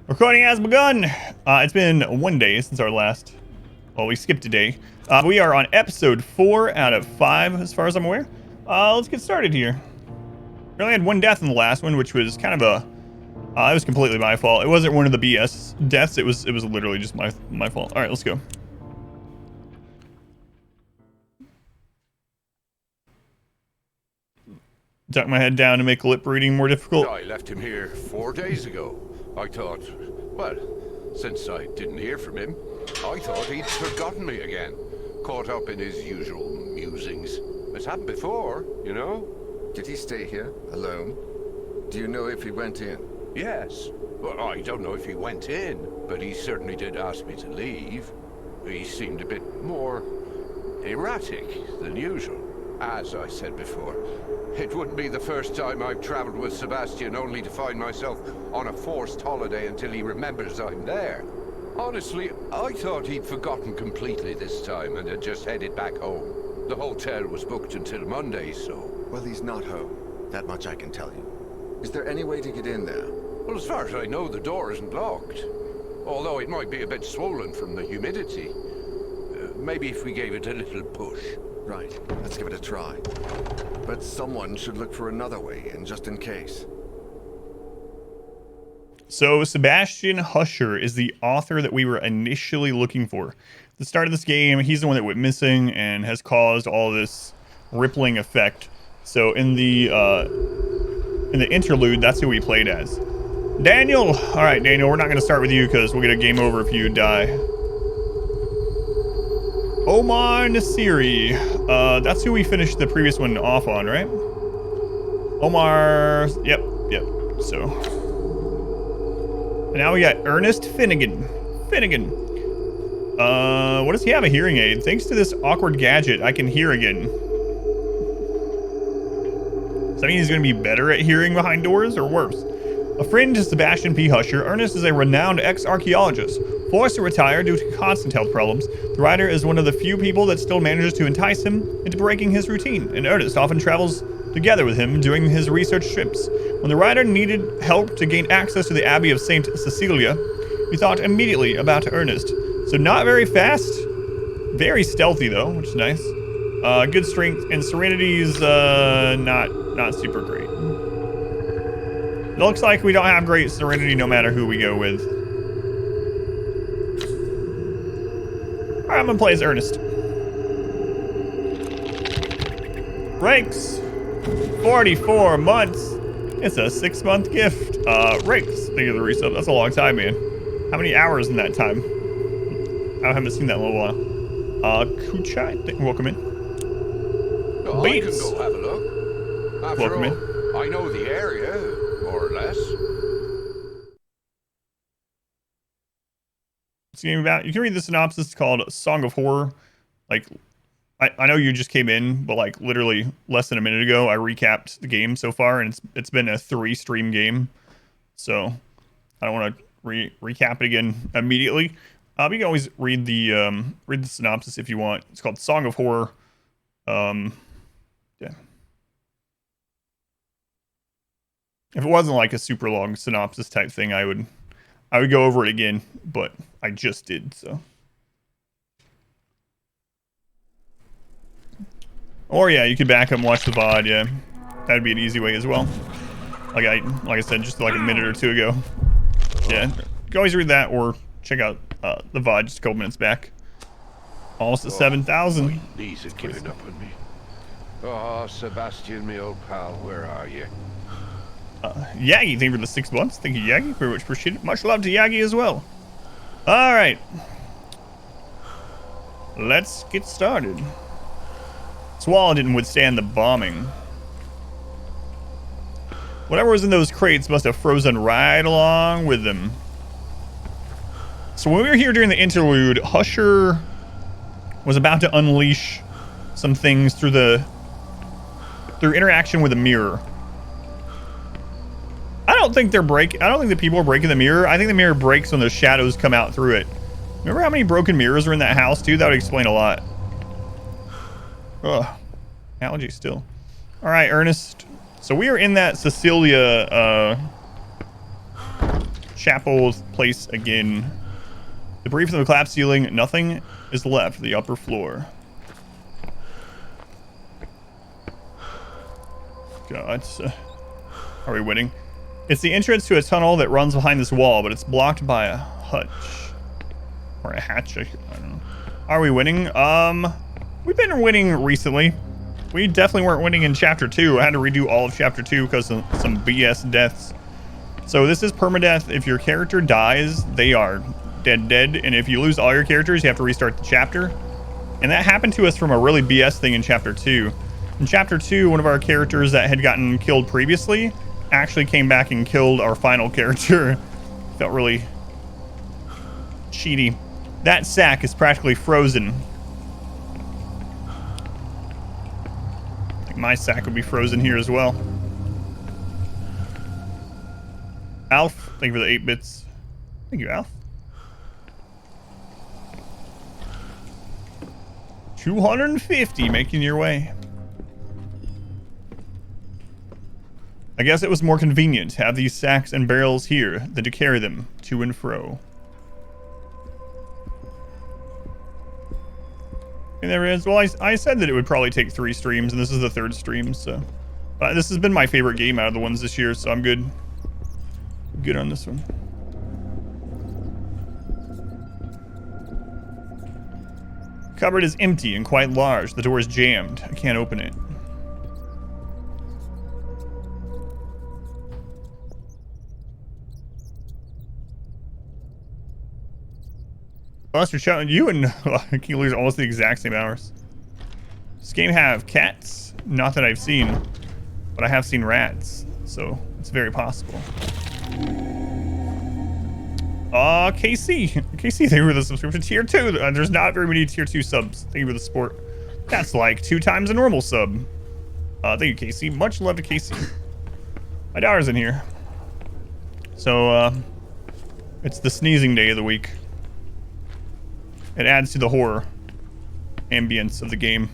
Recording has begun. It's been 1 day since our last. Well, we skipped a day. We are on episode 4 out of 5, as far as I'm aware. Let's get started here. We only had 1 death in the last one, which was kind of a. It was completely my fault. It wasn't one of the BS deaths. It was literally just my fault. All right, let's go. Duck my head down to make lip reading more difficult. I left him here 4 days ago. I thought, well, since I didn't hear from him, I thought he'd forgotten me again. Caught up in his usual musings. It's happened before, you know? Did he stay here, alone? Do you know if he went in? Yes. Well, I don't know if he went in, but he certainly did ask me to leave. He seemed a bit more erratic than usual. As I said before, it wouldn't be the first time I've traveled with Sebastian only to find myself on a forced holiday until he remembers I'm there. Honestly, I thought he'd forgotten completely this time and had just headed back home. The hotel was booked until Monday, so... Well, he's not home. That much I can tell you. Is there any way to get in there? Well, as far as I know, the door isn't locked. Although it might be a bit swollen from the humidity. Maybe if we gave it a little push. Right, let's give it a try. But someone should look for another way in, just in case. So Sebastian Husher is the author that we were initially looking for. At the start of this game, he's the one that went missing and has caused all this rippling effect. So in the interlude, that's who we played as. Daniel! Alright, Daniel, we're not going to start with you because we'll get a game over if you die. Omar Nasiri. That's who we finished the previous one off on, right? Omar. Yep. So. And now we got Ernest Finnegan. What does he have? A hearing aid. Thanks to this awkward gadget, I can hear again. Does that mean he's going to be better at hearing behind doors or worse? A friend to Sebastian P. Husher, Ernest is a renowned ex-archaeologist. Forced to retire due to constant health problems, the writer is one of the few people that still manages to entice him into breaking his routine, and Ernest often travels together with him during his research trips. When the writer needed help to gain access to the Abbey of St. Cecilia, he thought immediately about Ernest. So not very fast, very stealthy though, which is nice. Good strength, and Serenity's not super great. It looks like we don't have great Serenity no matter who we go with. Alright, I'm gonna play as Ernest. Ranks 44 months. It's a 6-month gift. Ranks. Thank you for the resub. That's a long time, man. How many hours in that time? I haven't seen that in a little while. Kuchai, welcome in. Oh, I can go have a look. After Welcome all, in. I know the area, more or less. It's a game about, you can read the synopsis. It's called Song of Horror. Like, I know you just came in, but like literally less than a minute ago, I recapped the game so far, and it's been a 3-stream game, so I don't want to recap it again immediately. You can always read the synopsis if you want. It's called Song of Horror. Yeah. If it wasn't like a super long synopsis type thing, I would go over it again, but I just did, so. Or yeah, you could back up and watch the VOD, yeah. That'd be an easy way as well. Like I said just like a minute or two ago. Yeah, you can always read that or check out the VOD just a couple minutes back. Almost at 7,000. My knees are giving up on me. Oh, Sebastian, my old pal, where are you? Yagi, thank you for the 6 months. Thank you, Yagi. Very much appreciate it. Much love to Yagi as well. All right. Let's get started. This wall didn't withstand the bombing. Whatever was in those crates must have frozen right along with them. So when we were here during the interlude, Husher was about to unleash some things through interaction with a mirror. I don't think the people are breaking the mirror. I think the mirror breaks when those shadows come out through it. Remember how many broken mirrors are in that house, too? That would explain a lot. Ugh. Allergy still. All right, Ernest. So we are in that Cecilia chapel place again. Debris from the collapsed ceiling. Nothing is left. The upper floor. God. Are we winning? It's the entrance to a tunnel that runs behind this wall, but it's blocked by a hutch. Or a hatch. I don't know. Are we winning? We've been winning recently. We definitely weren't winning in Chapter 2. I had to redo all of Chapter 2 because of some BS deaths. So this is permadeath. If your character dies, they are dead. And if you lose all your characters, you have to restart the chapter. And that happened to us from a really BS thing in Chapter 2. In Chapter 2, one of our characters that had gotten killed previously actually came back and killed our final character. Felt really cheaty. That sack is practically frozen. I think my sack would be frozen here as well. Alf, thank you for the 8 bits. Thank you, Alf. 250 making your way. I guess it was more convenient to have these sacks and barrels here than to carry them to and fro. And there is, well, I said that it would probably take 3 streams, and this is the 3rd stream, so. This has been my favorite game out of the ones this year, so I'm good. Good on this one. Cupboard is empty and quite large. The door is jammed. I can't open it. Buster shouting you and King lose almost the exact same hours. Does this game have cats? Not that I've seen, but I have seen rats, so it's very possible. KC, thank you for the subscription. Tier 2. There's not very many Tier 2 subs. Thank you for the support. That's like 2 times a normal sub. Thank you, KC. Much love to KC. My daughter's in here. So, it's the sneezing day of the week. It adds to the horror ambience of the game.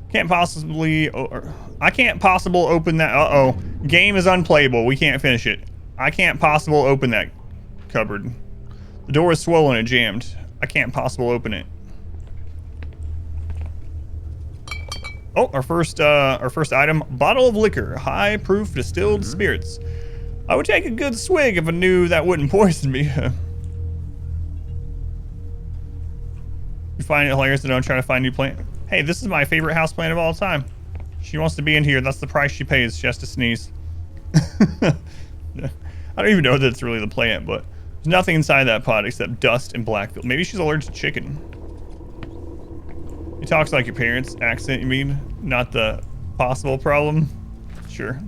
I can't possibly open that. Uh-oh. Game is unplayable. We can't finish it. I can't possible open that cupboard. The door is swollen and jammed. I can't possible open it. Oh, our first item, bottle of liquor, high proof distilled spirits. I would take a good swig if I knew that wouldn't poison me. You find it hilarious that I'm trying to find new plant. Hey, this is my favorite houseplant of all time. She wants to be in here. That's the price she pays. She has to sneeze. I don't even know that it's really the plant, but there's nothing inside that pot except dust and blackfield. Maybe she's allergic to chicken. He talks like your parents' accent, you mean? Not the possible problem? Sure.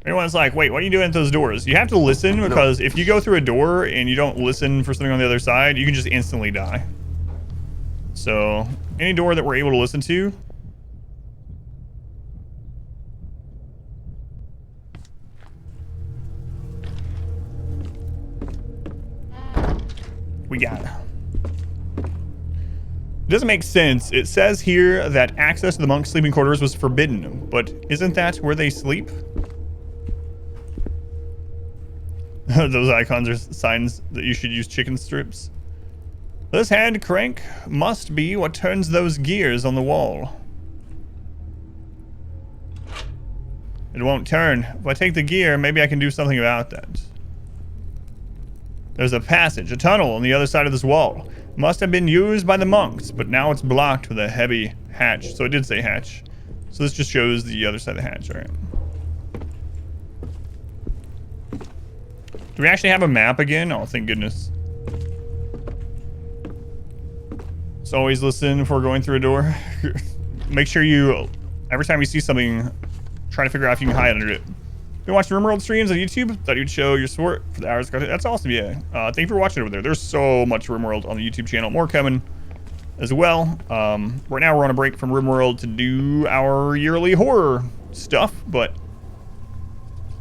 Everyone's like, wait, what are you doing at those doors? You have to listen, because if you go through a door and you don't listen for something on the other side, you can just instantly die. So, any door that we're able to listen to. We got it. It doesn't make sense. It says here that access to the monks' sleeping quarters was forbidden, but isn't that where they sleep? Those icons are signs that you should use chicken strips. This hand crank must be what turns those gears on the wall. It won't turn. If I take the gear, maybe I can do something about that. There's a passage, a tunnel on the other side of this wall. Must have been used by the monks, but now it's blocked with a heavy hatch. So it did say hatch. So this just shows the other side of the hatch, all right. Do we actually have a map again? Oh, thank goodness. So always listen before going through a door. Make sure you, every time you see something, try to figure out if you can hide under it. Been watching RimWorld streams on YouTube. Thought you'd show your support for the hours. That's awesome, yeah. Thank you for watching over there. There's so much RimWorld on the YouTube channel. More coming as well. Right now we're on a break from RimWorld to do our yearly horror stuff, but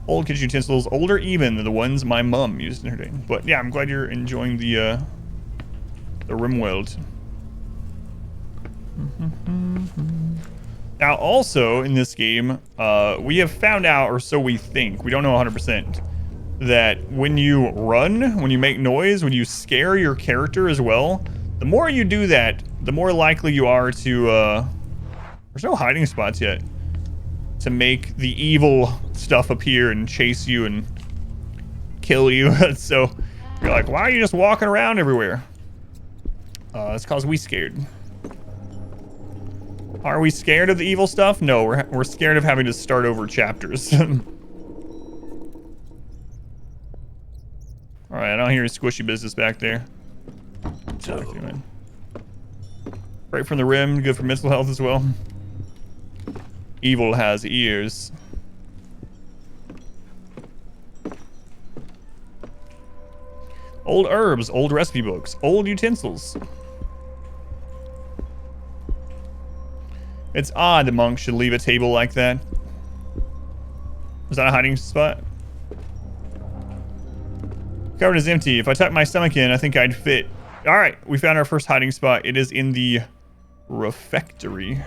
old kitchen utensils, older even than the ones my mom used in her day. But yeah, I'm glad you're enjoying the RimWorld. Now, also in this game, we have found out, or so we think, we don't know 100%, that when you run, when you make noise, when you scare your character as well, the more you do that, the more likely you are to, there's no hiding spots yet, to make the evil stuff appear and chase you and kill you. So you're like, why are you just walking around everywhere? It's cause we scared. Are we scared of the evil stuff? No, we're scared of having to start over chapters. All right, I don't hear any squishy business back there. Right from the rim, good for mental health as well. Evil has ears. Old herbs, old recipe books, old utensils. It's odd the monk should leave a table like that. Was that a hiding spot? Cupboard is empty. If I tuck my stomach in, I think I'd fit. All right, we found our first hiding spot. It is in the refectory.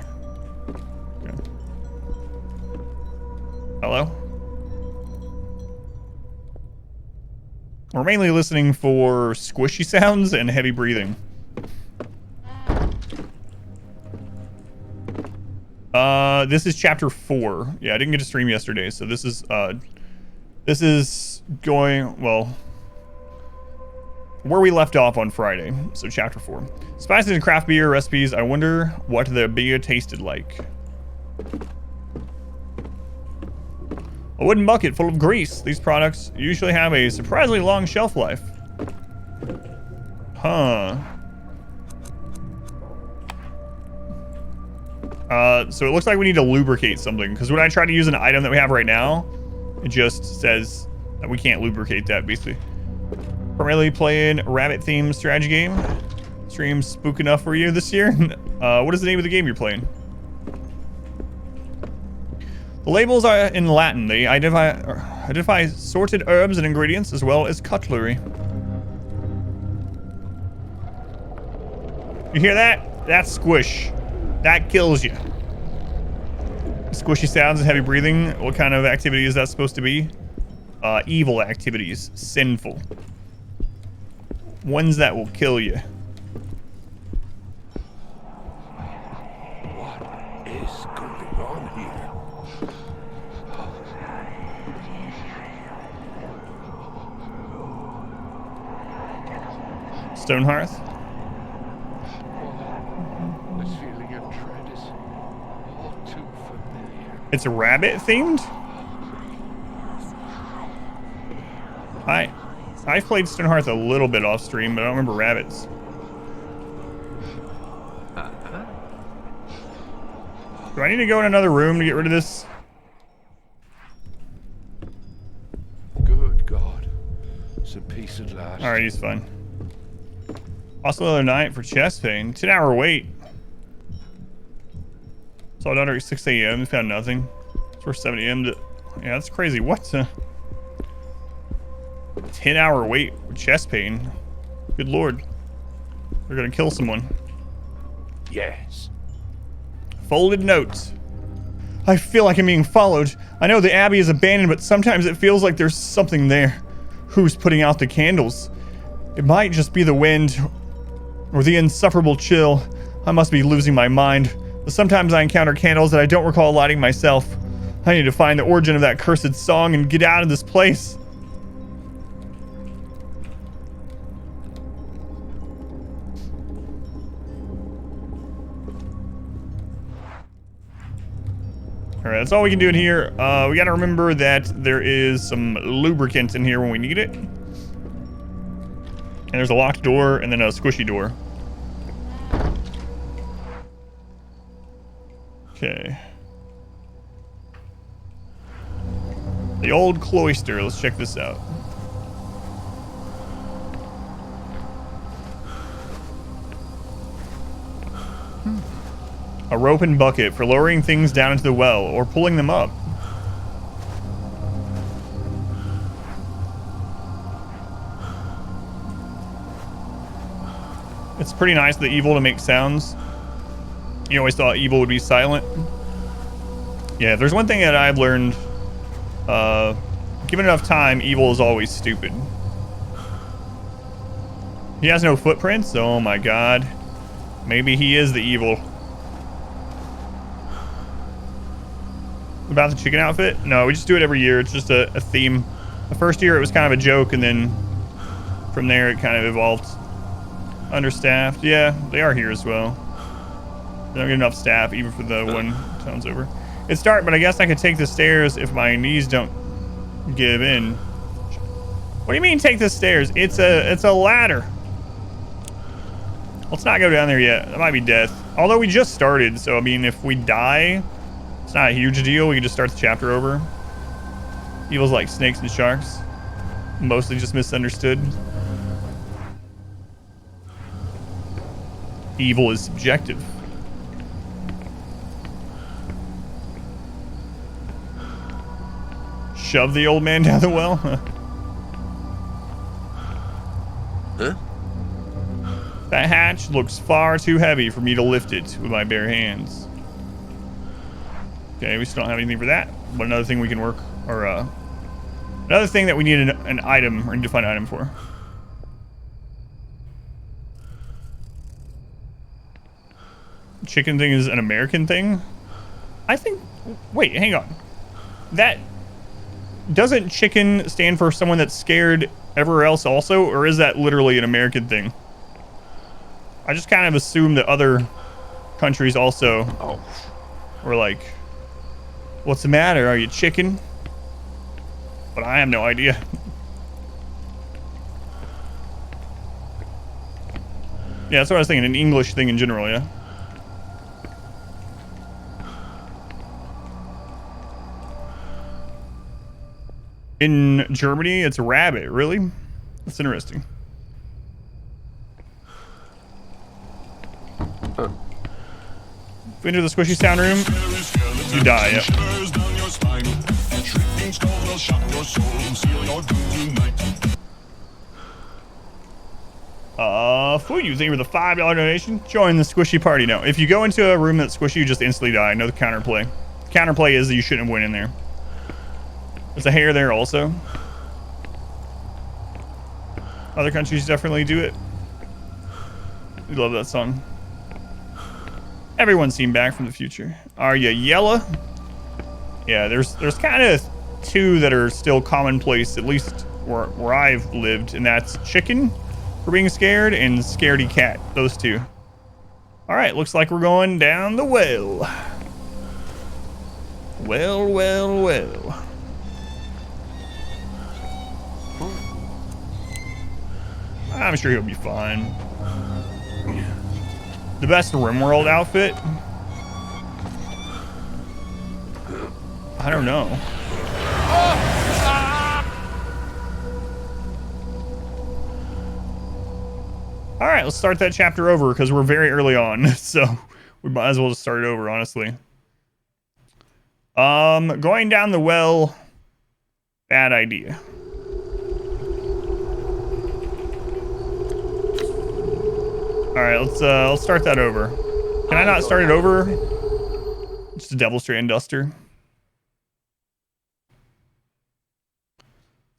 Okay. Hello? We're mainly listening for squishy sounds and heavy breathing. This is chapter 4. Yeah, I didn't get to stream yesterday, so this is going, well, where we left off on Friday. So chapter 4. Spices and craft beer recipes. I wonder what the beer tasted like. A wooden bucket full of grease. These products usually have a surprisingly long shelf life. Huh. So it looks like we need to lubricate something, because when I try to use an item that we have right now, it just says that we can't lubricate that, basically. Primarily playing rabbit-themed strategy game. Stream spook enough for you this year? What is the name of the game you're playing? The labels are in Latin. They identify sorted herbs and ingredients as well as cutlery. You hear that? That's squish. That kills you. Squishy sounds and heavy breathing. What kind of activity is that supposed to be? Evil activities. Sinful. Ones that will kill you. What is going on here? Stone hearth. This feeling of dread is all too familiar. It's rabbit themed? I've played Stone Hearth a little bit off stream, but I don't remember rabbits. Do I need to go in another room to get rid of this? Good God. Some peace at last. Alright, he's fine. Also, another night for chest pain. 10-hour wait. Saw it under 6 a.m. Found nothing. It's for 7 a.m. to... Yeah, that's crazy. What? 10-hour wait with chest pain. Good lord. They're gonna kill someone. Yes. Folded notes. I feel like I'm being followed. I know the Abbey is abandoned, but sometimes it feels like there's something there. Who's putting out the candles? It might just be the wind or the insufferable chill. I must be losing my mind. But sometimes I encounter candles that I don't recall lighting myself. I need to find the origin of that cursed song and get out of this place. Alright, that's all we can do in here. We gotta remember that there is some lubricant in here when we need it. And there's a locked door and then a squishy door. Okay. The Old Cloister. Let's check this out. A rope and bucket for lowering things down into the well or pulling them up. It's pretty nice, the evil, to make sounds. You always thought evil would be silent. Yeah, if there's one thing that I've learned, given enough time, evil is always stupid. He has no footprints? Oh my god. Maybe he is the evil. About the chicken outfit? No, we just do it every year. It's just a theme. The first year it was kind of a joke, and then from there it kind of evolved. Understaffed. Yeah, they are here as well. They don't get enough staff even for the one town's over. It's dark, but I guess I could take the stairs if my knees don't give in. What do you mean take the stairs? It's a ladder. Let's not go down there yet. That might be death. Although we just started, so I mean if we die, it's not a huge deal. We can just start the chapter over. Evil's like snakes and sharks. Mostly just misunderstood. Evil is subjective. Shove the old man down the well? Huh? That hatch looks far too heavy for me to lift it with my bare hands. Okay, we still don't have anything for that. But another thing we can work, or another thing that we need an item, or need to find an item for. Chicken thing is an American thing? I think, wait, hang on. That, doesn't chicken stand for someone that's scared everywhere else also, or is that literally an American thing? I just kind of assume that other countries also were like, what's the matter? Are you chicken? But I have no idea. Yeah, that's what I was thinking, an English thing in general, yeah. In Germany, it's a rabbit, really? That's interesting. If we enter the squishy sound room, you die, yeah. Fuyu, thank you for the $5 donation. Join the squishy party now. If you go into a room that's squishy, you just instantly die. No counterplay. Counterplay is that you shouldn't have went in there. There's a hair there also. Other countries definitely do it. We love that song. Everyone's seen Back from the Future. Are you yellow? Yeah, there's kind of two that are still commonplace, at least where I've lived, and that's chicken for being scared and scaredy cat. Those two. All right, looks like we're going down the well. Well, well, well. I'm sure he'll be fine. The best RimWorld outfit? I don't know. All right, let's start that chapter over because we're very early on, so we might as well just start it over, honestly. Going down the well, bad idea. All right, let's start that over. Can I not start it over? Just a Devil Strand Duster.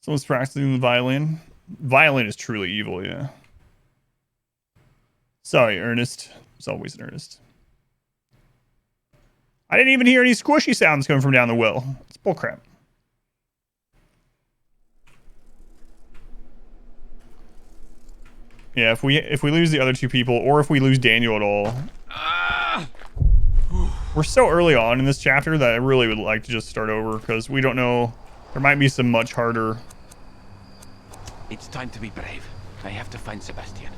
Someone's practicing the violin. Violin is truly evil, yeah. Sorry, Ernest. It's always an Ernest. I didn't even hear any squishy sounds coming from down the well. It's bullcrap. Yeah, if we lose the other two people, or if we lose Daniel at all. We're so early on in this chapter that I really would like to just start over, because we don't know. There might be some much harder. It's time to be brave. I have to find Sebastian.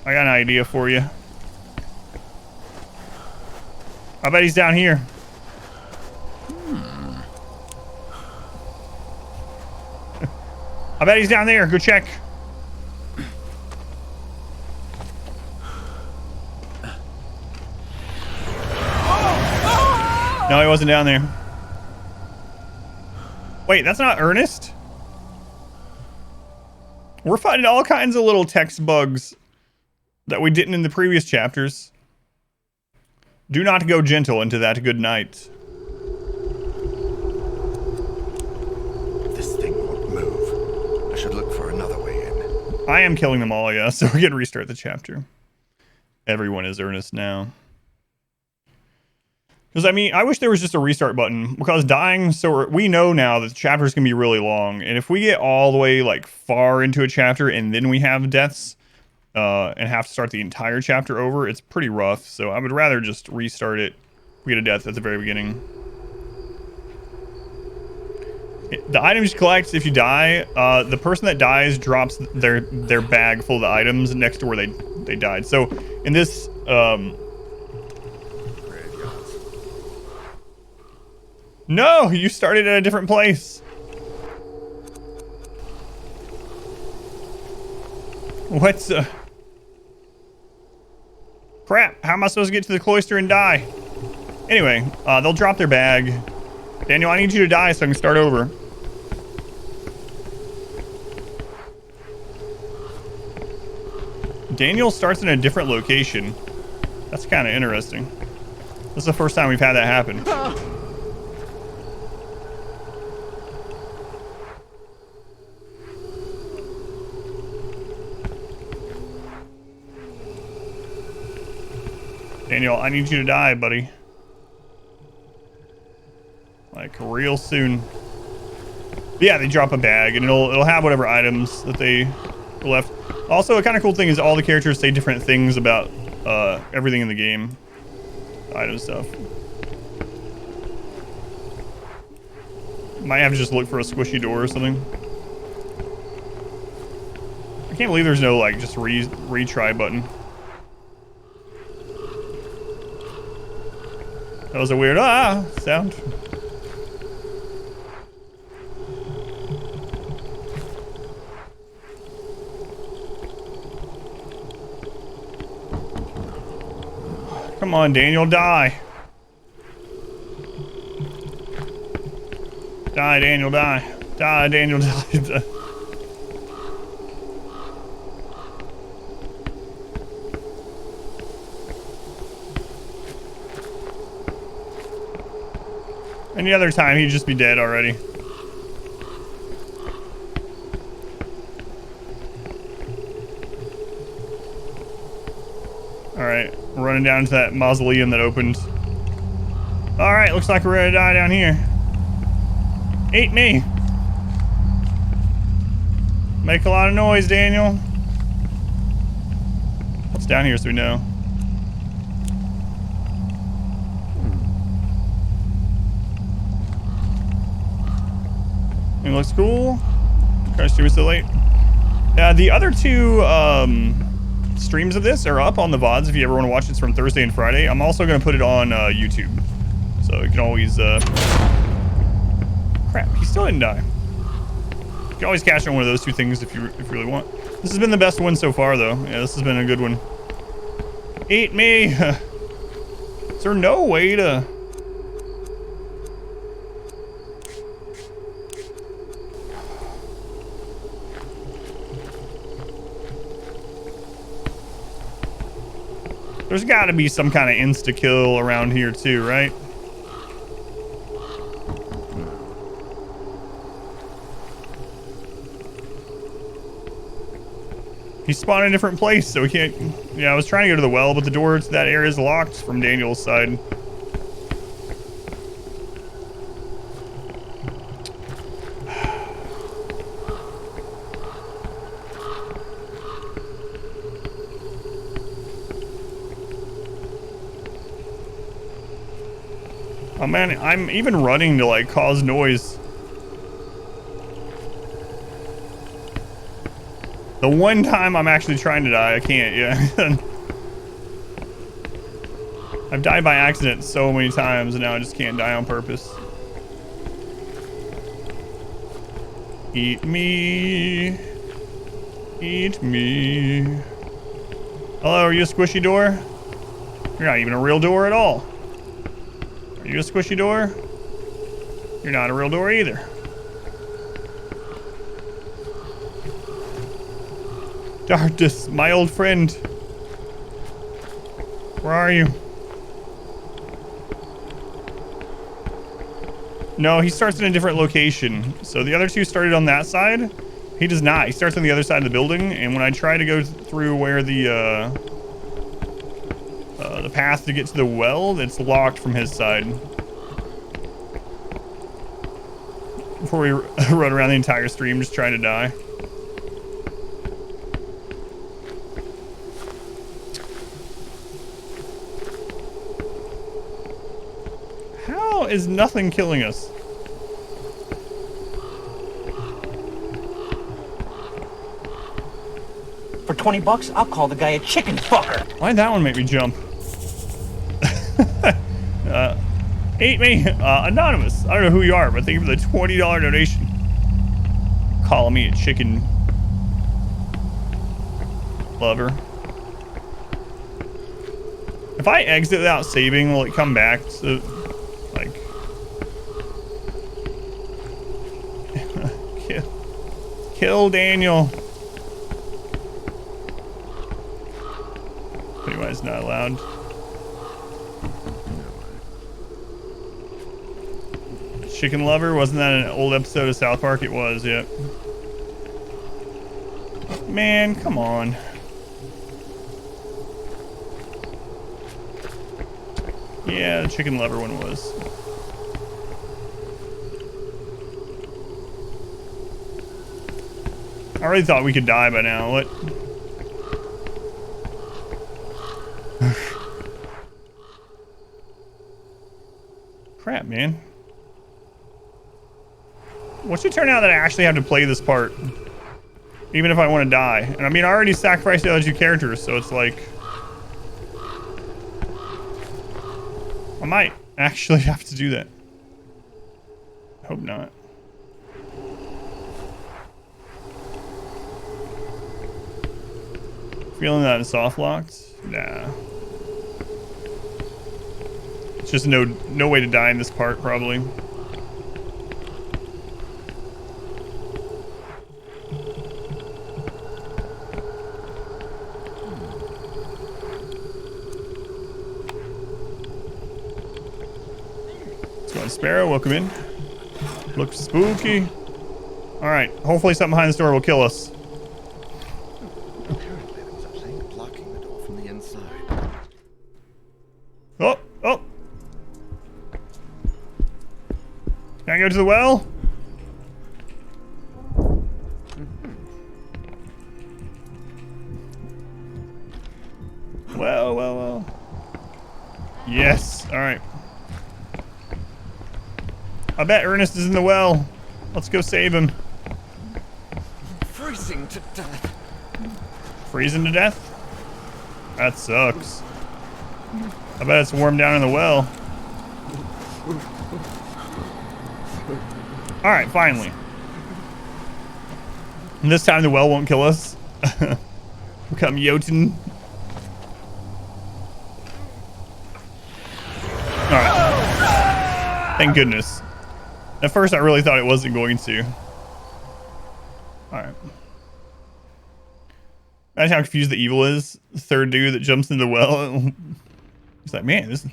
I got an idea for you. I bet he's down here. I bet he's down there. Go check. No, he wasn't down there. Wait, that's not Ernest? We're finding all kinds of little text bugs that we didn't in the previous chapters. Do not go gentle into that good night. This thing won't move. I should look for another way in. I am killing them all, yeah, so we can restart the chapter. Everyone is earnest now. Because, I mean, I wish there was just a restart button, because dying, so we know now that the chapters can be really long, and if we get all the way, like, far into a chapter and then we have deaths, and have to start the entire chapter over, it's pretty rough, so I would rather just restart it. We get a death at the very beginning. The items you collect, if you die, the person that dies drops their bag full of the items next to where they died. So, in this, No, you started at a different place. What's crap, how am I supposed to get to the cloister and die? Anyway, they'll drop their bag. Daniel, I need you to die so I can start over. Daniel starts in a different location. That's kind of interesting. This is the first time we've had that happen. Daniel, I need you to die, buddy. Like, real soon. But yeah, they drop a bag, and it'll have whatever items that they left. Also, a kind of cool thing is all the characters say different things about everything in the game. Item stuff. Might have to just look for a squishy door or something. I can't believe there's no, like, just retry button. That was a weird sound. Come on, Daniel, die. Die, Daniel, die. Die, Daniel, die. Any other time, he'd just be dead already. Alright, we're running down to that mausoleum that opened. Alright, looks like we're gonna die down here. Eat me! Make a lot of noise, Daniel. What's down here so we know? It looks cool. Gosh, it was so late. The other two streams of this are up on the VODs if you ever want to watch it. It's from Thursday and Friday. I'm also going to put it on YouTube. So you can always... Crap, he still didn't die. You can always cash on one of those two things if you really want. This has been the best one so far, though. Yeah, this has been a good one. Eat me! Is there no way to... There's got to be some kind of insta-kill around here too, right? He spawned in a different place, so we can't... Yeah, I was trying to go to the well, but the door to that area is locked from Daniel's side. Oh man, I'm even running to like cause noise. The one time I'm actually trying to die, I can't, yeah. I've died by accident so many times and now I just can't die on purpose. Eat me. Eat me. Hello, are you a squishy door? You're not even a real door at all. Are you a squishy door? You're not a real door either. Darkness, my old friend. Where are you? No, he starts in a different location. So the other two started on that side. He does not. He starts on the other side of the building, and when I try to go through where the path to get to the well, it's locked from his side. Before we run around the entire stream just trying to die. How is nothing killing us? For 20 bucks, I'll call the guy a chicken fucker. Why'd that one make me jump? Hate me, anonymous. I don't know who you are, but thank you for the $20 donation. Calling me a chicken lover. If I exit without saving, will it come back to, like... kill Daniel. Pennywise not allowed. Chicken lover? Wasn't that an old episode of South Park? It was, yep. Man, come on. Yeah, the chicken lover one was. I already thought we could die by now. What? Crap, man. What should turn out that I actually have to play this part? Even if I want to die. And I mean, I already sacrificed the other two characters, so it's like... I might actually have to do that. Hope not. Feeling that it's soft locked? Nah. It's just no way to die in this part, probably. Sparrow, welcome in. Looks spooky. Alright, hopefully something behind this door will kill us. Apparently there was a plank blocking the door from the inside. Oh, oh. Can I go to the well? Well. Yes, alright. I bet Ernest is in the well. Let's go save him. Freezing to death. Freezing to death? That sucks. I bet it's warm down in the well. Alright, finally. And this time the well won't kill us. Become Jotun. Alright. Thank goodness. At first I really thought it wasn't going to. Alright. Imagine how confused the evil is. The third dude that jumps into the well. He's like, man, this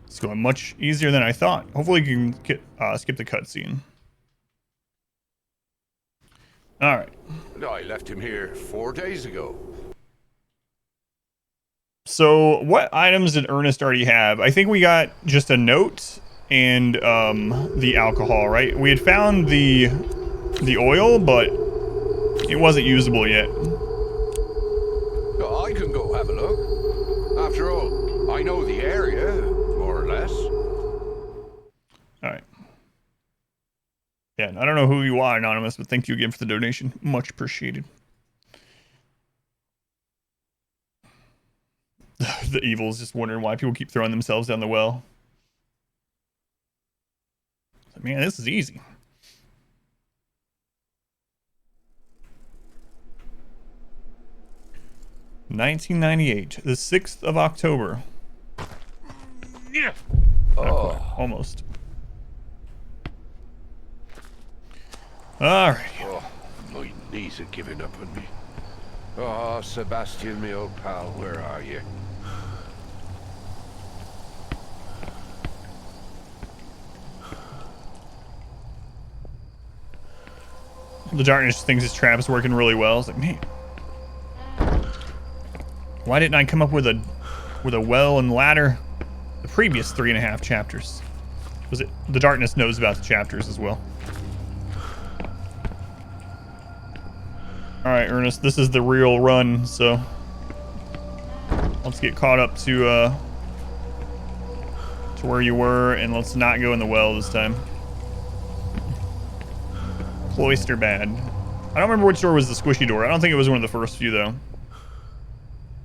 is going much easier than I thought. Hopefully you can get, skip the cutscene. Alright. I left him here 4 days ago. So what items did Ernest already have? I think we got just a note and the alcohol, right? We had found the oil, but it wasn't usable yet. I can go have a look. After all, I know the area, more or less. Alright. Yeah, I don't know who you are, Anonymous, but thank you again for the donation. Much appreciated. The evil's just wondering why people keep throwing themselves down the well. Man, this is easy. $1998, the 6th of October. Yeah. Oh, almost. All right. Oh, my knees are giving up on me. Oh, Sebastian, my old pal, where are you? The darkness thinks his trap is working really well. It's like, man, why didn't I come up with a well and ladder the previous 3.5 chapters? Was it the darkness knows about the chapters as well? All right, Ernest, this is the real run, so let's get caught up to where you were, and let's not go in the well this time. Cloister bad. I don't remember which door was the squishy door. I don't think it was one of the first few though.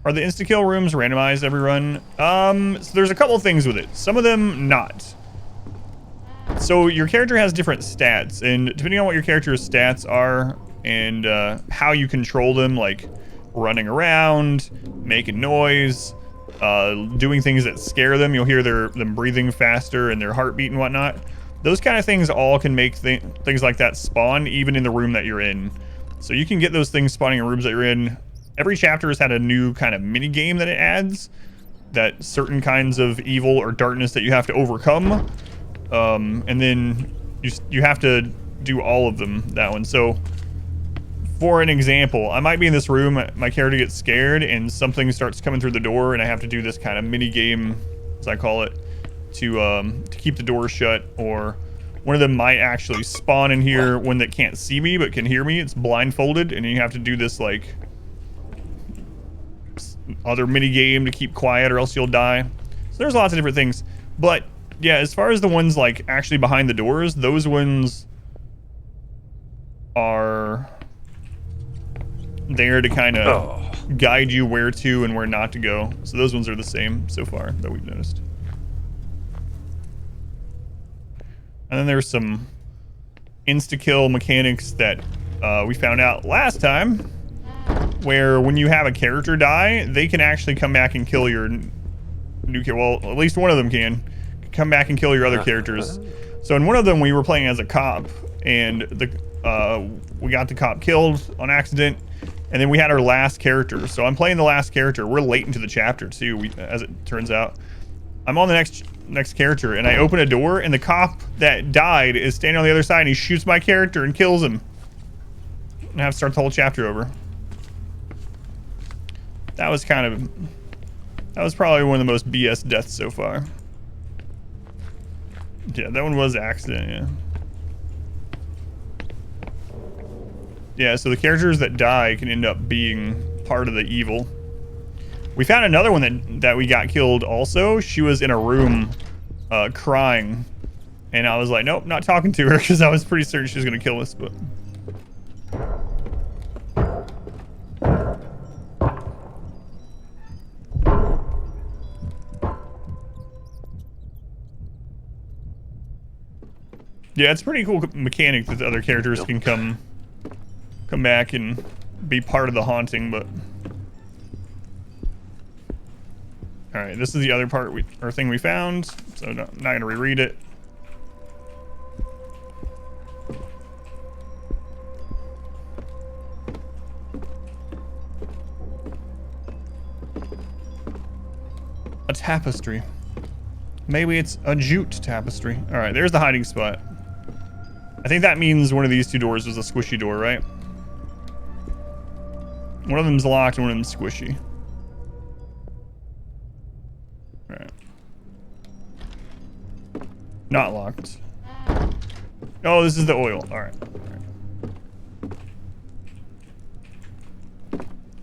Are the insta-kill rooms randomized every run? So there's a couple things with it. Some of them not. So your character has different stats, and depending on what your character's stats are and how you control them, like running around, making noise, doing things that scare them, you'll hear them breathing faster and their heartbeat and whatnot. Those kind of things all can make things like that spawn even in the room that you're in. So you can get those things spawning in rooms that you're in. Every chapter has had a new kind of mini game that it adds, that certain kinds of evil or darkness that you have to overcome, and then you have to do all of them, that one. So for an example, I might be in this room, my character gets scared and something starts coming through the door, and I have to do this kind of mini game, as I call it, to keep the door shut. Or one of them might actually spawn in here, one that can't see me but can hear me. It's blindfolded, and you have to do this like other mini game to keep quiet or else you'll die. So there's lots of different things. But yeah, as far as the ones like actually behind the doors, those ones are there to kind of guide you where to and where not to go. So those ones are the same so far that we've noticed. And then there's some insta-kill mechanics that we found out last time, where when you have a character die, they can actually come back and kill your new character. Well, at least one of them can come back and kill your other characters. So in one of them, we were playing as a cop, and we got the cop killed on accident, and then we had our last character. So I'm playing the last character. We're late into the chapter too, as it turns out. I'm on the next character, and I open a door, and the cop that died is standing on the other side, and he shoots my character and kills him. And I have to start the whole chapter over. That was probably one of the most BS deaths so far. Yeah, that one was accident, yeah. Yeah, so the characters that die can end up being part of the evil. We found another one that we got killed also. She was in a room crying, and I was like, nope, not talking to her, because I was pretty certain she was gonna kill us. But yeah, it's a pretty cool mechanic that the other characters can come back and be part of the haunting. But all right, this is the other part or thing we found, so not gonna reread it. A tapestry. Maybe it's a jute tapestry. All right, there's the hiding spot. I think that means one of these two doors was a squishy door, right? One of them's locked and one of them's squishy. All right. Not locked. Oh, this is the oil. All right.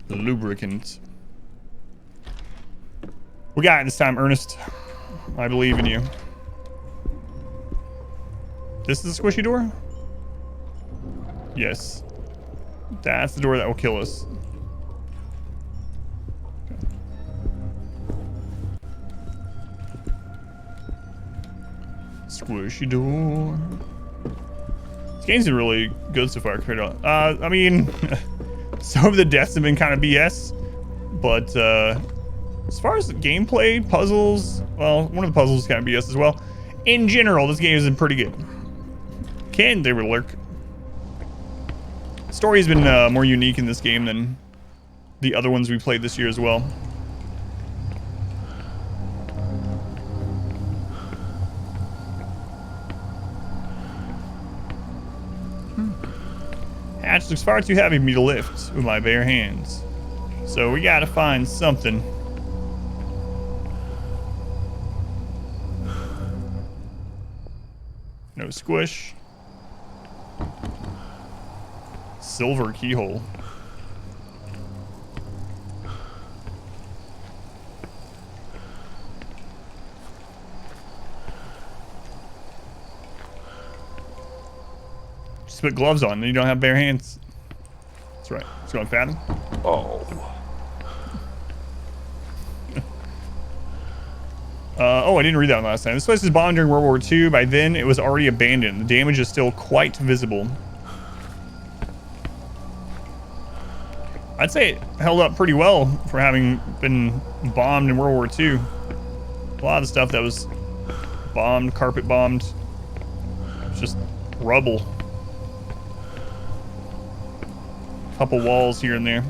The lubricant. We got it this time, Ernest. I believe in you. This is the squishy door? Yes. That's the door that will kill us. Squishy door. This game's been really good so far compared to... I mean, some of the deaths have been kind of BS, but as far as the gameplay, puzzles, well, one of the puzzles is kind of BS as well. In general, this game has been pretty good. They were lurk. Story's been more unique in this game than the other ones we played this year as well. hatch looks far too heavy for me to lift with my bare hands. So we gotta find something. No squish. Silver keyhole. Just put gloves on and you don't have bare hands. That's right. It's going fathom. Oh. Oh, I didn't read that one last time. This place was bombed during World War II. By then, it was already abandoned. The damage is still quite visible. I'd say it held up pretty well for having been bombed in World War II. A lot of the stuff that was bombed, carpet bombed, it's just rubble. Couple walls here and there.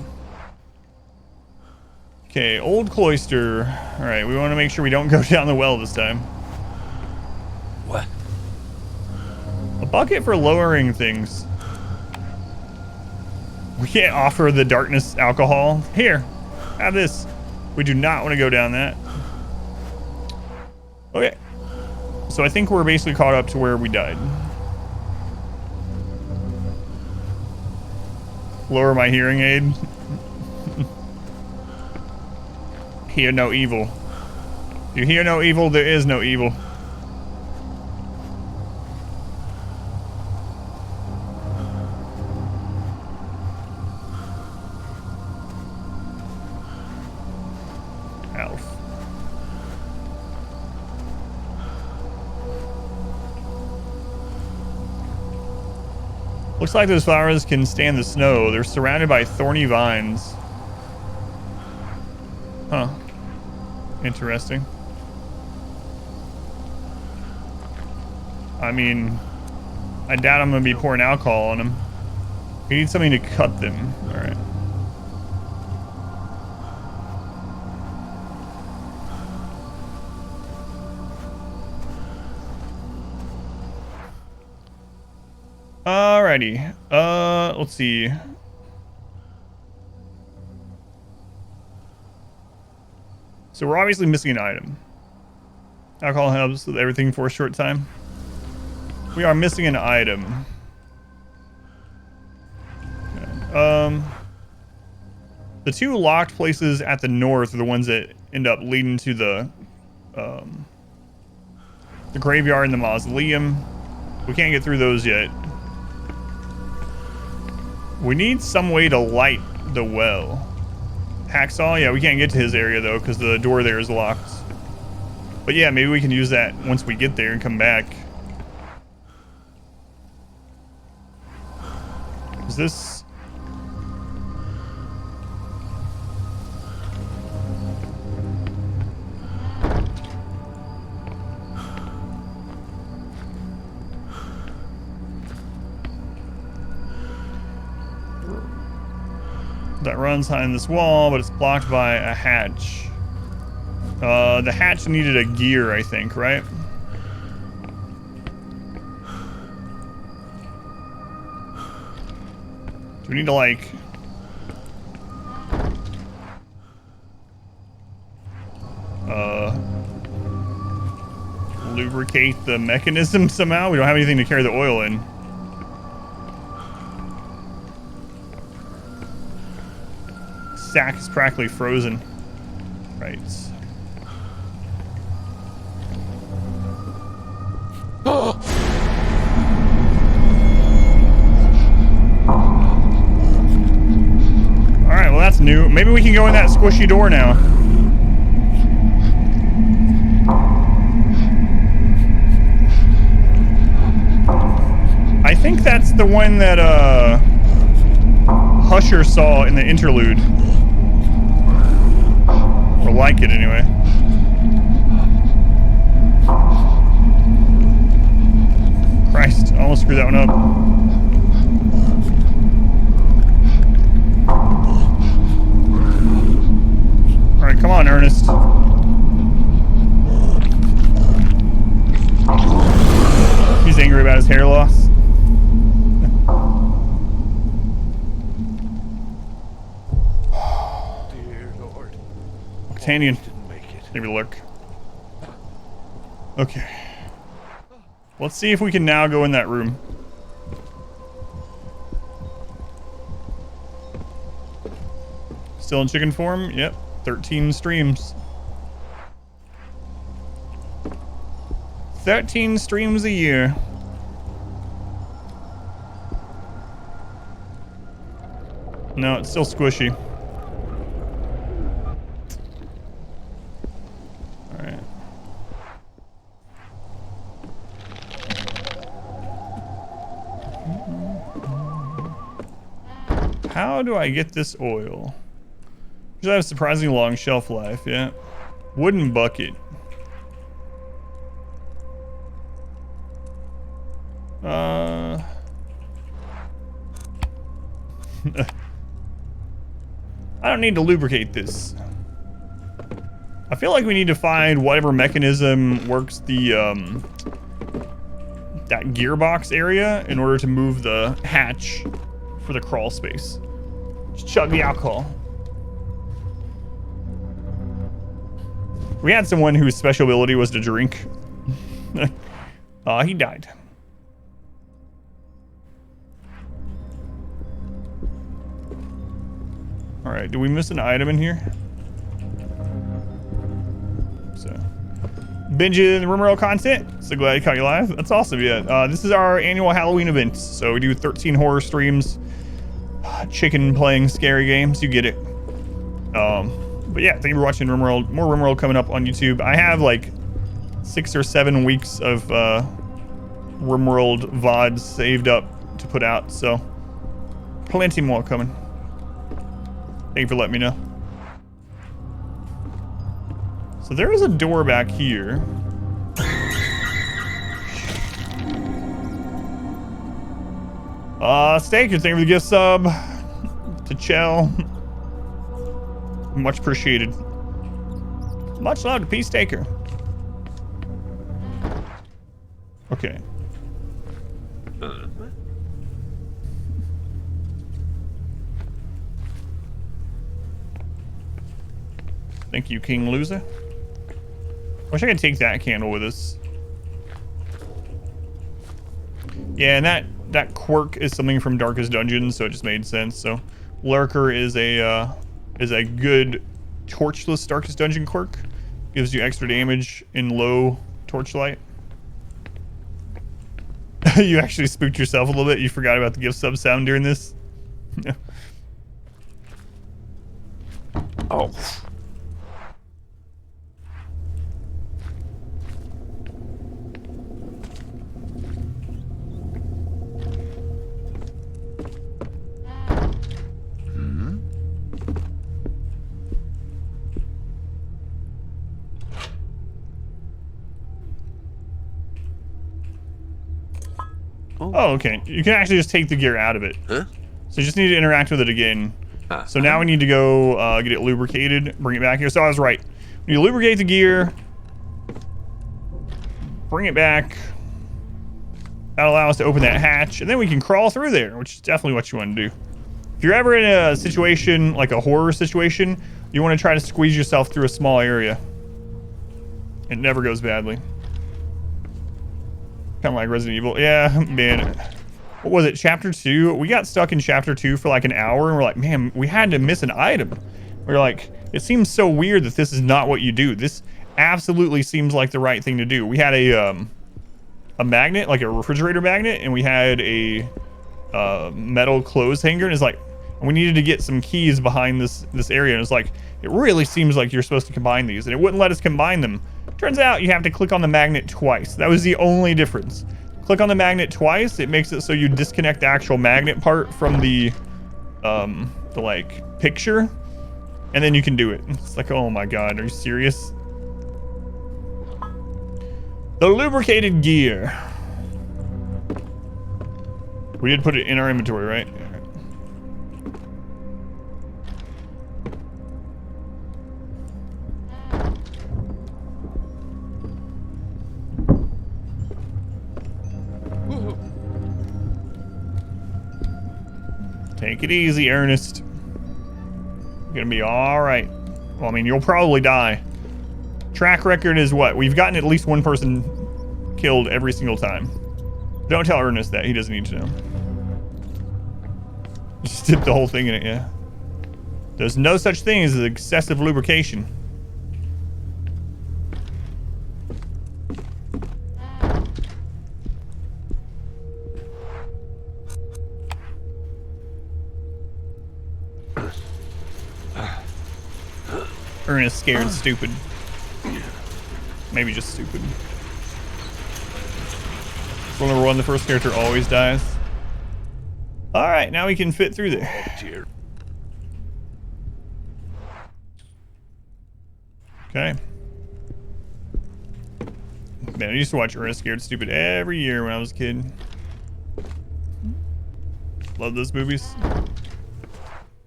Okay, Old Cloister. All right, we want to make sure we don't go down the well this time. What? A bucket for lowering things. We can't offer the darkness alcohol. Here, have this. We do not want to go down that. Okay. So I think we're basically caught up to where we died. Lower my hearing aid. Hear no evil. You hear no evil, there is no evil. Alf. Looks like those flowers can stand the snow. They're surrounded by thorny vines. Huh. Interesting. I mean, I doubt I'm gonna be pouring alcohol on them. We need something to cut them. All right. Alrighty. Let's see. So we're obviously missing an item. Alcohol helps with everything for a short time. We are missing an item. Okay. The two locked places at the north are the ones that end up leading to the graveyard and the mausoleum. We can't get through those yet. We need some way to light the well. Hacksaw? Yeah, we can't get to his area though because the door there is locked. But yeah, maybe we can use that once we get there and come back. Is this... that runs behind this wall, but it's blocked by a hatch. The hatch needed a gear, I think, right? Do we need to, like... lubricate the mechanism somehow? We don't have anything to carry the oil in. Sack is practically frozen. Right. Alright, well that's new. Maybe we can go in that squishy door now. I think that's the one that Husher saw in the interlude. Or like it anyway. Christ, I almost screwed that one up. Alright, come on, Ernest. He's angry about his hair loss. D'Artagnan. Didn't make it. Maybe lurk. Okay. Let's see if we can now go in that room. Still in chicken form? Yep. 13 streams. 13 streams a year. No, it's still squishy. Alright. How do I get this oil? Does have a surprisingly long shelf life, yeah. Wooden bucket. I don't need to lubricate this. I feel like we need to find whatever mechanism works the that gearbox area in order to move the hatch for the crawl space. Just chug the alcohol. We had someone whose special ability was to drink. He died. All right, do we miss an item in here? So, binging the Rumor content. So glad I caught you live. That's awesome, yeah. This is our annual Halloween event. So we do 13 horror streams. Chicken playing scary games, you get it. But yeah, thank you for watching RimWorld. More RimWorld coming up on YouTube. I have like 6 or 7 weeks of RimWorld VODs saved up to put out, so plenty more coming. Thank you for letting me know. So there is a door back here. Steak, thank you for the gift sub. To Chell. Much appreciated. Much love to P Staker. Okay. Thank you, King Loser. Wish I could take that candle with us. Yeah, and that quirk is something from Darkest Dungeon, so it just made sense. So, Lurker is a good torchless Darkest Dungeon quirk. Gives you extra damage in low torchlight. You actually spooked yourself a little bit. You forgot about the gift sub sound during this. Oh. Oh, okay. You can actually just take the gear out of it. Huh? So you just need to interact with it again. So now we need to go get it lubricated, bring it back here. So I was right. You lubricate the gear, bring it back. That'll allow us to open that hatch, and then we can crawl through there, which is definitely what you want to do. If you're ever in a situation, like a horror situation, you want to try to squeeze yourself through a small area. It never goes badly. Kind of like Resident Evil. Yeah, man. What was it, chapter 2? We got stuck in chapter 2 for like an hour, and we're like, man, we had to miss an item. We're like, it seems so weird that this is not what you do. This absolutely seems like the right thing to do. We had a magnet, like a refrigerator magnet, and we had a metal clothes hanger, and it's like, we needed to get some keys behind this area, and it's like, it really seems like you're supposed to combine these, and it wouldn't let us combine them. Turns out you have to click on the magnet twice. That was the only difference. Click on the magnet twice, it makes it so you disconnect the actual magnet part from the like picture, and then you can do it. It's like, oh my god, are you serious? The lubricated gear. We did put it in our inventory, right? Take it easy, Ernest. You're gonna be all right. Well, I mean, you'll probably die. Track record is what? We've gotten at least one person killed every single time. Don't tell Ernest that. He doesn't need to know. Just dip the whole thing in it, yeah. There's no such thing as excessive lubrication. Ernest scared stupid. Maybe just stupid. Rule number 1, the first character always dies. Alright, now we can fit through there. Oh, dear. Okay. Man, I used to watch Ernest Scared Stupid every year when I was a kid. Love those movies.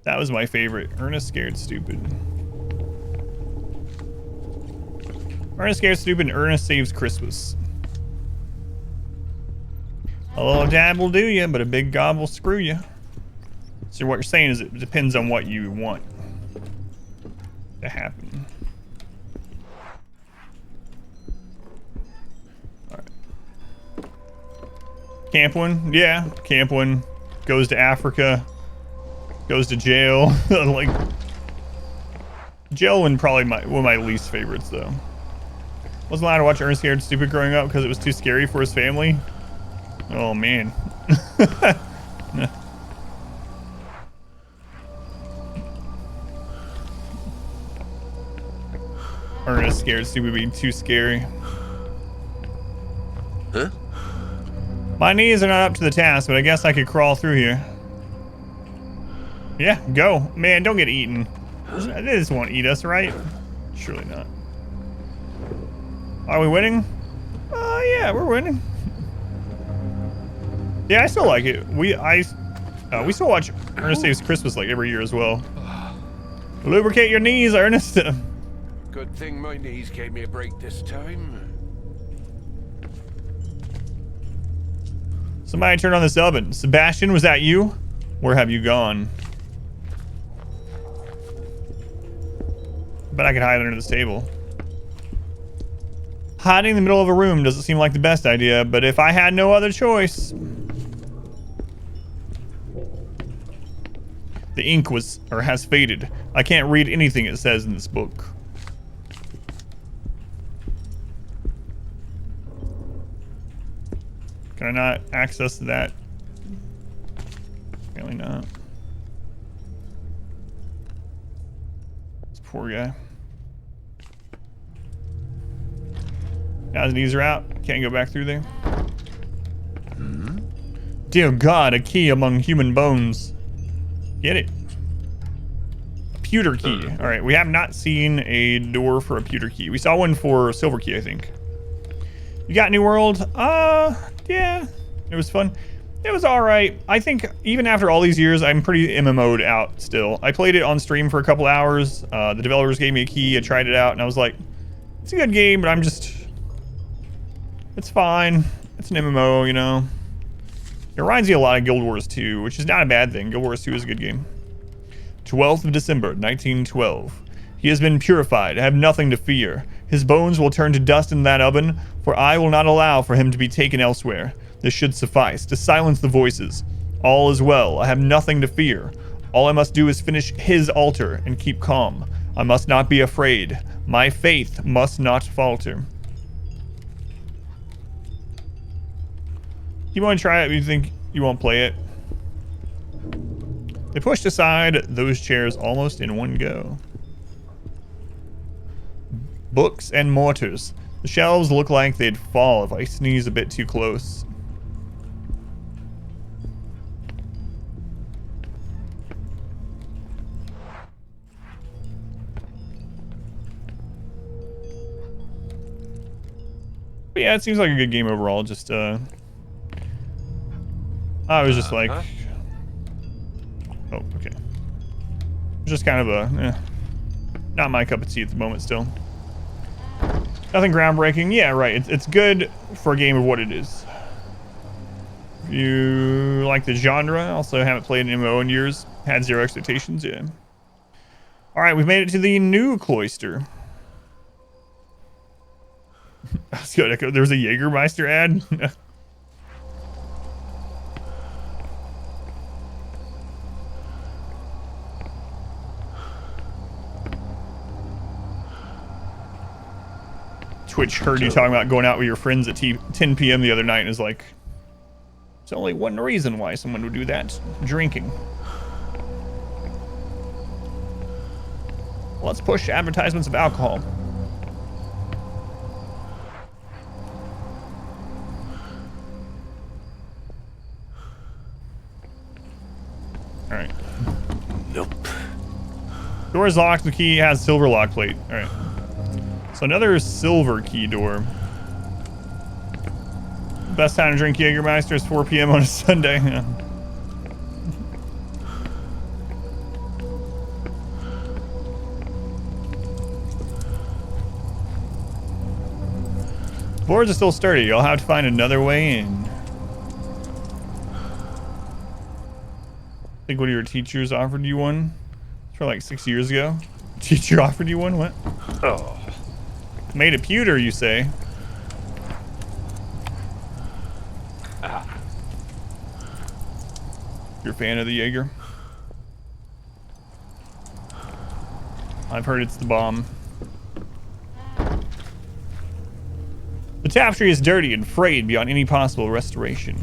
That was my favorite. Ernest Scared Stupid. Ernest Scared Stupid and Ernest Saves Christmas. A little dab will do you, but a big gob will screw you. So what you're saying is it depends on what you want to happen. Alright. Camp one? Yeah, camp one. Goes to Africa. Goes to jail. Like, jail one probably one of my least favorites though. Wasn't allowed to watch Ernest Scared Stupid growing up because it was too scary for his family. Oh man. Ernest Scared Stupid being too scary. Huh? My knees are not up to the task, but I guess I could crawl through here. Yeah, go. Man, don't get eaten. They just won't eat us, right? Surely not. Are we winning? Yeah, we're winning. Yeah, I still like it. We still watch Ernest Saves Christmas like every year as well. Lubricate your knees, Ernest. Good thing my knees gave me a break this time. Somebody turn on this oven. Sebastian, was that you? Where have you gone? Bet I could hide under this table. Hiding in the middle of a room doesn't seem like the best idea, but if I had no other choice... The ink has faded. I can't read anything it says in this book. Can I not access that? Apparently not. This poor guy. Now his knees are out. Can't go back through there. Dear God, a key among human bones. Get it. A pewter key. Alright, we have not seen a door for a pewter key. We saw one for a silver key, I think. You got New World? Yeah. It was fun. It was alright. I think even after all these years, I'm pretty MMO'd out still. I played it on stream for a couple hours. The developers gave me a key. I tried it out, and I was like, it's a good game, but I'm just... It's fine. It's an MMO, you know. It reminds me a lot of Guild Wars 2, which is not a bad thing. Guild Wars 2 is a good game. 12th of December, 1912. He has been purified. I have nothing to fear. His bones will turn to dust in that oven, for I will not allow for him to be taken elsewhere. This should suffice to silence the voices. All is well. I have nothing to fear. All I must do is finish his altar and keep calm. I must not be afraid. My faith must not falter. You want to try it, but you think you won't play it? They pushed aside those chairs almost in one go. Books and mortars. The shelves look like they'd fall if I sneeze a bit too close. But yeah, it seems like a good game overall. Just I was just like, oh, okay. Just kind of a, not my cup of tea at the moment still. Nothing groundbreaking. Yeah, right. It's good for a game of what it is. If you like the genre, also haven't played an MMO in years, had zero expectations, yeah. All right, we've made it to the new cloister. That's good. There's a Jägermeister ad. Twitch heard you talking about going out with your friends at 10 p.m. the other night and is like, there's only one reason why someone would do that. Drinking. Let's push advertisements of alcohol. All right. Nope. Door is locked. The key has silver lock plate. All right. So another silver key door. Best time to drink Jägermeister is 4 p.m. on a Sunday. Boards are still sturdy. You'll have to find another way in. I think one of your teachers offered you one. It's for like 6 years ago. Teacher offered you one? What? Oh. Made a pewter, you say? You're a fan of the Jaeger? I've heard it's the bomb. The tapestry is dirty and frayed beyond any possible restoration.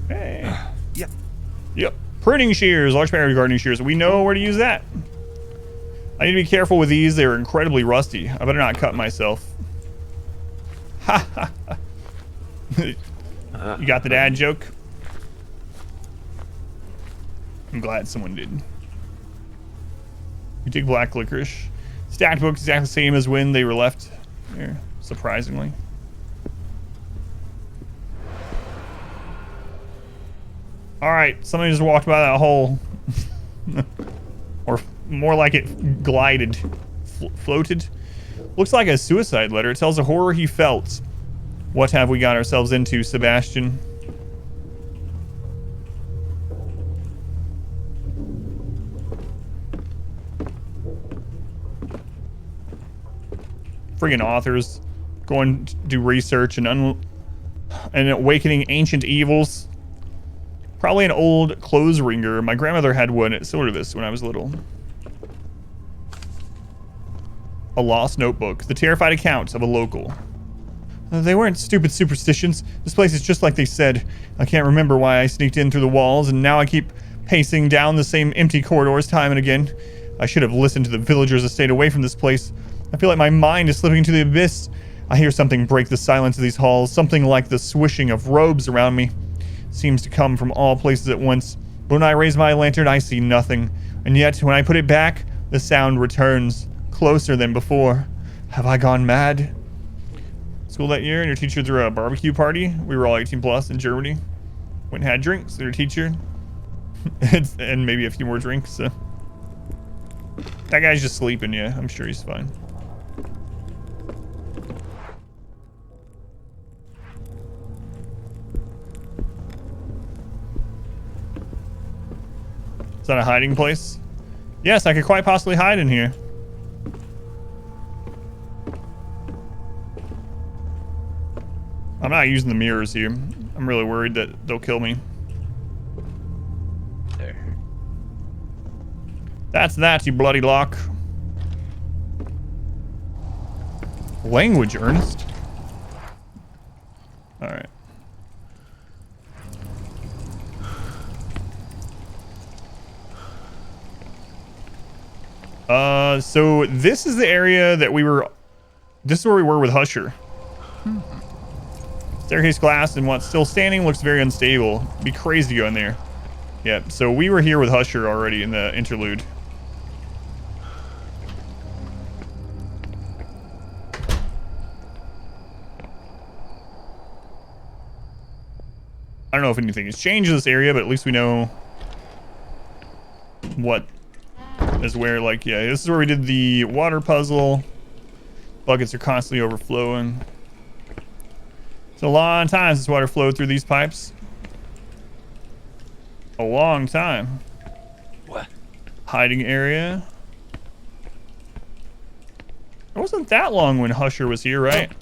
Hey. Yep. Yep. Pruning shears, large pair of gardening shears. We know where to use that. I need to be careful with these. They're incredibly rusty. I better not cut myself. Ha ha ha. You got the dad joke? I'm glad someone did. You take black licorice. Stacked books exactly the same as when they were left there, surprisingly. Alright, somebody just walked by that hole. Or more like it glided, floated. Looks like a suicide letter. It tells the horror he felt. What have we got ourselves into, Sebastian? Friggin' authors going to do research and awakening ancient evils. Probably an old clothes wringer. My grandmother had one similar to this when I was little. A lost notebook. The terrified accounts of a local. They weren't stupid superstitions. This place is just like they said. I can't remember why I sneaked in through the walls, and now I keep pacing down the same empty corridors time and again. I should have listened to the villagers and stayed away from this place. I feel like my mind is slipping into the abyss. I hear something break the silence of these halls, something like the swishing of robes around me. Seems to come from all places at once. But when I raise my lantern, I see nothing. And yet, when I put it back, the sound returns, closer than before. Have I gone mad? School that year, and your teacher threw a barbecue party. We were all 18 plus in Germany. Went and had drinks with your teacher. And maybe a few more drinks. So. That guy's just sleeping, yeah. I'm sure he's fine. Is that a hiding place? Yes, I could quite possibly hide in here. I'm not using the mirrors here. I'm really worried that they'll kill me. There. That's that, you bloody lock. Language, Ernest. All right. So this is the area that we were. This is where we were with Husher. Staircase glass and what's still standing looks very unstable. It'd be crazy to go in there. Yep. So we were here with Husher already in the interlude. I don't know if anything has changed in this area, but at least we know what is where. Like, yeah, this is where we did the water puzzle. Buckets are constantly overflowing. It's a long time since water flowed through these pipes. A long time. What? Hiding area. wasn't that long when Husher was here, right?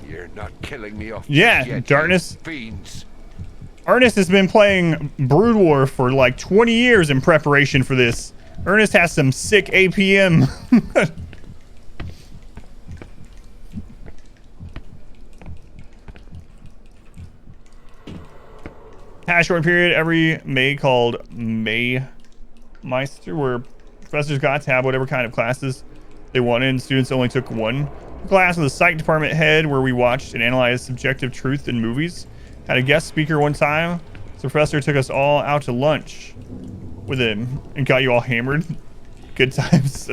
You're not killing me off. Yeah, yet, Darkness. you fiends. Ernest has been playing Brood War for like 20 years in preparation for this. Ernest has some sick APM. Had a short period every May called May Meister, where professors got to have whatever kind of classes they wanted, and students only took one class with a psych department head where we watched and analyzed subjective truth in movies. Had a guest speaker one time. The professor took us all out to lunch with him and got you all hammered. Good times.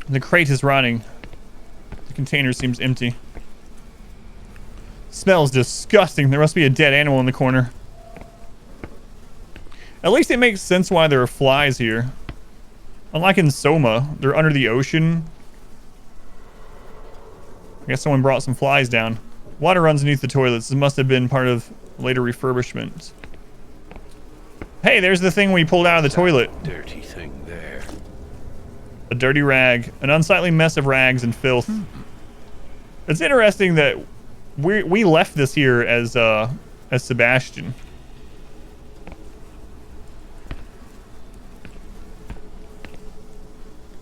The crate is rotting. The container seems empty. Smells disgusting. There must be a dead animal in the corner. At least it makes sense why there are flies here. Unlike in Soma, they're under the ocean. I guess someone brought some flies down. Water runs beneath the toilets. This must have been part of later refurbishment. Hey, there's the thing we pulled out of the toilet. Dirty thing there. A dirty rag. An unsightly mess of rags and filth. It's interesting that we left this here as Sebastian.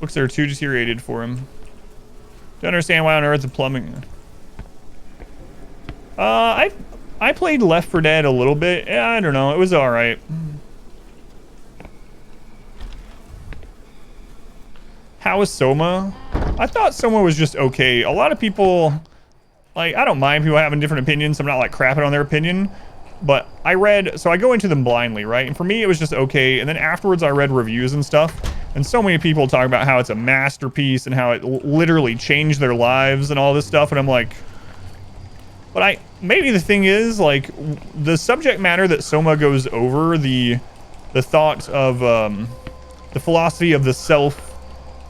Looks they're too deteriorated for him. Don't understand why on earth the plumbing. I played Left 4 Dead a little bit. Yeah, I don't know. It was all right. How was Soma? I thought Soma was just okay. A lot of people, like, I don't mind people having different opinions. I'm not like crapping on their opinion, but I go into them blindly, right? And for me, it was just okay. And then afterwards, I read reviews and stuff. And so many people talk about how it's a masterpiece and how it literally changed their lives and all this stuff. And I'm like, but maybe the thing is, like, the subject matter that Soma goes over, the thought of the philosophy of the self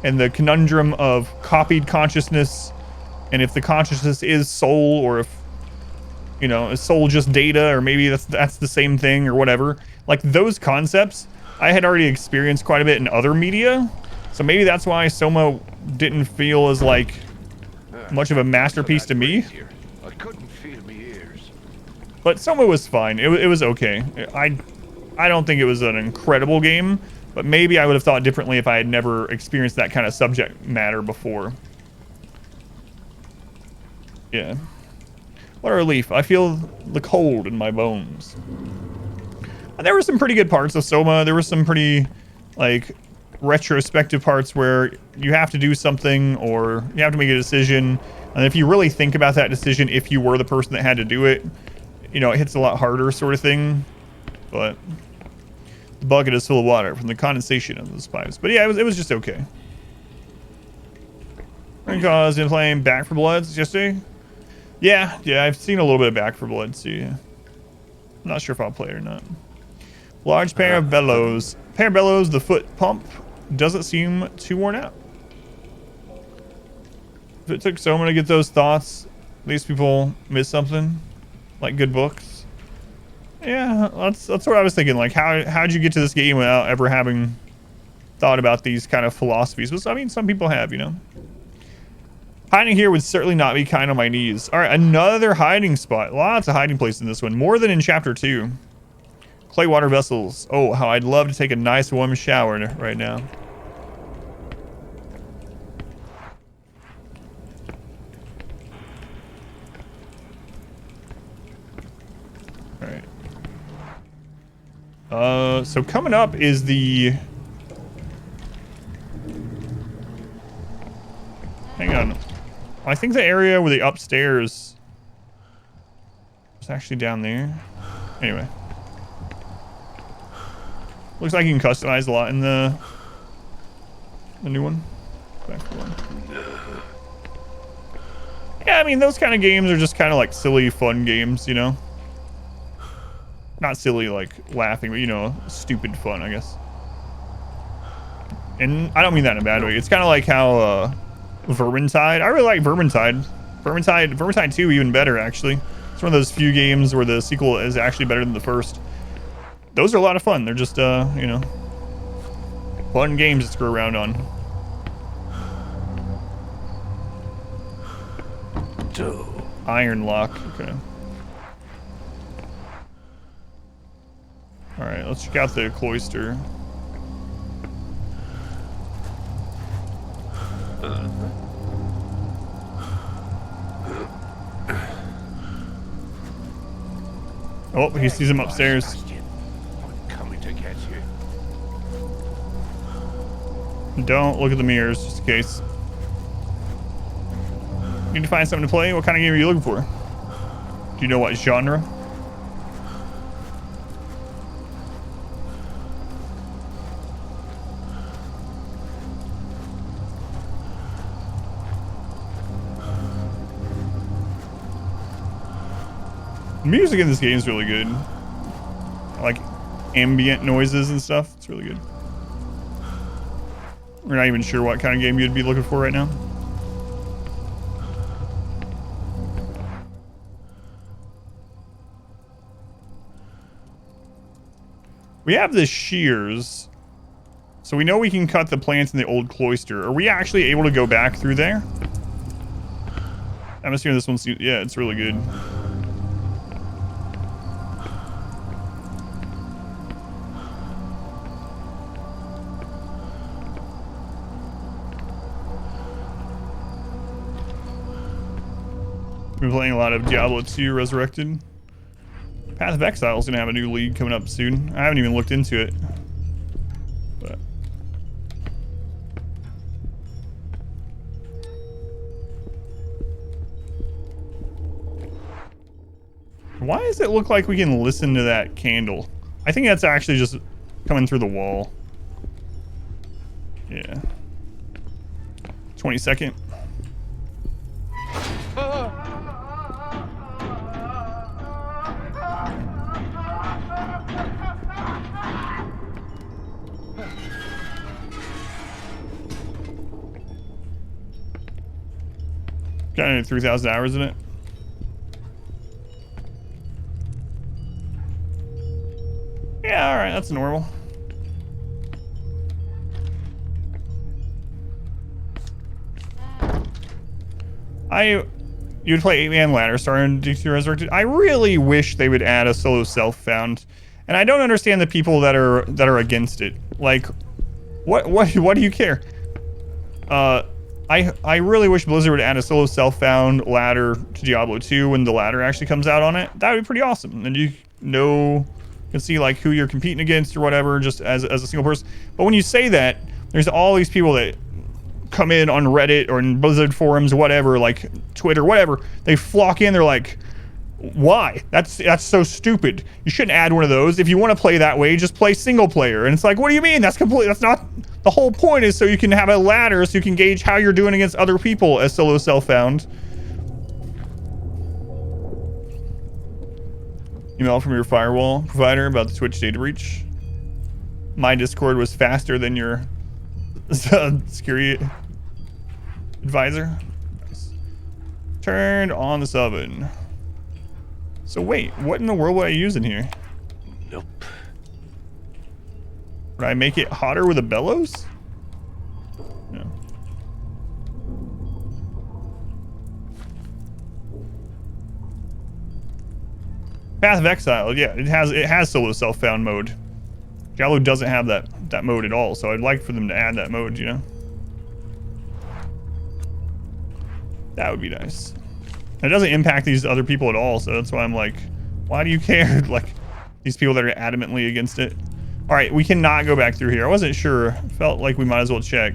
and the conundrum of copied consciousness, and if the consciousness is soul, or if, you know, is soul just data, or maybe that's the same thing, or whatever. Like, those concepts I had already experienced quite a bit in other media, so maybe that's why Soma didn't feel as like much of a masterpiece to me. I couldn't feel my ears. But Soma was fine. It was okay. I don't think it was an incredible game, but maybe I would have thought differently if I had never experienced that kind of subject matter before. Yeah. What a relief. I feel the cold in my bones. And there were some pretty good parts of Soma. There were some pretty, like, retrospective parts where you have to do something or you have to make a decision. And if you really think about that decision, if you were the person that had to do it, you know, it hits a lot harder, sort of thing. But the bucket is full of water from the condensation of those pipes. But yeah, it was just okay. Because in playing Back 4 Blood yesterday. Yeah, I've seen a little bit of Back 4 Blood, so yeah. I'm not sure if I'll play it or not. Large pair of bellows. Pair of bellows, the foot pump doesn't seem too worn out. If it took Soma to get those thoughts, at least people miss something, like good books. Yeah, that's what I was thinking. Like, how'd you get to this game without ever having thought about these kind of philosophies? But I mean, some people have, you know. Hiding here would certainly not be kind on my knees. All right, another hiding spot. Lots of hiding places in this one, more than in Chapter 2. Clay water vessels. Oh, how I'd love to take a nice warm shower right now. Alright. So coming up is the... Hang on. I think the area where the upstairs is actually down there. Anyway. Looks like you can customize a lot in the new one. Back to one. Yeah, I mean, those kind of games are just kind of like silly, fun games, you know? Not silly, like laughing, but, you know, stupid fun, I guess. And I don't mean that in a bad way. It's kind of like how Vermintide. I really like Vermintide. Vermintide 2 even better, actually. It's one of those few games where the sequel is actually better than the first. Those are a lot of fun. They're just, you know, fun games to screw around on. Iron lock. Okay. All right, let's check out the cloister. Oh, he sees him upstairs. Sebastian, I'm coming to get you. Don't look at the mirrors, just in case. Need to find something to play? What kind of game are you looking for? Do you know what genre? The music in this game is really good. I like ambient noises and stuff. It's really good. We're not even sure what kind of game you'd be looking for right now. We have the shears, so we know we can cut the plants in the old cloister. Are we actually able to go back through there? I'm assuming this one's, yeah, it's really good. We've been playing a lot of Diablo 2 Resurrected. Path of Exile is going to have a new league coming up soon. I haven't even looked into it. But why does it look like we can listen to that candle? I think that's actually just coming through the wall. Yeah. 22nd. Got 3,000 hours in it. Yeah, alright, that's normal. You would play 8-man ladder starting D2 Resurrected. I really wish they would add a solo self-found. And I don't understand the people that are against it. Like, what do you care? I really wish Blizzard would add a solo self-found ladder to Diablo 2 when the ladder actually comes out on it. That would be pretty awesome. And you can see like who you're competing against or whatever, just as a single person. But when you say that, there's all these people that come in on Reddit or in Blizzard forums, whatever, like Twitter, whatever. They flock in. They're like, why? That's so stupid. You shouldn't add one of those. If you want to play that way, just play single player. And it's like, what do you mean? That's not. The whole point is so you can have a ladder so you can gauge how you're doing against other people as solo self-found. Email from your firewall provider about the Twitch data breach. My Discord was faster than your security advisor. Nice. Turned on this oven. So wait, what in the world would I use in here? Nope. Would I make it hotter with a bellows? No. Path of Exile, yeah, it has solo self-found mode. Diablo doesn't have that mode at all, so I'd like for them to add that mode, you know? That would be nice. It doesn't impact these other people at all, so that's why I'm like, why do you care? Like, these people that are adamantly against it. All right, we cannot go back through here. I wasn't sure. Felt like we might as well check.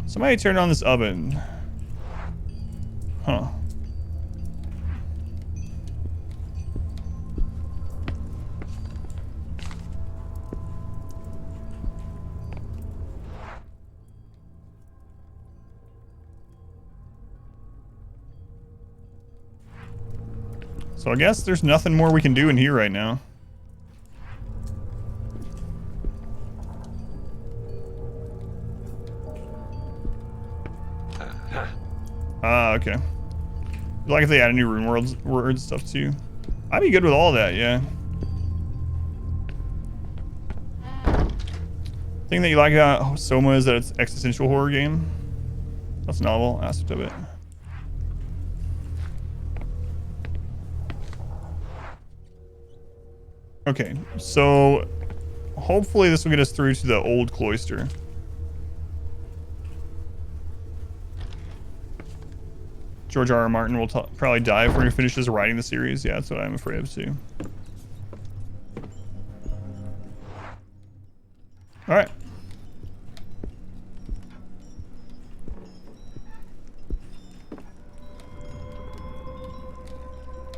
Somebody turned on this oven. Huh. So I guess there's nothing more we can do in here right now. Ah, okay. Like if they add new rune word stuff too. I'd be good with all that, yeah. Thing that you like about Soma is that it's existential horror game. That's a novel aspect of it. Okay, so hopefully this will get us through to the Old Cloister. George R. R. Martin will probably die before he finishes writing the series. Yeah, that's what I'm afraid of too. All right.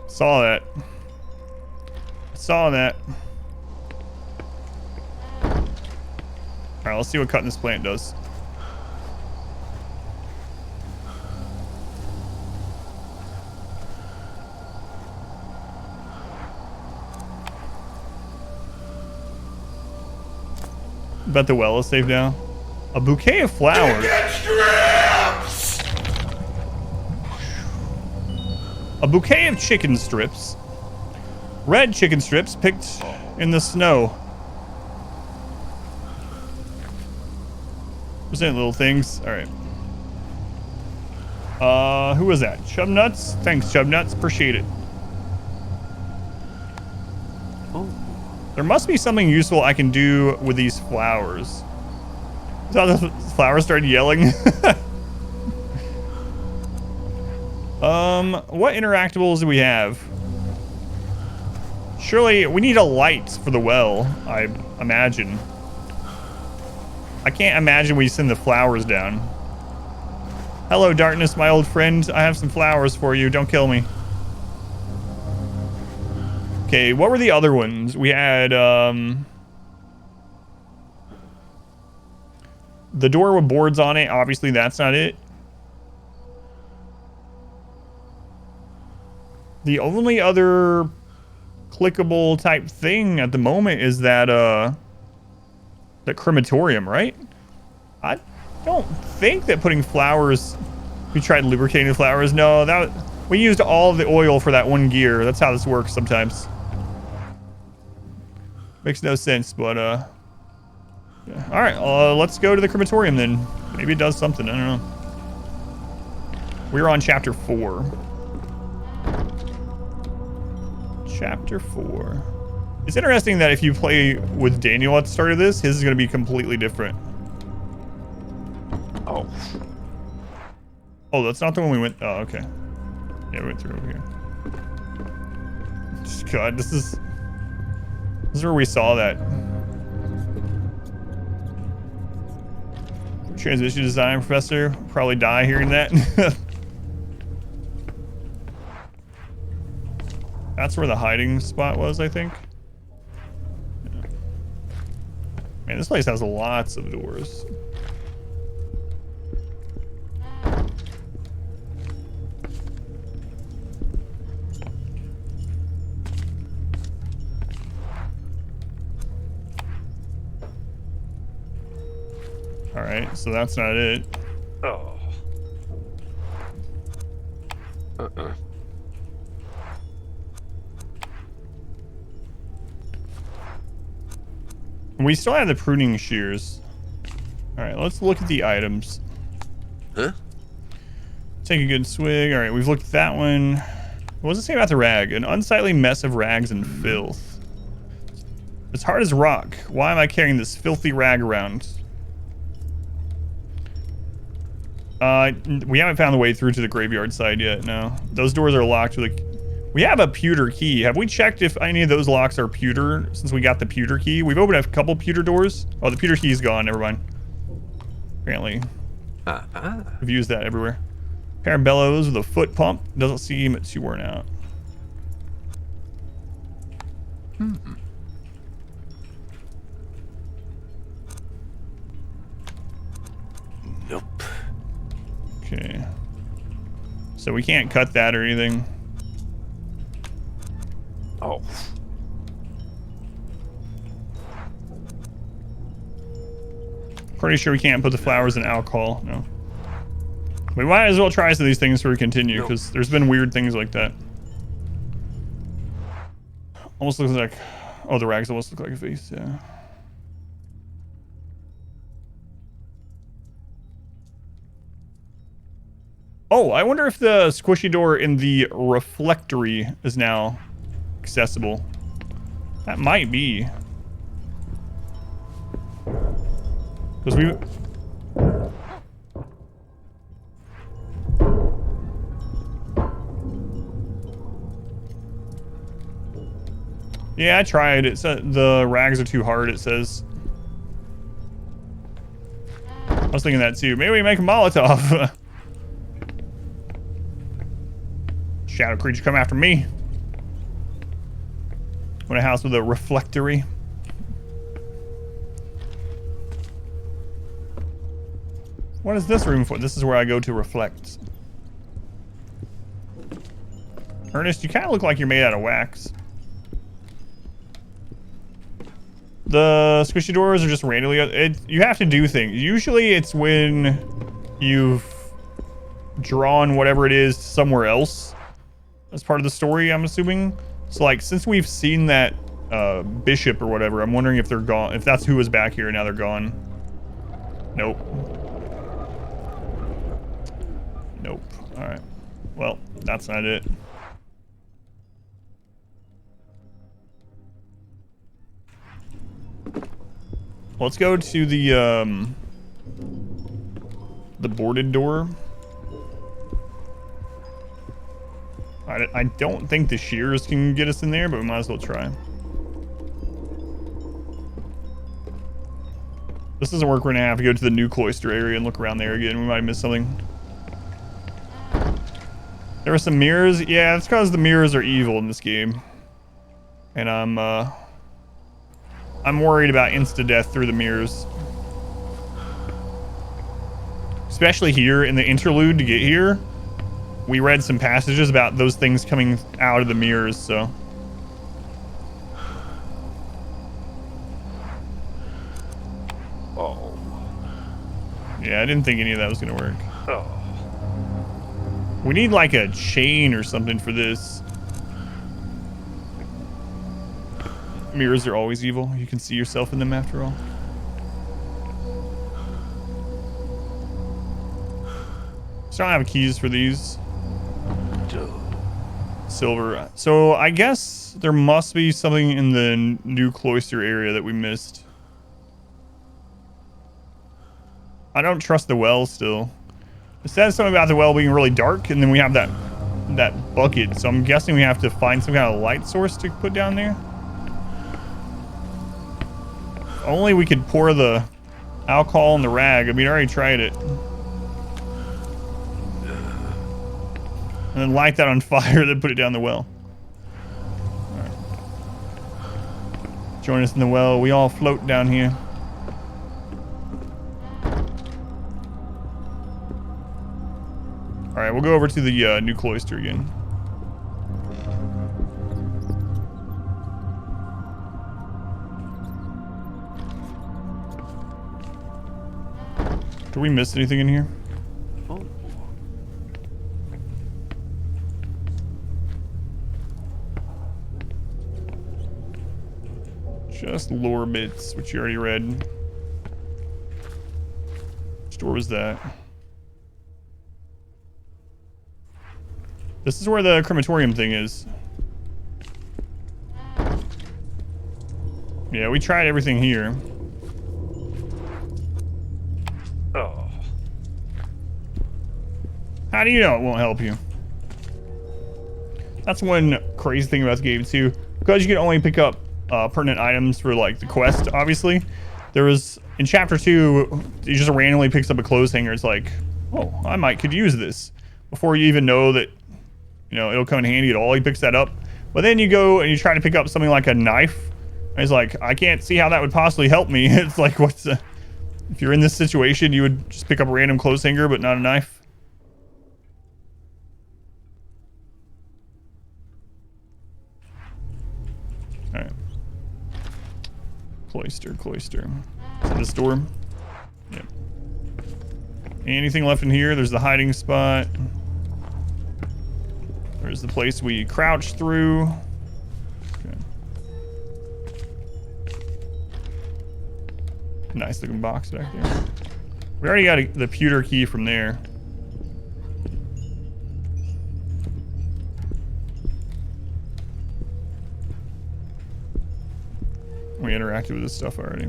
Saw that. Saw that. All right, let's see what cutting this plant does. Bet the well is safe now. A bouquet of flowers. A bouquet of chicken strips. Red chicken strips picked in the snow. Present little things. All right. Who was that? Chubnuts? Thanks, Chubnuts. Appreciate it. There must be something useful I can do with these flowers. I thought the flowers started yelling. What interactables do we have? Surely we need a light for the well, I imagine. I can't imagine we send the flowers down. Hello, darkness, my old friend. I have some flowers for you. Don't kill me. Okay, what were the other ones? We had, the door with boards on it. Obviously, that's not it. The only other clickable type thing at the moment is that, that crematorium, right? I don't think that putting flowers... We tried lubricating the flowers. No, that... We used all of the oil for that one gear. That's how this works sometimes. Makes no sense, but, yeah. All right, let's go to the crematorium then. Maybe it does something. I don't know. We're on chapter 4. Chapter 4. It's interesting that if you play with Daniel at the start of this, his is going to be completely different. Oh. Oh, that's not the one we went... Oh, okay. Yeah, we went through over here. God, this is where we saw that. Transmission design professor. Probably die hearing that. That's where the hiding spot was, I think. Yeah. Man, this place has lots of doors. All right, so that's not it. Oh. We still have the pruning shears. All right, let's look at the items. Huh? Take a good swig. All right, we've looked at that one. What does it say about the rag? An unsightly mess of rags and filth. It's hard as rock. Why am I carrying this filthy rag around? We haven't found the way through to the graveyard side yet, no. Those doors are locked with a... We have a pewter key. Have we checked if any of those locks are pewter since we got the pewter key? We've opened a couple pewter doors. Oh, the pewter key's gone. Never mind. Apparently. We've used that everywhere. Pair of bellows with a foot pump. Doesn't seem too worn out. Nope. Okay. So we can't cut that or anything. Oh. Pretty sure we can't put the flowers in alcohol. No. We might as well try some of these things before we continue, because there's been weird things like that. Almost looks like... Oh, the rags almost look like a face, yeah. Oh, I wonder if the squishy door in the reflectory is now accessible. That might be. Because we... Yeah, I tried. It said the rags are too hard, it says. I was thinking that too. Maybe we make a Molotov. Shadow creature come after me. Want a house with a reflectory. What is this room for? This is where I go to reflect. Ernest, you kind of look like you're made out of wax. The squishy doors are just randomly... you have to do things. Usually it's when you've drawn whatever it is somewhere else as part of the story, I'm assuming. So, like, since we've seen that bishop or whatever, I'm wondering if they're gone. If that's who was back here, now they're gone. Nope. Nope. Alright. Well, that's not it. Let's go to the boarded door. I don't think the shears can get us in there, but we might as well try. This doesn't work. We're gonna have to go to the new cloister area and look around there again. We might miss something. There were some mirrors. Yeah, it's because the mirrors are evil in this game. And I'm worried about insta-death through the mirrors. Especially here in the interlude to get here. We read some passages about those things coming out of the mirrors, so. Oh. Yeah, I didn't think any of that was gonna work. Oh. We need like a chain or something for this. Mirrors are always evil. You can see yourself in them after all. So I don't have keys for these. Silver. So I guess there must be something in the new cloister area that we missed. I don't trust the well still. It says something about the well being really dark, and then we have that bucket. So I'm guessing we have to find some kind of light source to put down there. Only we could pour the alcohol in the rag. I mean, I already tried it. And then light that on fire, then put it down the well. All right. Join us in the well. We all float down here. All right, we'll go over to the new cloister again. Did we miss anything in here? Oh. Just lore bits, which you already read. Which door was that? This is where the crematorium thing is. Yeah, we tried everything here. Oh. How do you know it won't help you? That's one crazy thing about the game too. Because you can only pick up pertinent items for like the quest, obviously. There was, in chapter 2, he just randomly picks up a clothes hanger. It's like, oh, I could use this. before you even know that, you know, it'll come in handy at all. He picks that up. But then you go and you try to pick up something like a knife. And he's like, I can't see how that would possibly help me. It's like, what's the... If you're in this situation, you would just pick up a random clothes hanger, but not a knife. Alright. Cloister. Is it this door? Yep. Anything left in here? There's the hiding spot. There's the place we crouched through. Okay. Nice looking box back there. We already got the pewter key from there. We interacted with this stuff already.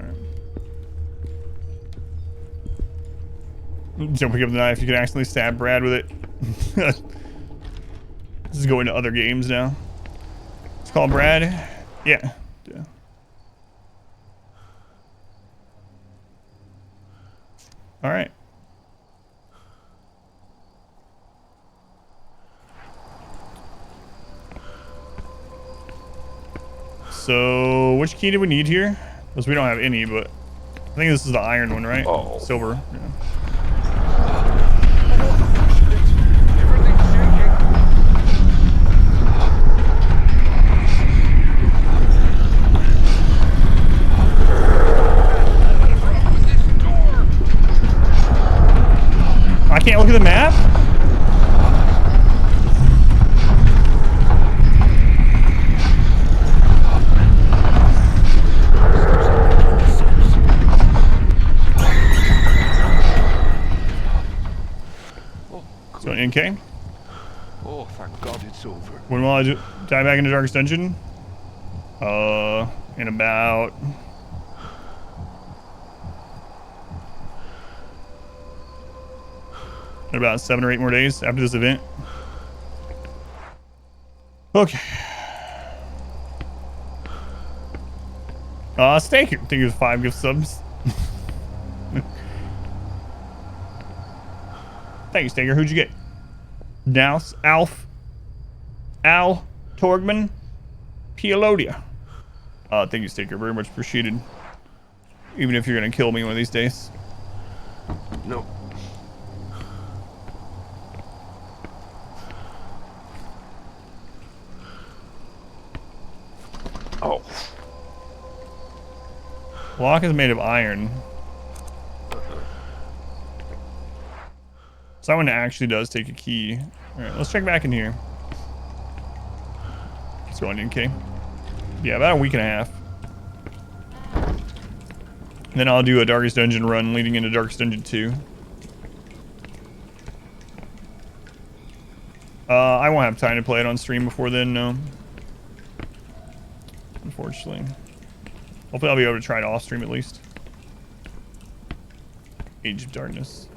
Alright. Don't pick up the knife. You can accidentally stab Brad with it. This is going to other games now. It's called Brad. Yeah. Alright. So, which key do we need here? Because we don't have any, but I think this is the iron one, right? Oh. Silver. Yeah. Everything's shaking. Close this door. I can't look at the map? So NK? Oh, thank God it's over. When will I dive back into Darkest Dungeon? In about... In about 7 or 8 more days after this event. Okay. Staker. I think it was 5 gift subs. Thank you, Staker. Who'd you get? Douse, Al, Torgman, Pialodia. Thank you, Staker. Very much appreciated. Even if you're gonna kill me one of these days. No. Oh. Lock is made of iron. So that one actually does take a key. Alright, let's check back in here. Let's go on NK. Yeah, about a week and a half. And then I'll do a Darkest Dungeon run leading into Darkest Dungeon 2. I won't have time to play it on stream before then, no. Unfortunately. Hopefully I'll be able to try it off stream at least. Age of Darkness.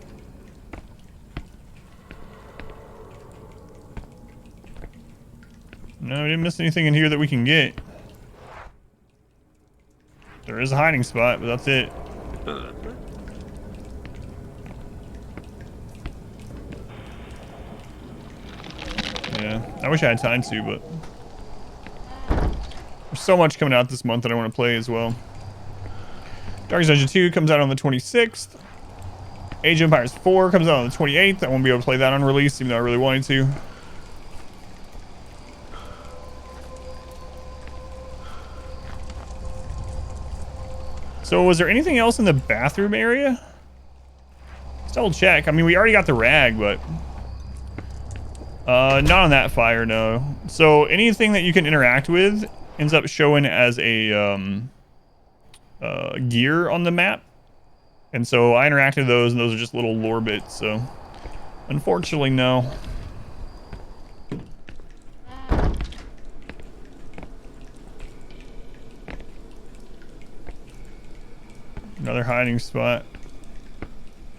No, we didn't miss anything in here that we can get. There is a hiding spot, but that's it. Yeah, I wish I had time to, but there's so much coming out this month that I want to play as well. Darkest Dungeon 2 comes out on the 26th. Age of Empires 4 comes out on the 28th. I won't be able to play that on release, even though I really wanted to. So was there anything else in the bathroom area? Let's double check. I mean, we already got the rag, but not on that fire, no. So anything that you can interact with ends up showing as a gear on the map. And so I interacted with those, and those are just little lore bits, so unfortunately, no. Another hiding spot.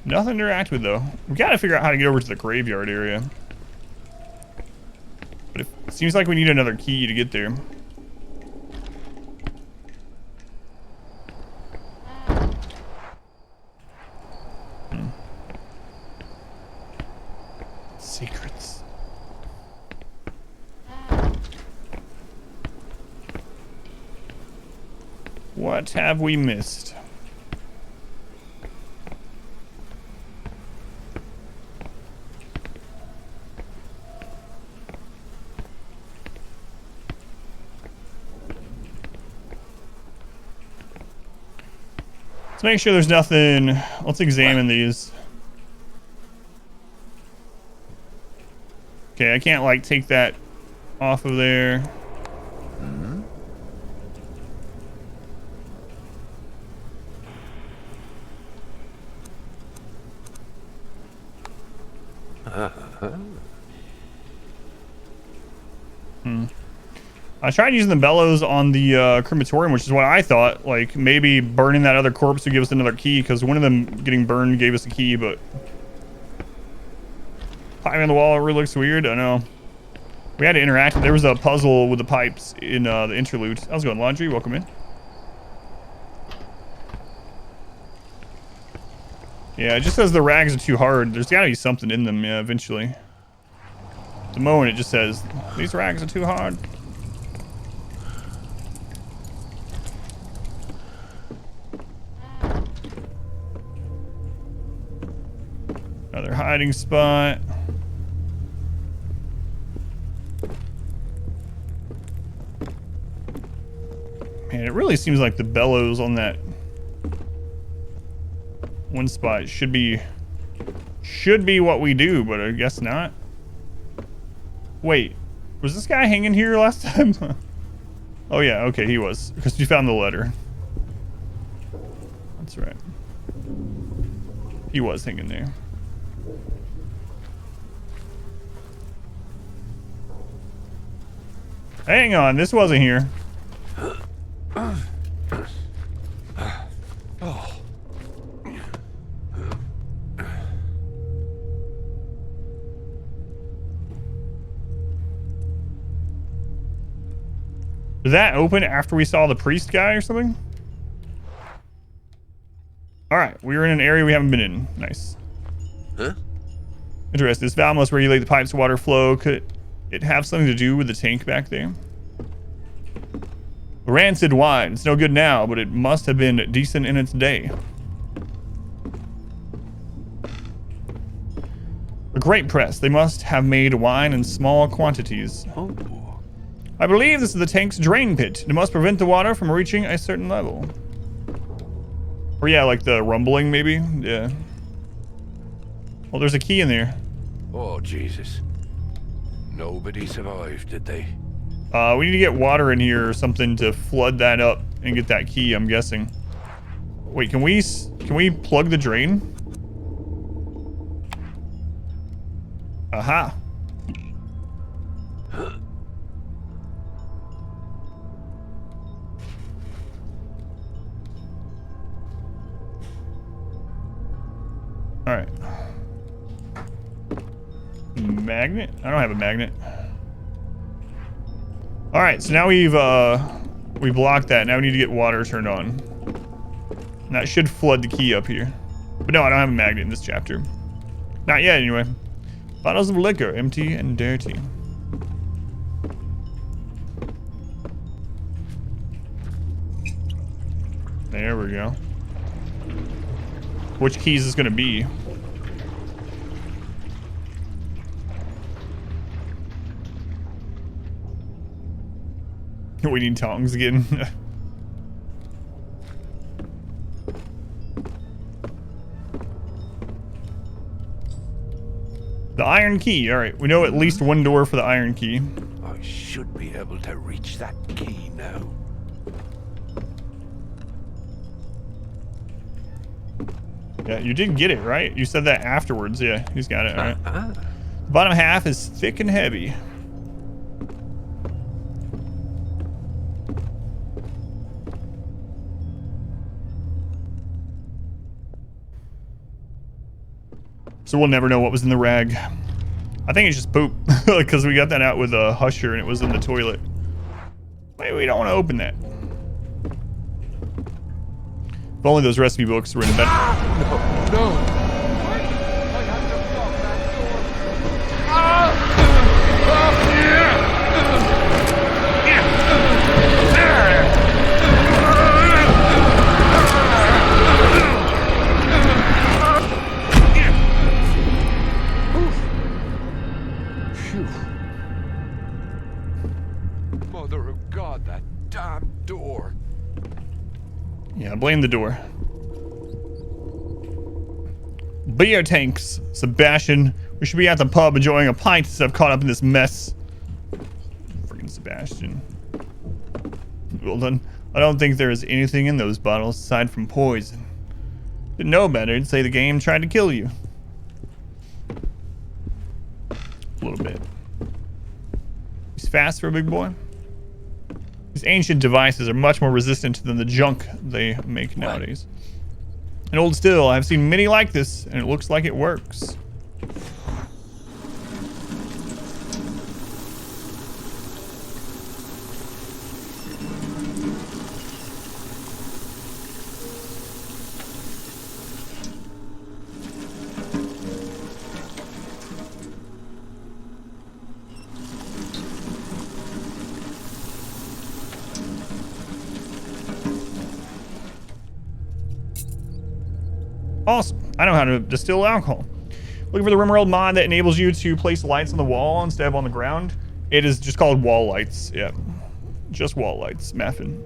Nothing to interact with, though. We gotta figure out how to get over to the graveyard area. But it seems like we need another key to get there. What have we missed? Let's make sure there's nothing. Let's examine these. Okay, I can't like take that off of there. Mm-hmm. I tried using the bellows on the crematorium, which is what I thought. Like, maybe burning that other corpse would give us another key, because one of them getting burned gave us a key, but... Piping on the wall really looks weird. I know. We had to interact. There was a puzzle with the pipes in the interlude. How's it going, Laundry? Welcome in. Yeah, it just says the rags are too hard. There's gotta be something in them, yeah, eventually. At the moment, it just says, these rags are too hard. Another hiding spot. Man, it really seems like the bellows on that one spot should be what we do, but I guess not. Wait, was this guy hanging here last time? Oh yeah, okay, he was, because we found the letter. That's right. He was hanging there. Hang on, this wasn't here. Did that open after we saw the priest guy or something? Alright, we were in an area we haven't been in. Nice. Huh? Interesting. This valve must regulate the pipe's water flow. Could it have something to do with the tank back there? Rancid wine. It's no good now, but it must have been decent in its day. A grape press. They must have made wine in small quantities. Oh. I believe this is the tank's drain pit. It must prevent the water from reaching a certain level. Or yeah, like the rumbling maybe? Yeah. Well, there's a key in there. Oh, Jesus. Nobody survived, did they? We need to get water in here or something to flood that up and get that key, I'm guessing. Wait, can we plug the drain? Aha. All right. Magnet? I don't have a magnet. All right, so now we blocked that. Now we need to get water turned on. And that should flood the key up here. But no, I don't have a magnet in this chapter. Not yet, anyway. Bottles of liquor, empty and dirty. There we go. Which key is this gonna be? We need tongs again. The iron key. All right, we know at least one door for the iron key. I should be able to reach that key now. Yeah, you did get it, right? You said that afterwards. Yeah, he's got it. All right. The bottom half is thick and heavy. So we'll never know what was in the rag. I think it's just poop, because we got that out with a husher and it was in the toilet. Wait, we don't want to open that. If only those recipe books were in bed. No. Mother of God, that damn door. Yeah, blame the door. Beer tanks, Sebastian. We should be at the pub enjoying a pint instead of caught up in this mess. Freaking Sebastian. Well done. I don't think there is anything in those bottles aside from poison. Didn't know better, it'd say the game tried to kill you. A little bit. He's fast for a big boy. These ancient devices are much more resistant than the junk they make nowadays. And hold still, I've seen many like this, and it looks like it works. Awesome. I know how to distill alcohol. Looking for the RimWorld mod that enables you to place lights on the wall instead of on the ground. It is just called wall lights. Yeah. Just wall lights. Maffin.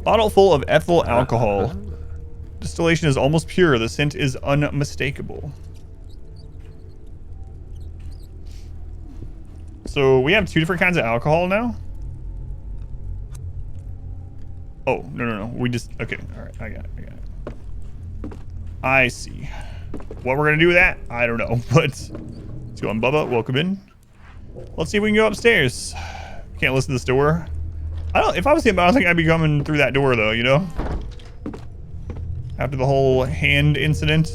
Bottle full of ethyl alcohol. Distillation is almost pure. The scent is unmistakable. So we have 2 different kinds of alcohol now. Oh, no. We just... Okay, alright. I got it. I see. What we're gonna do with that, I don't know. But let's go on, Bubba. Welcome in. Let's see if we can go upstairs. Can't listen to this door. If I was him, I don't think I'd be coming through that door, though, you know? After the whole hand incident.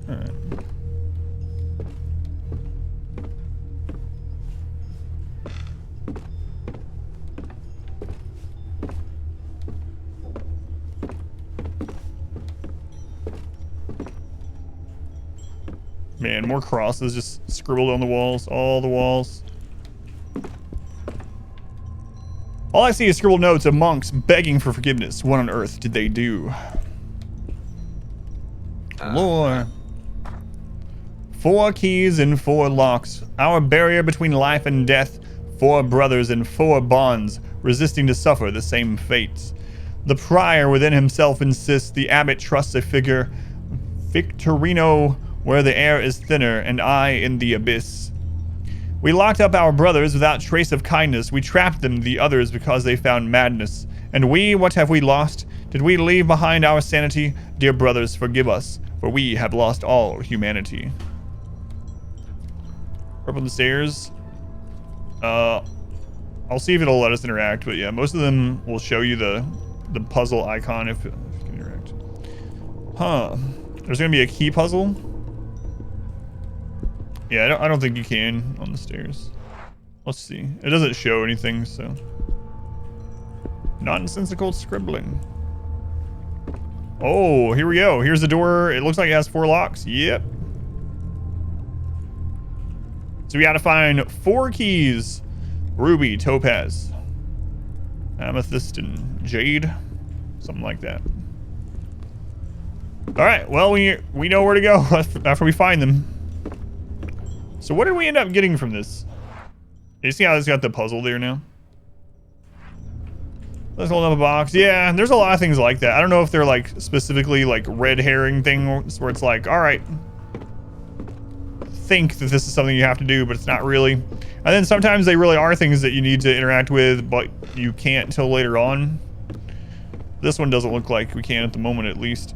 Alright. Man, more crosses just scribbled on the walls. All the walls. All I see is scribbled notes of monks begging for forgiveness. What on earth did they do? Lore. 4 keys and 4 locks. Our barrier between life and death. 4 brothers and 4 bonds, resisting to suffer the same fates. The prior within himself insists the abbot trusts a figure. Victorino, where the air is thinner, and I in the abyss. We locked up our brothers without trace of kindness. We trapped them, the others, because they found madness. And we, what have we lost? Did we leave behind our sanity? Dear brothers, forgive us, for we have lost all humanity. Up on the stairs. I'll see if it'll let us interact, but yeah, most of them will show you the puzzle icon if you can interact. Huh. There's gonna be a key puzzle. Yeah, I don't think you can on the stairs. Let's see. It doesn't show anything, so. Nonsensical scribbling. Oh, here we go. Here's the door. It looks like it has 4 locks. Yep. So we gotta find 4 keys. Ruby, topaz, amethyst, and jade. Something like that. Alright, well, we know where to go after we find them. So what did we end up getting from this? You see how it's got the puzzle there now? Let's hold up a box. Yeah, there's a lot of things like that. I don't know if they're like specifically like red herring things where it's like, all right, think that this is something you have to do, but it's not really. And then sometimes they really are things that you need to interact with, but you can't until later on. This one doesn't look like we can at the moment, at least.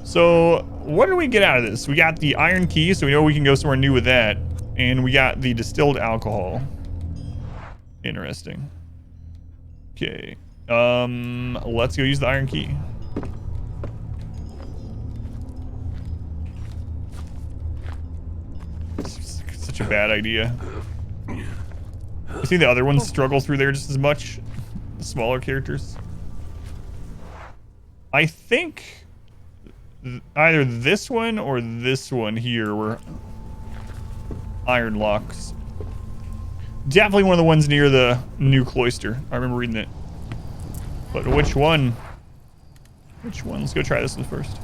So what did we get out of this? We got the iron key, so we know we can go somewhere new with that. And we got the distilled alcohol. Interesting. Okay. Let's go use the iron key. It's such a bad idea. You see the other ones struggle through there just as much? The smaller characters. I think either this one or this one here were iron locks. Definitely one of the ones near the new cloister. I remember reading it. But which one? Which one? Let's go try this one first.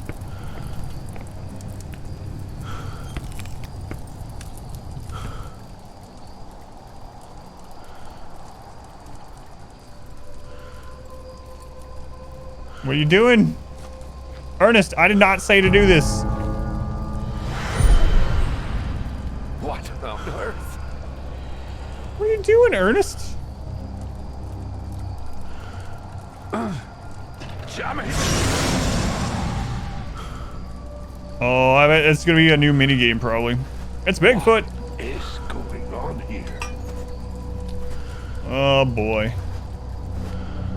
What are you doing? Ernest, I did not say to do this. What on earth? What are you doing, Ernest? Damn it! Oh, I bet it's gonna be a new minigame probably. It's Bigfoot. What is going on here? Oh boy.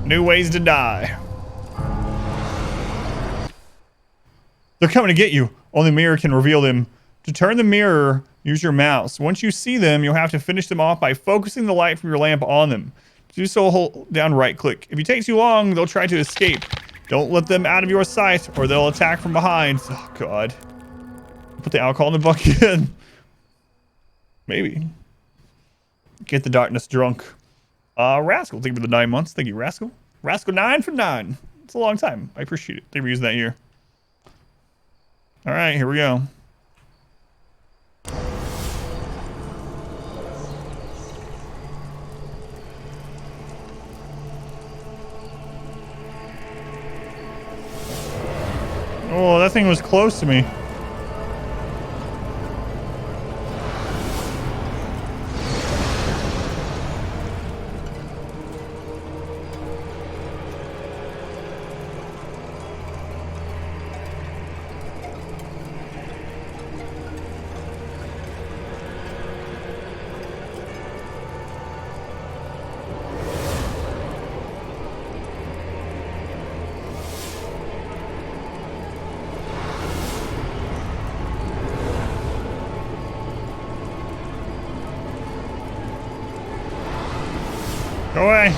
New ways to die. They're coming to get you. Only mirror can reveal them. To turn the mirror, use your mouse. Once you see them, you'll have to finish them off by focusing the light from your lamp on them. To do so, hold down right click. If you take too long, they'll try to escape. Don't let them out of your sight or they'll attack from behind. Oh god. Put the alcohol in the bucket. Maybe. Get the darkness drunk. Rascal, thank you for the 9 months. Thank you, Rascal. Rascal 9 for 9. It's a long time. I appreciate it. Thank you for using that year. Alright, here we go. Oh, that thing was close to me. Go away.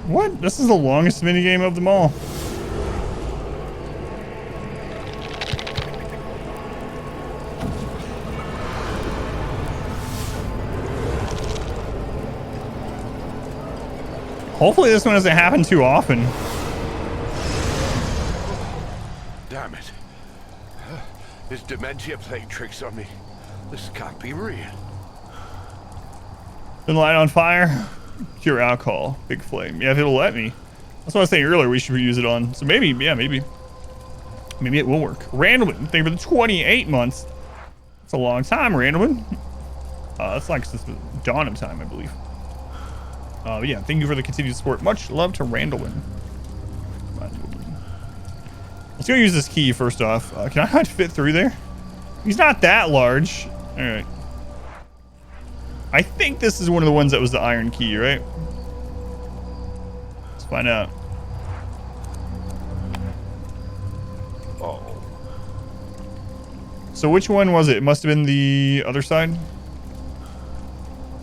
What? This is the longest minigame of them all. Hopefully this one doesn't happen too often. Damn it. Is dementia playing tricks on me? This can't be real. Been light on fire. Pure alcohol. Big flame. Yeah, if it'll let me. That's what I was saying earlier we should use it on. So maybe, yeah, maybe. Maybe it will work. Randallman, thank you for the 28 months. That's a long time, Randallman. That's like since the dawn of time, I believe. Yeah, thank you for the continued support. Much love to Randallman. Let's go use this key first off. Can I not fit through there? He's not that large. All right. I think this is one of the ones that was the iron key, right? Let's find out. Oh. So which one was it? It must have been the other side.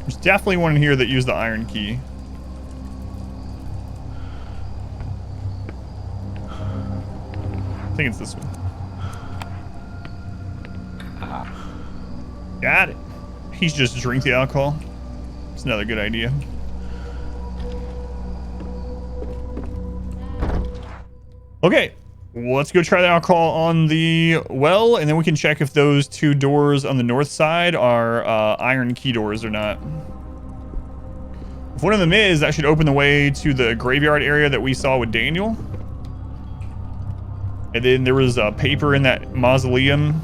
There's definitely one in here that used the iron key. I think it's this one. Got it. He's just drink the alcohol. It's another good idea. Okay, let's go try the alcohol on the well, and then we can check if those two doors on the north side are iron key doors or not. If one of them is, that should open the way to the graveyard area that we saw with Daniel. And then there was a paper in that mausoleum.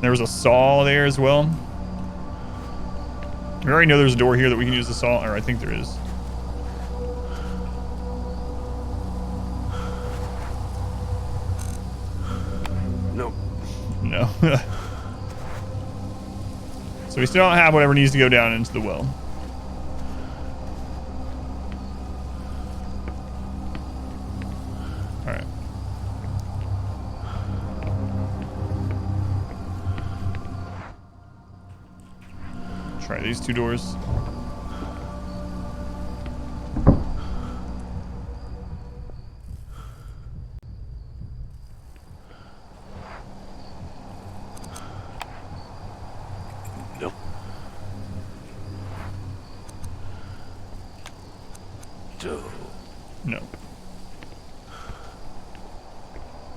There was a saw there as well. We already know there's a door here that we can use the saw, or I think there is. No. No. So we still don't have whatever needs to go down into the well. Alright. Try these two doors.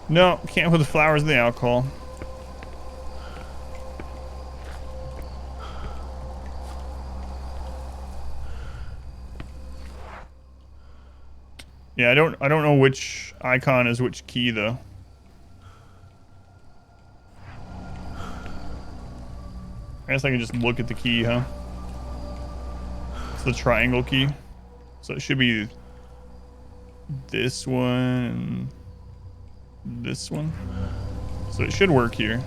No, can't put the flowers in the alcohol. Yeah, I don't know which icon is which key though. I guess I can just look at the key, huh? It's the triangle key. So it should be this one and this one. So it should work here.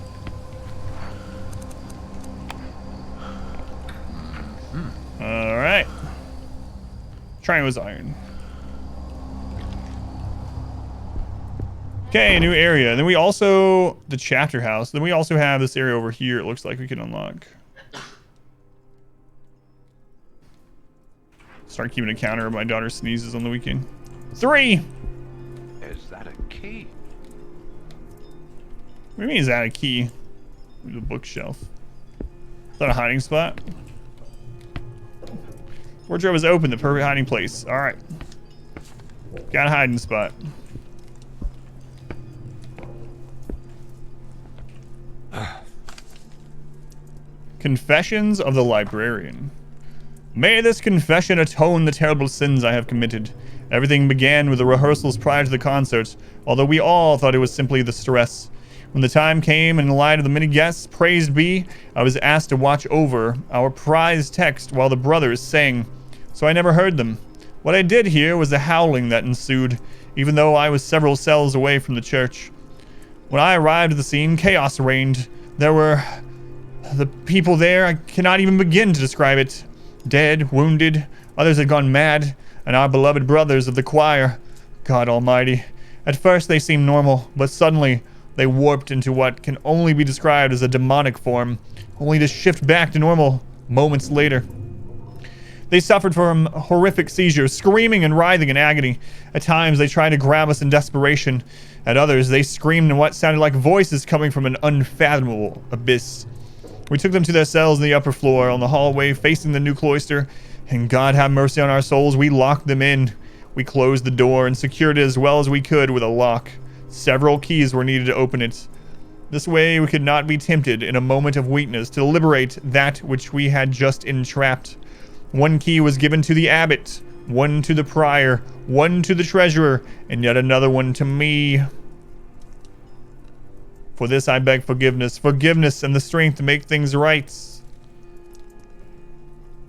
Alright. Triangle is iron. Okay, new area. Then we also, the chapter house. Then we also have this area over here it looks like we can unlock. Start keeping a counter of my daughter sneezes on the weekend. 3! Is that a key? What do you mean is that a key? The bookshelf. Is that a hiding spot? Wardrobe is open, the perfect hiding place. Alright. Got a hiding spot. Confessions of the Librarian. May this confession atone the terrible sins I have committed. Everything began with the rehearsals prior to the concert, although we all thought it was simply the stress. When the time came, and in light of the many guests, praised be, I was asked to watch over our prized text while the brothers sang, so I never heard them. What I did hear was the howling that ensued, even though I was several cells away from the church. When I arrived at the scene, chaos reigned. There were the people there, I cannot even begin to describe it. Dead, wounded, others had gone mad, and our beloved brothers of the choir. God almighty. At first they seemed normal, but suddenly they warped into what can only be described as a demonic form, only to shift back to normal moments later. They suffered from horrific seizures, screaming and writhing in agony. At times they tried to grab us in desperation. At others they screamed in what sounded like voices coming from an unfathomable abyss. We took them to their cells in the upper floor on the hallway facing the new cloister, and God have mercy on our souls, we locked them in. We closed the door and secured it as well as we could with a lock. Several keys were needed to open it. This way we could not be tempted in a moment of weakness to liberate that which we had just entrapped. One key was given to the abbot, one to the prior, one to the treasurer, and yet another one to me. For this I beg forgiveness and the strength to make things right.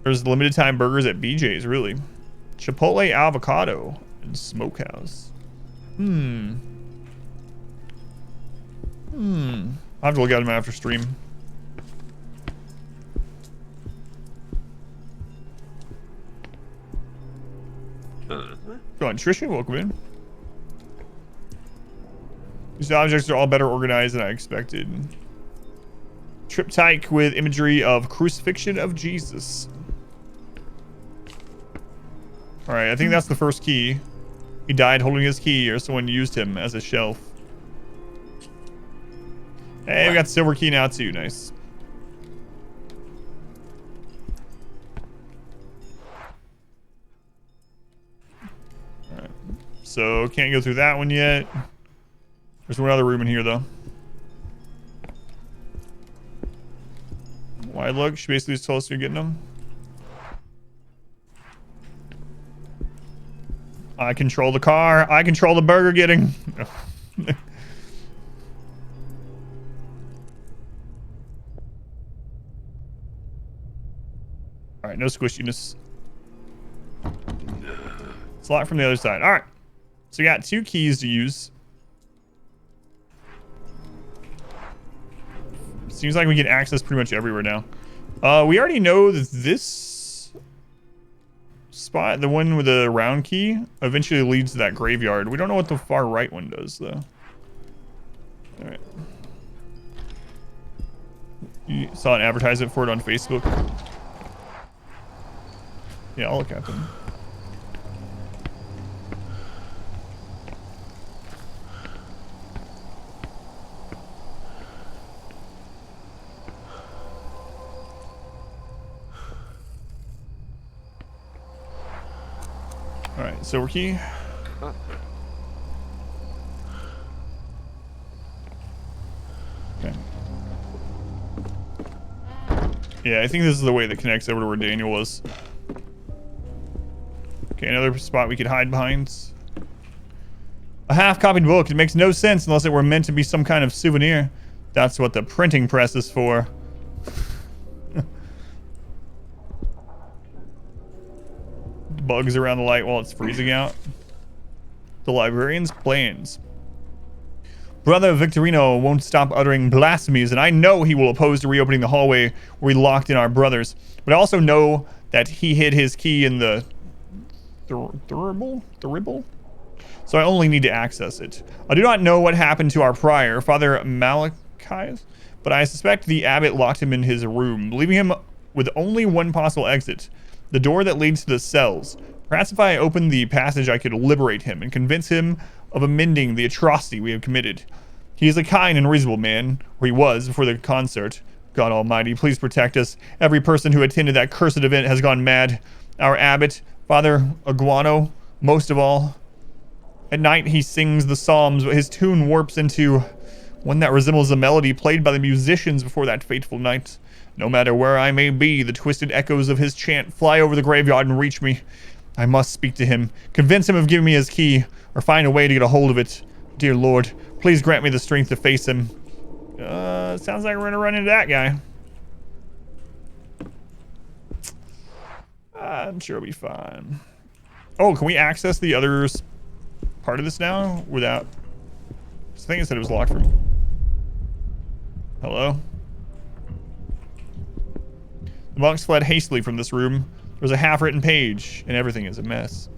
There's limited time burgers at BJ's, really. Chipotle avocado and smokehouse. I'll have to look at them after stream. Go on, Trisha, welcome in. These objects are all better organized than I expected. Triptych with imagery of crucifixion of Jesus. Alright, I think that's the first key. He died holding his key, or someone used him as a shelf. Hey, we got the silver key now too, nice. Alright, so can't go through that one yet. There's one other room in here, though. Why look? She basically just told us you're getting them. I control the car. I control the burger getting. Alright, no squishiness. It's locked from the other side. Alright. So we got 2 keys to use. Seems like we can access pretty much everywhere now. We already know that this spot, the one with the round key, eventually leads to that graveyard. We don't know what the far right one does, though. Alright. You saw an advertisement for it on Facebook? Yeah, I'll look at them. Alright, silver key. Yeah, I think this is the way that connects over to where Daniel was. Okay, another spot we could hide behind. A half-copied book. It makes no sense unless it were meant to be some kind of souvenir. That's what the printing press is for. Bugs around the light while it's freezing out. The librarian's plans. Brother Victorino won't stop uttering blasphemies, and I know he will oppose to reopening the hallway where we locked in our brothers. But I also know that he hid his key in the thurible? So I only need to access it. I do not know what happened to our prior, Father Malachias, but I suspect the abbot locked him in his room, leaving him with only one possible exit, the door that leads to the cells. Perhaps if I opened the passage, I could liberate him and convince him of amending the atrocity we have committed. He is a kind and reasonable man, or he was before the concert. God Almighty, please protect us. Every person who attended that cursed event has gone mad. Our abbot, Father Aguano, most of all. At night he sings the psalms, but his tune warps into one that resembles the melody played by the musicians before that fateful night. No matter where I may be, the twisted echoes of his chant fly over the graveyard and reach me. I must speak to him, convince him of giving me his key, or find a way to get a hold of it. Dear Lord, please grant me the strength to face him. Sounds like we're gonna run into that guy. I'm sure it'll be fine. Oh, can we access the other part of this now without... I think it said it was locked for me. Hello? The monks fled hastily from this room. There's a half-written page, and everything is a mess.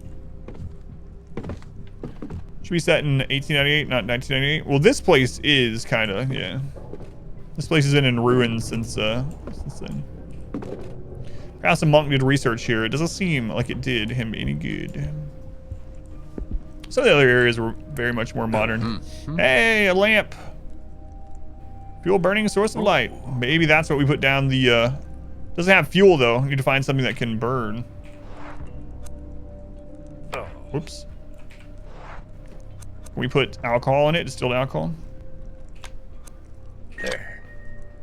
Should be set in 1898, not 1998. Well, this place is kind of, yeah. This place has been in ruins since then. Perhaps a monk did research here. It doesn't seem like it did him any good. Some of the other areas were very much more modern. Hey, a lamp. Fuel burning source of light. Maybe that's what we put down the, doesn't have fuel though. We need to find something that can burn. Whoops. Can we put alcohol in it? Distilled alcohol?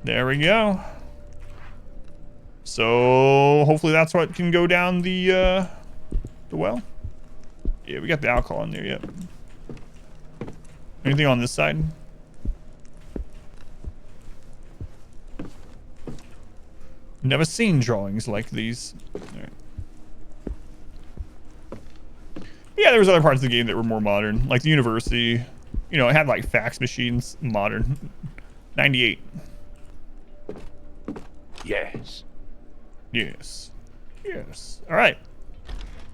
There we go. So hopefully that's what can go down the well. Yeah, we got the alcohol in there, yep. Anything on this side? Never seen drawings like these. All right. Yeah, there was other parts of the game that were more modern, like the university. You know, it had like fax machines, modern. 98. Yes. Yes. Yes. All right.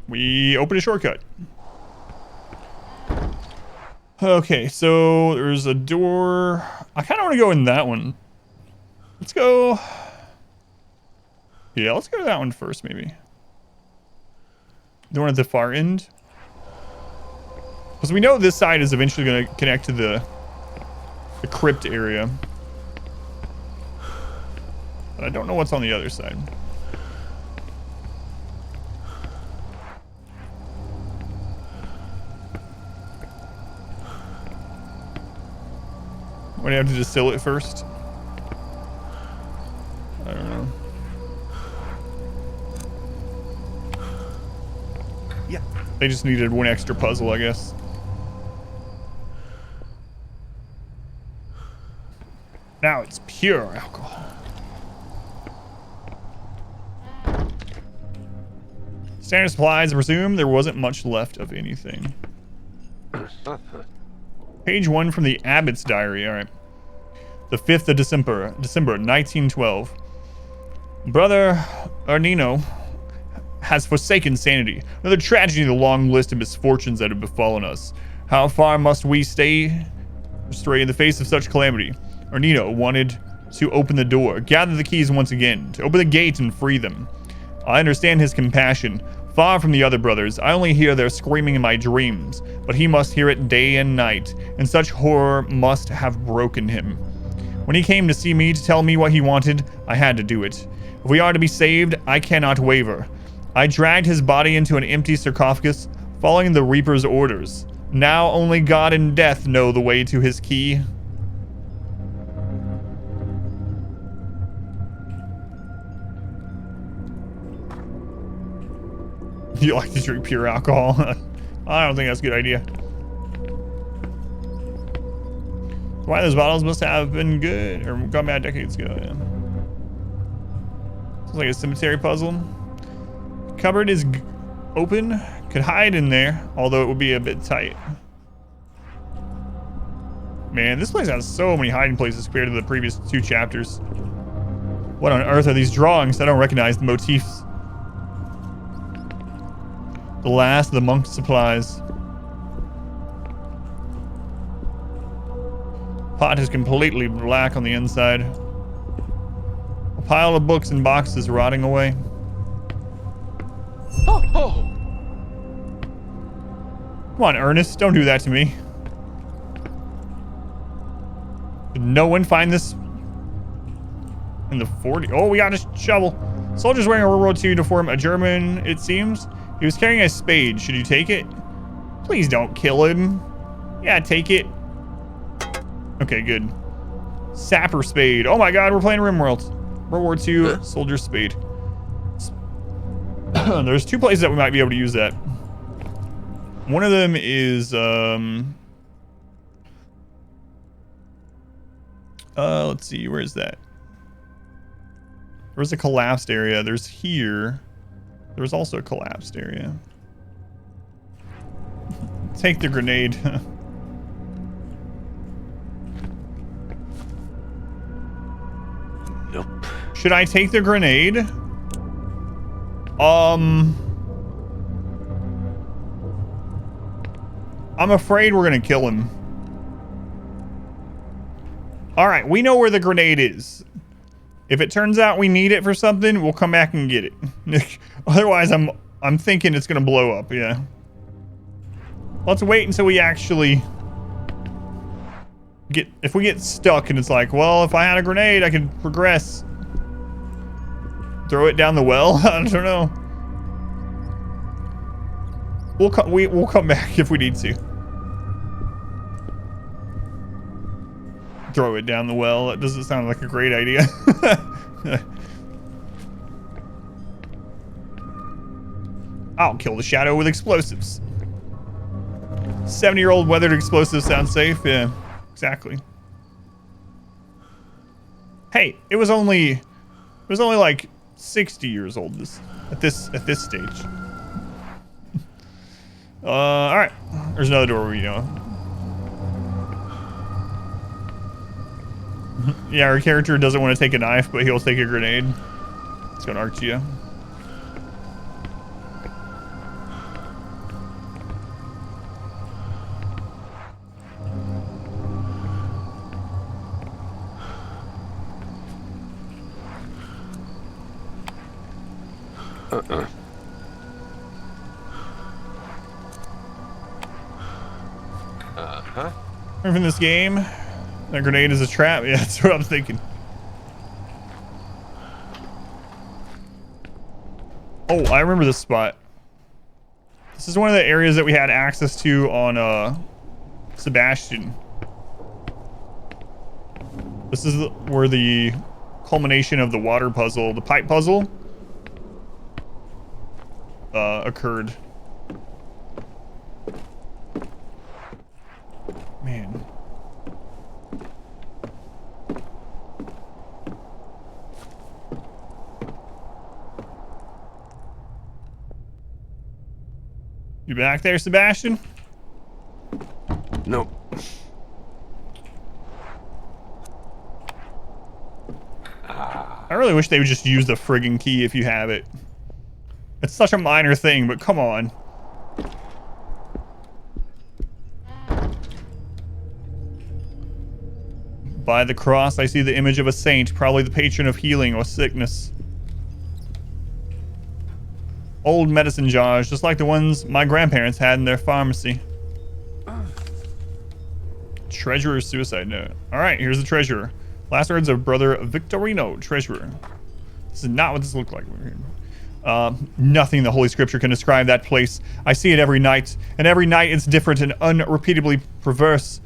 We open a shortcut. Okay, so there's a door. I kind of want to go in that one. Let's go. Yeah, let's go to that one first, maybe. The one at the far end. Because we know this side is eventually going to connect to the crypt area. But I don't know what's on the other side. Would I have to distill it first? I don't know. Yeah. They just needed one extra puzzle, I guess. Now it's pure alcohol. Standard supplies, I presume. There wasn't much left of anything. Page 1 from the Abbot's diary. All right. The 5th of December 1912. Brother Ernino has forsaken sanity. Another tragedy in the long list of misfortunes that have befallen us. How far must we stray in the face of such calamity? Ernino wanted to open the door, gather the keys once again, to open the gate and free them. I understand his compassion. Far from the other brothers, I only hear their screaming in my dreams, but he must hear it day and night, and such horror must have broken him. When he came to see me to tell me what he wanted, I had to do it. If we are to be saved, I cannot waver. I dragged his body into an empty sarcophagus, following the Reaper's orders. Now only God and death know the way to his key. You like to drink pure alcohol? I don't think that's a good idea. Why those bottles must have been good or gone bad decades ago. Yeah. Sounds like a cemetery puzzle. Cupboard is open. Could hide in there, although it would be a bit tight. Man, this place has so many hiding places compared to the previous 2 chapters. What on earth are these drawings? I don't recognize the motifs. The last of the monk's supplies. Pot is completely black on the inside. A pile of books and boxes rotting away. Oh! Come on, Ernest, don't do that to me. Did no one find this in the 40s? Oh, we got a shovel. Soldiers wearing a World War II uniform, a German, it seems. He was carrying a spade. Should you take it? Please don't kill him. Yeah, take it. Okay, good. Sapper spade. Oh my god, we're playing RimWorld. World War II soldier spade. There's 2 places that we might be able to use that. One of them is let's see, where is that? There's a collapsed area. There's here. There's also a collapsed area. Take the grenade. Nope. Should I take the grenade? I'm afraid we're gonna kill him. All right, we know where the grenade is. If it turns out we need it for something, we'll come back and get it. Otherwise, I'm thinking it's gonna blow up. Yeah. Let's wait until we actually get. If we get stuck and it's like, well, if I had a grenade, I could progress. Throw it down the well. I don't know. We'll come back if we need to. Throw it down the well. That doesn't sound like a great idea. I'll kill the shadow with explosives. 70-year-old weathered explosives sound safe. Yeah, exactly. Hey, it was only like 60 years old at this stage. All right. There's another door we know. Yeah, our character doesn't want to take a knife, but he'll take a grenade. It's gonna arc you. From this game, that grenade is a trap. Yeah, that's what I'm thinking. Oh, I remember this spot. This is one of the areas that we had access to on Sebastian. This is where the culmination of the water puzzle, the pipe puzzle, occurred. Man. You back there, Sebastian? Nope. I really wish they would just use the friggin' key if you have it. It's such a minor thing, but come on. By the cross, I see the image of a saint, probably the patron of healing or sickness. Old medicine jars, just like the ones my grandparents had in their pharmacy. Treasurer's suicide note. All right, here's the treasurer. Last words of Brother Victorino, treasurer. This is not what this looked like. Nothing in the Holy Scripture can describe that place. I see it every night, and every night it's different and unrepeatably perverse.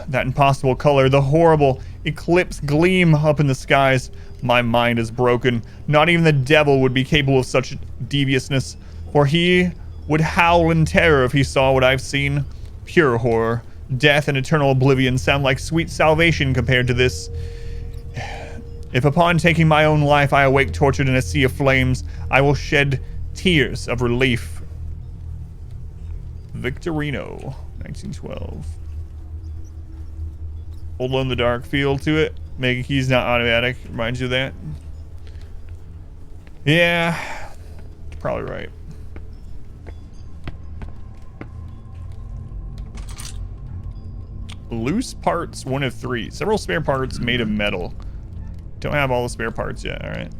That impossible color, the horrible eclipse gleam up in the skies. My mind is broken. Not even the devil would be capable of such deviousness. For he would howl in terror if he saw what I've seen. Pure horror. Death and eternal oblivion sound like sweet salvation compared to this. If upon taking my own life I awake tortured in a sea of flames, I will shed tears of relief. Victorino, 1912. Old Glow in the Dark feel to it. Mega key's not automatic. Reminds you of that? Yeah, probably right. Loose parts, 1 of 3. Several spare parts made of metal. Don't have all the spare parts yet, alright.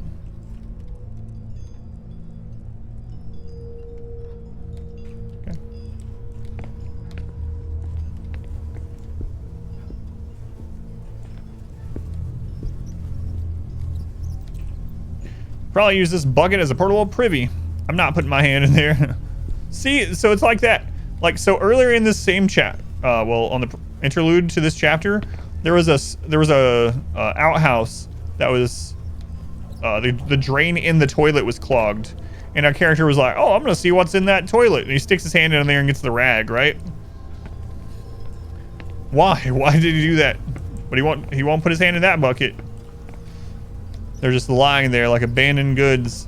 Okay. Probably use this bucket as a portable privy. I'm not putting my hand in there. See, so it's like that. Like, so earlier in this same chat, well, on the interlude to this chapter, there was a outhouse that was the drain in the toilet was clogged, and our character was like, "Oh, I'm gonna see what's in that toilet," and he sticks his hand in there and gets the rag, right? Why? Why did he do that? But he won't put his hand in that bucket. They're just lying there like abandoned goods.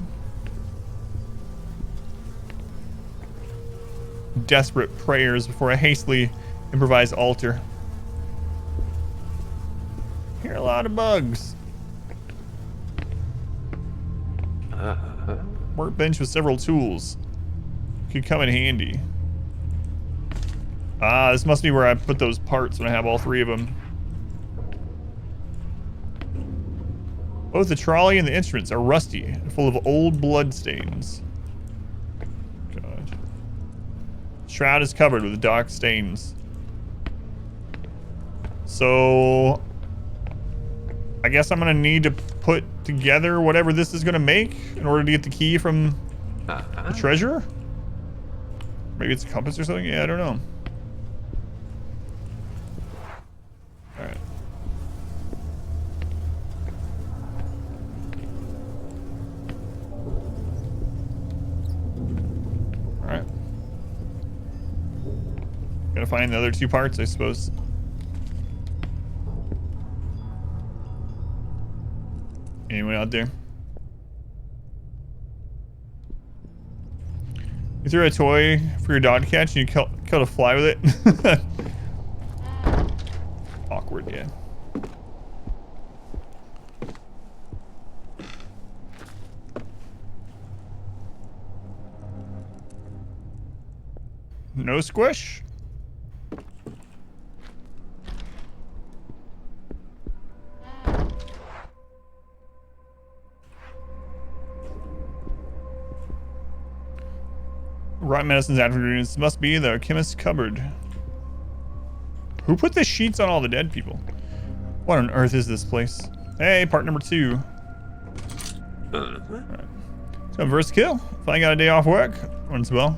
Desperate prayers before a hastily improvised altar. Hear a lot of bugs. Workbench with several tools. Could come in handy. Ah, this must be where I put those parts when I have all 3 of them. Both the trolley and the instruments are rusty and full of old blood stains. God. Shroud is covered with dark stains. So I guess I'm gonna need to put together whatever this is gonna make in order to get the key from the treasure. Maybe it's a compass or something. Yeah, I don't know. All right. All right. Gotta find the other 2 parts, I suppose. Anyone out there? You threw a toy for your dog to catch and you killed a fly with it? Awkward, yeah. No squish? Rotten medicines, active ingredients. Must be the chemist's cupboard. Who put the sheets on all the dead people? What on earth is this place? Hey, part number 2. Right. So first kill. Finally got a day off work. Runs well.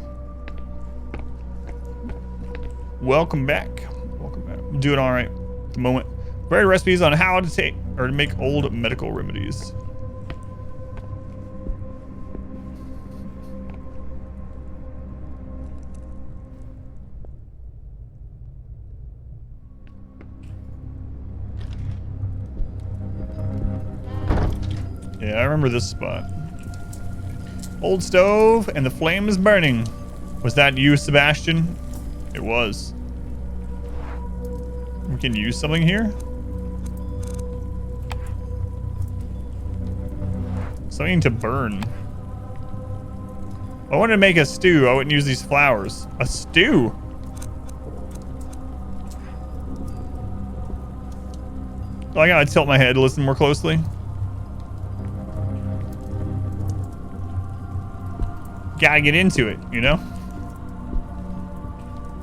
Welcome back. Welcome back. I'm doing all right at the moment. Varied recipes on how to take or to make old medical remedies. Yeah, I remember this spot. Old stove and the flame is burning. Was that you, Sebastian? It was. We can use something here? Something to burn. I wanted to make a stew. I wouldn't use these flowers. A stew? Oh, I gotta tilt my head to listen more closely. Gotta get into it, you know?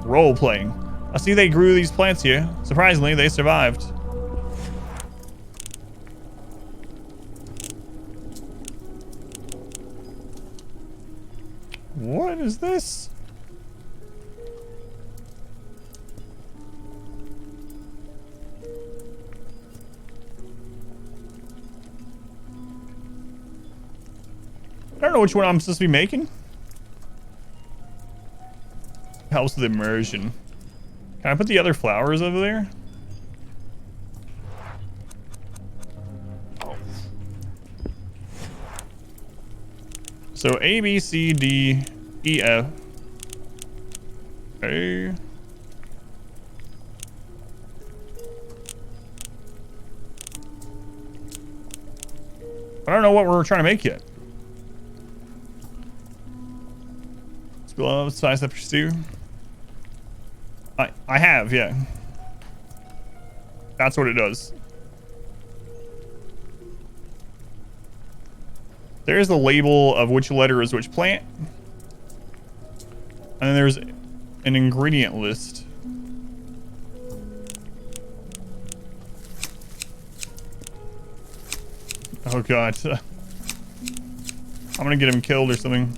Role playing. I see they grew these plants here. Surprisingly, they survived. What is this? I don't know which one I'm supposed to be making. Helps with immersion. Can I put the other flowers over there? Oh. So A, B, C, D, E, F. Okay. I don't know what we're trying to make yet. Gloves, size up pursue. I have, yeah. That's what it does. There's the label of which letter is which plant. And then there's an ingredient list. Oh god. I'm gonna get him killed or something.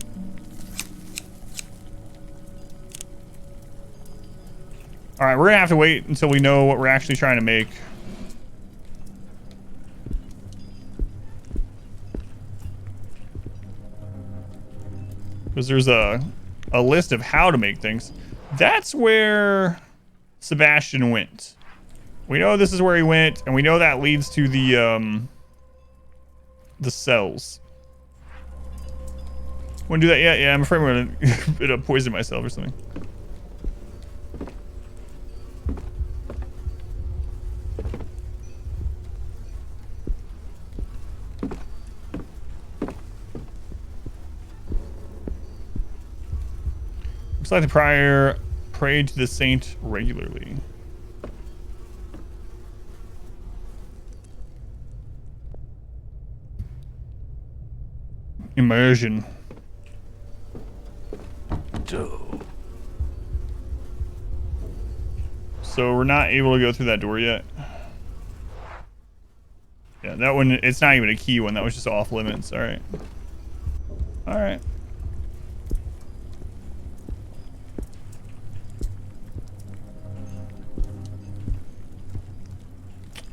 Alright, we're gonna have to wait until we know what we're actually trying to make. Because there's a list of how to make things. That's where Sebastian went. We know this is where he went, and we know that leads to the cells. Wanna do that yet? Yeah, I'm afraid I'm gonna poison myself or something. Looks like the prior prayed to the saint regularly. Immersion. So we're not able to go through that door yet. Yeah, that one, it's not even a key one. That was just off limits. All right. All right.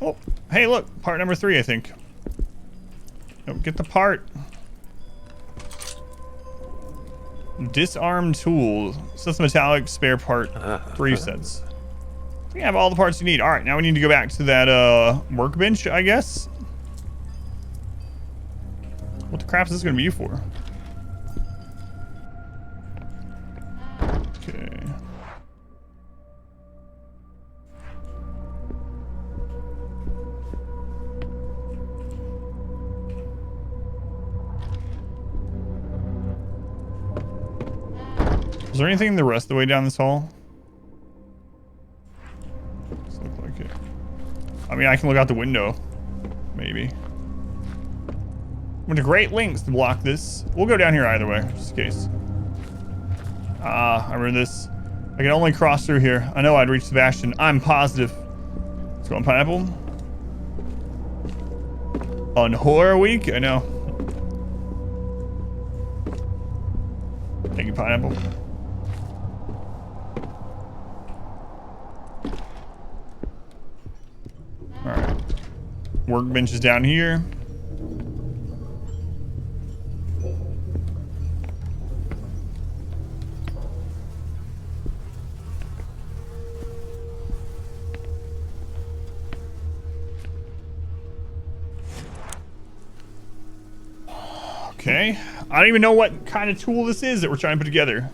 Oh, hey, look, part number 3, I think. Oh, get the part. Disarm tool. Sets metallic spare part. 3 sets. You have all the parts you need. All right, now we need to go back to that workbench, I guess. What the crap is this going to be used for? Okay. Is there anything the rest of the way down this hall? Doesn't look like it. I mean, I can look out the window. Maybe. Went to great lengths to block this. We'll go down here either way, just in case. I remember this. I can only cross through here. I know I'd reach Sebastian. I'm positive. Let's go on pineapple. On horror week? I know. Thank you, pineapple. Alright. Workbench is down here. Okay. I don't even know what kind of tool this is that we're trying to put together.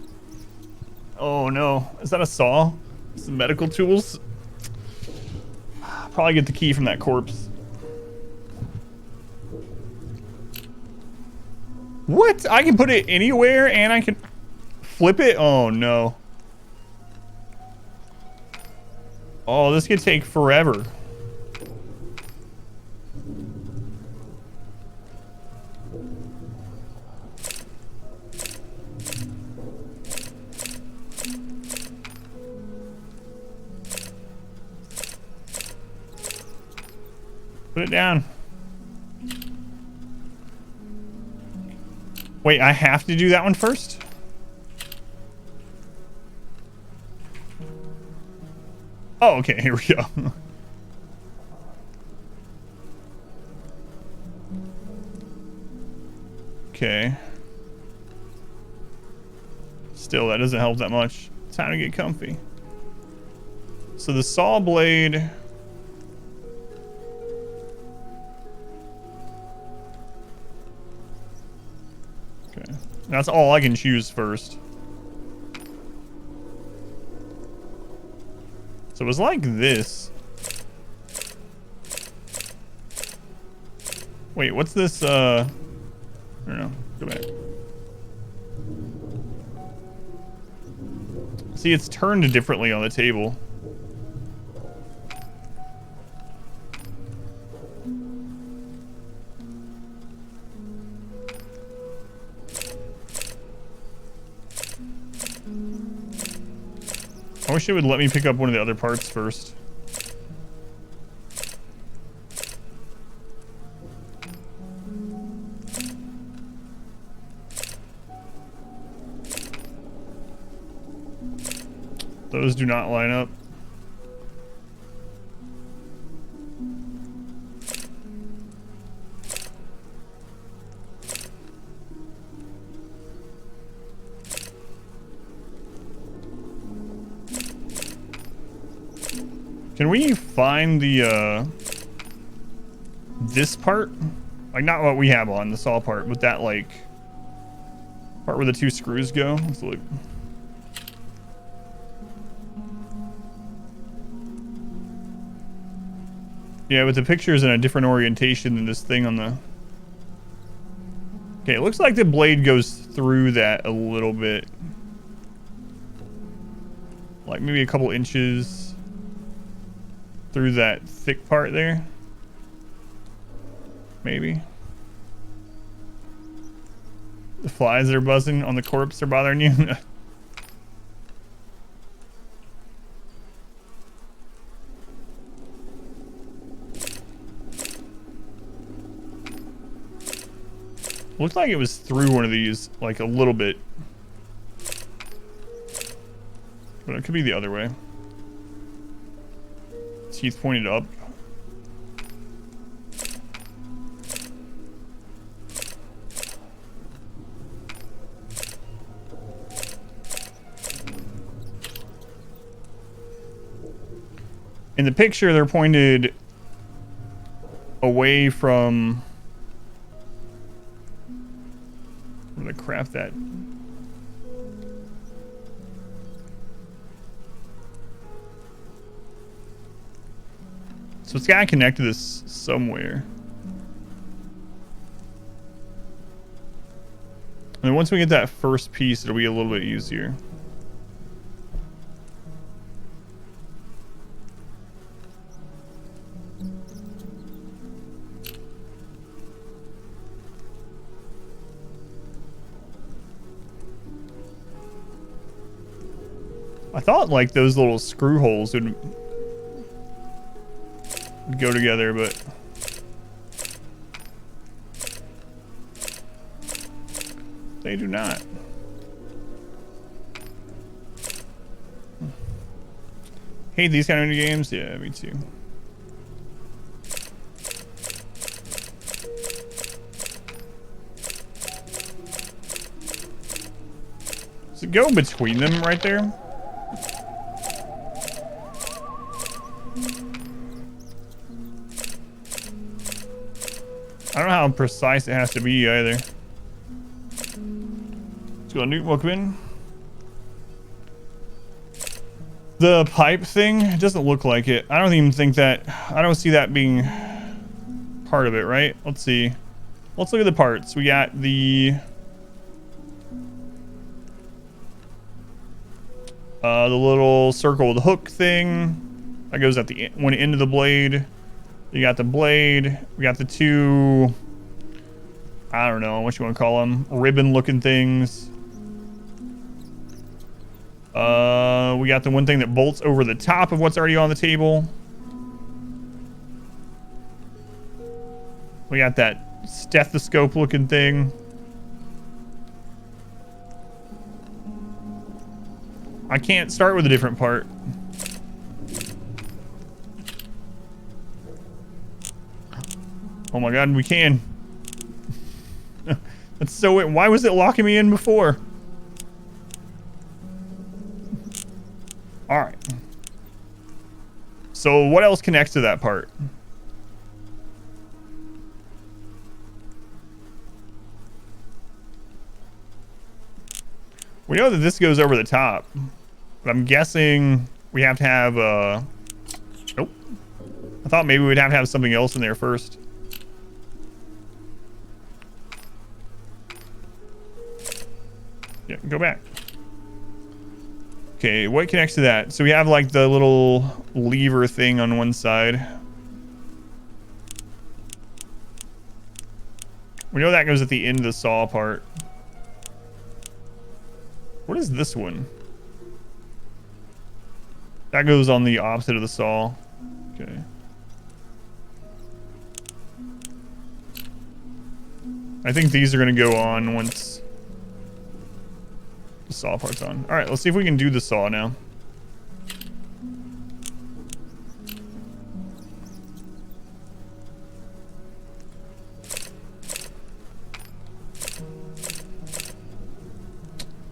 Oh no. Is that a saw? Some medical tools? Probably get the key from that corpse. What? I can put it anywhere and I can flip it? Oh no. Oh, this could take forever. Put it down. Wait, I have to do that one first? Oh, okay, here we go. Okay. Still, that doesn't help that much. time to get comfy. So the saw blade. Okay. That's all I can choose first. So it was like this. Wait, what's this? I don't know. Go back. See, it's turned differently on the table. I wish it would let me pick up one of the other parts first. Those do not line up. Can we find the, this part? Like, not what we have on, the saw part, but that, like, part where the two screws go? Let's look. Yeah, but the picture is in a different orientation than this thing on the... Okay, it looks like the blade goes through that a little bit. Like, maybe a couple inches through that thick part there. Maybe. The flies that are buzzing on the corpse are bothering you. Looked like it was through one of these, like a little bit. But it could be the other way. Teeth pointed up. In the picture, they're pointed away from... I'm gonna craft that. So it's gotta connect to this somewhere. And then once we get that first piece, it'll be a little bit easier. I thought like those little screw holes would go together, but they do not. Hate these kind of mini games. Yeah, me too. Does it go between them right there? I don't know how precise it has to be either. Let's go, Newt, welcome in. The pipe thing, it doesn't look like it. I don't even think that, I don't see that being part of it, right? Let's see. Let's look at the parts. We got the little circle with the hook thing. That goes at the one end of the blade. You got the blade. We got the two, I don't know what you want to call them, ribbon looking things. We got the one thing that bolts over the top of what's already on the table. We got that stethoscope looking thing. I can't start with a different part. Oh my god, we can. That's so weird. Why was it locking me in before? All right. So what else connects to that part? We know that this goes over the top, but I'm guessing we have to have, nope. I thought maybe we'd have to have something else in there first. Yeah, go back. Okay, what connects to that? So we have like the little lever thing on one side. We know that goes at the end of the saw part. What is this one? That goes on the opposite of the saw. Okay. I think these are going to go on once the saw part's on. All right, let's see if we can do the saw now.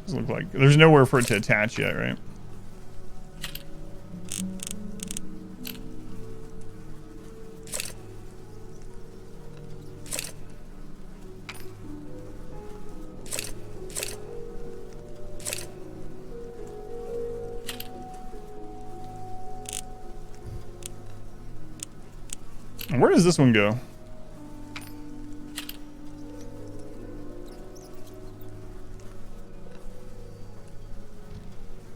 Doesn't look like there's nowhere for it to attach yet, right? And where does this one go?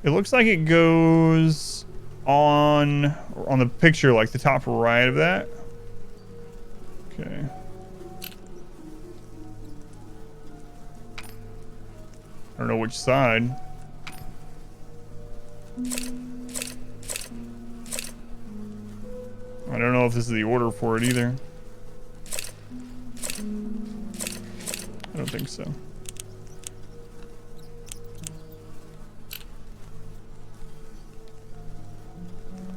It looks like it goes on the picture, like the top right of that. Okay. I don't know which side. I don't know if this is the order for it either. I don't think so.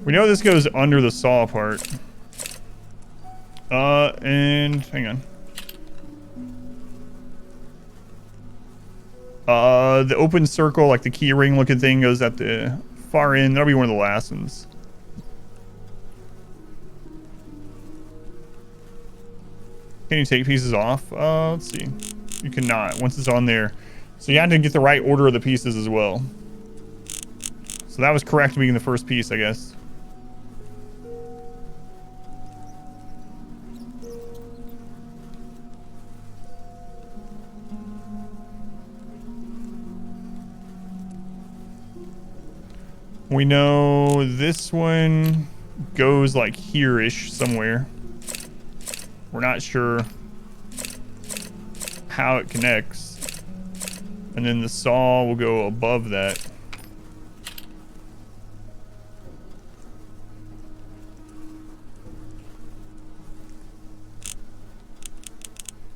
We know this goes under the saw part. And hang on. The open circle, like the key ring looking thing, goes at the far end. That'll be one of the last ones. Can you take pieces off? Let's see. You cannot once it's on there. So you have to get the right order of the pieces as well. So that was correct being the first piece, I guess. We know this one goes like here-ish somewhere. We're not sure how it connects. And then the saw will go above that.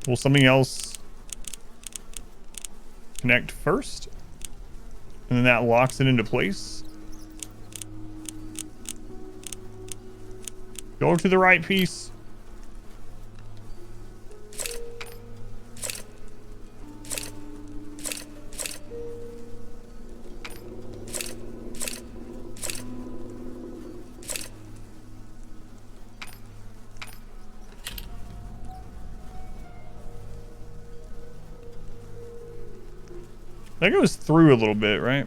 Will something else connect first? And then that locks it into place? Go to the right piece. That goes through a little bit, right?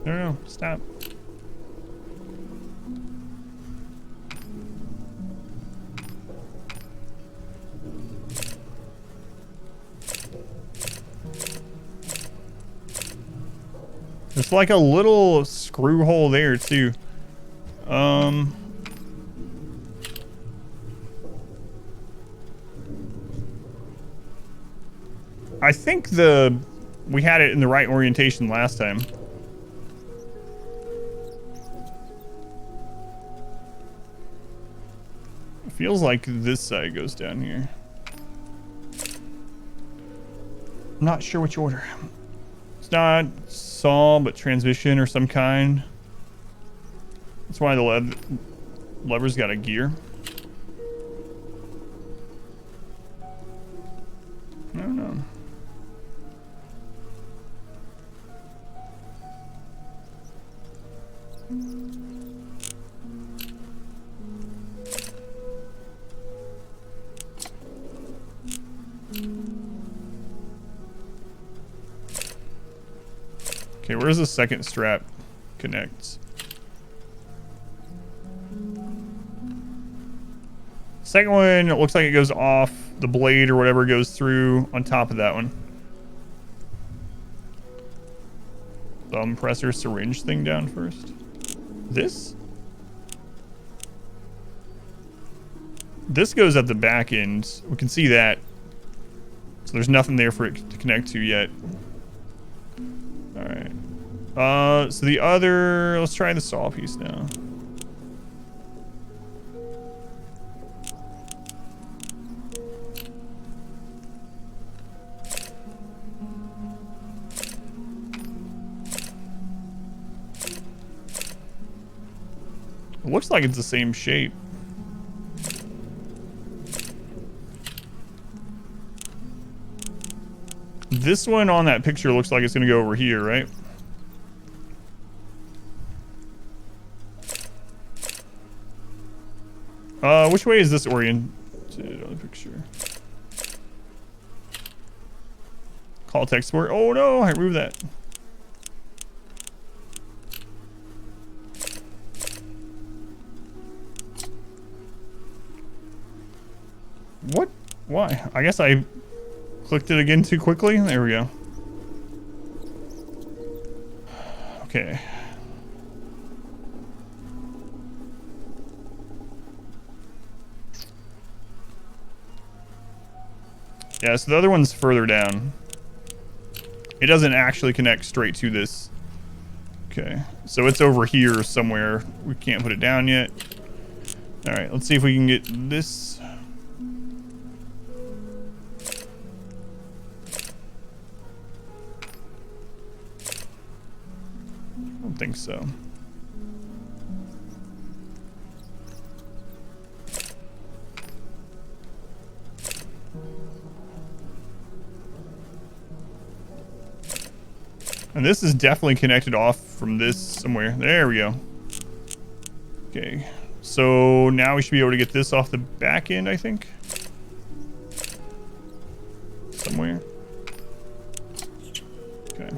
No, stop. There's like a little screw hole there too. I think we had it in the right orientation last time. It feels like this side goes down here. I'm not sure which order. It's not saw, but transmission or some kind. That's why the lever's got a gear. Okay, where's the second strap connects? Second one, it looks like it goes off the blade or whatever goes through on top of that one. Thumb presser syringe thing down first. This goes at the back end. We can see that. So there's nothing there for it to connect to yet. All right. So the other, let's try the saw piece now. It looks like it's the same shape. This one on that picture looks like it's gonna go over here, right? Which way is this oriented on the picture? Call text support. Oh no, I removed that. What? Why? I guess I clicked it again too quickly. There we go. Okay. Yeah, so the other one's further down. It doesn't actually connect straight to this. Okay, so it's over here somewhere. We can't put it down yet. All right, let's see if we can get this. I don't think so. And this is definitely connected off from this somewhere. There we go. Okay. So now we should be able to get this off the back end, I think. Somewhere. Okay.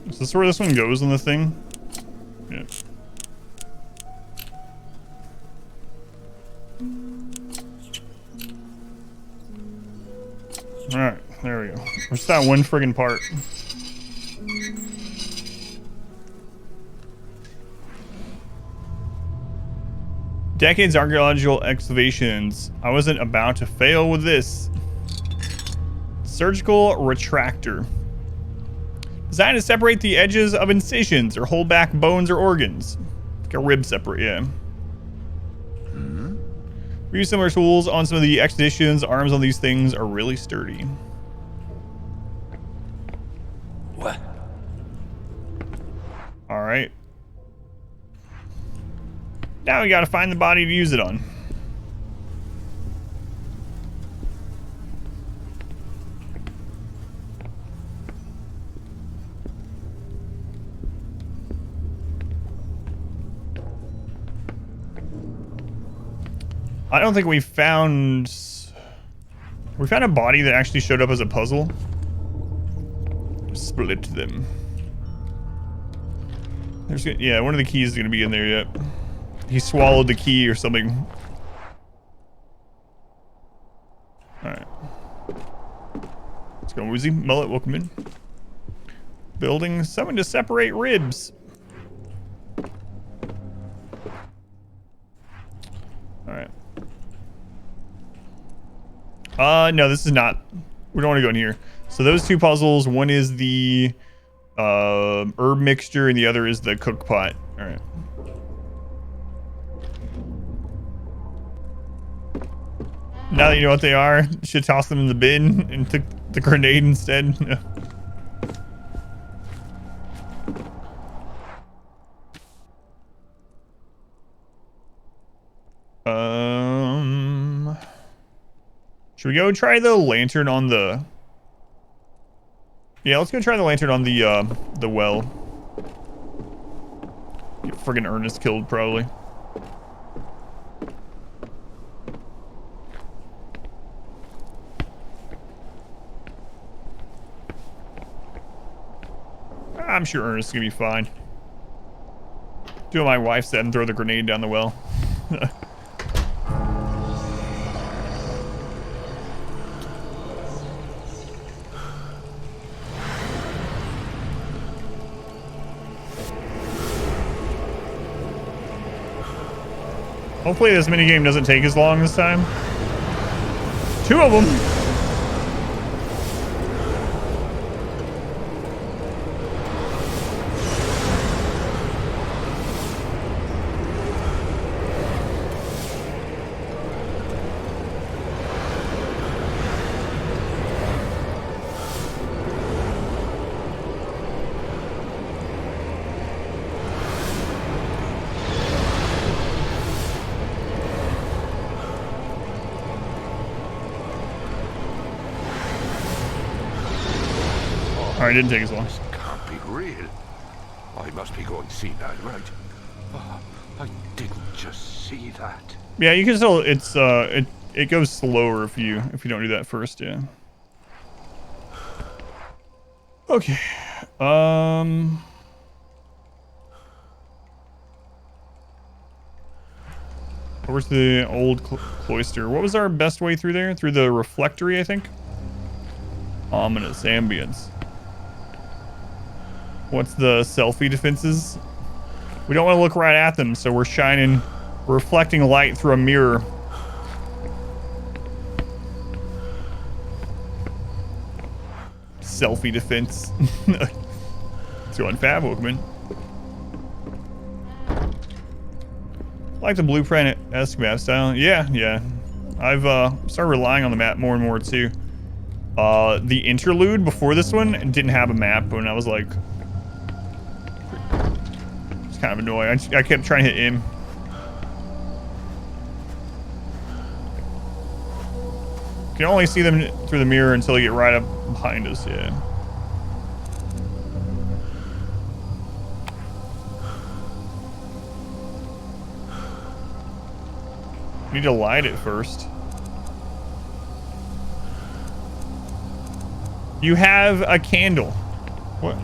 Is this where this one goes on the thing? Yeah. Alright, there we go. Where's that one friggin' part? Decades archaeological excavations. I wasn't about to fail with this. Surgical retractor. Designed to separate the edges of incisions or hold back bones or organs. Like a rib separate, yeah. We use similar tools on some of the expeditions. Arms on these things are really sturdy. What? Alright. Now we gotta find the body to use it on. I don't think we found a body that actually showed up as a puzzle. Split them. There's, yeah, one of the keys is gonna be in there yet. He swallowed the key or something. Alright. Let's go, Woozy. Mullet, welcome in. Building someone to separate ribs. Alright. No, this is not. We don't want to go in here. So those two puzzles, one is the herb mixture and the other is the cook pot. Alright. Now that you know what they are, you should toss them in the bin and took the grenade instead. Should we go try the lantern on the... Yeah, let's go try the lantern on the well. Get friggin' Ernest killed, probably. I'm sure Ernest is gonna be fine. Do what my wife said and throw the grenade down the well. Hopefully this minigame doesn't take as long this time. 2 of them. Alright, didn't take as long. This can't be real. I must be going senile, right? Oh, I didn't just see that. Yeah, you can still, it's it goes slower if you don't do that first, yeah. Okay. Where's the old cloister? What was our best way through there? Through the reflectory, I think. Ominous ambience. What's the selfie defenses? We don't want to look right at them, so we're reflecting light through a mirror. Selfie defense. Let's go on Fab Wokeman. Like the blueprint-esque map style. Yeah. I've started relying on the map more and more too. The interlude before this one didn't have a map, and I was like, it's kind of annoying. I kept trying to hit him. You can only see them through the mirror until you get right up behind us, yeah. Need to light it first. You have a candle. What?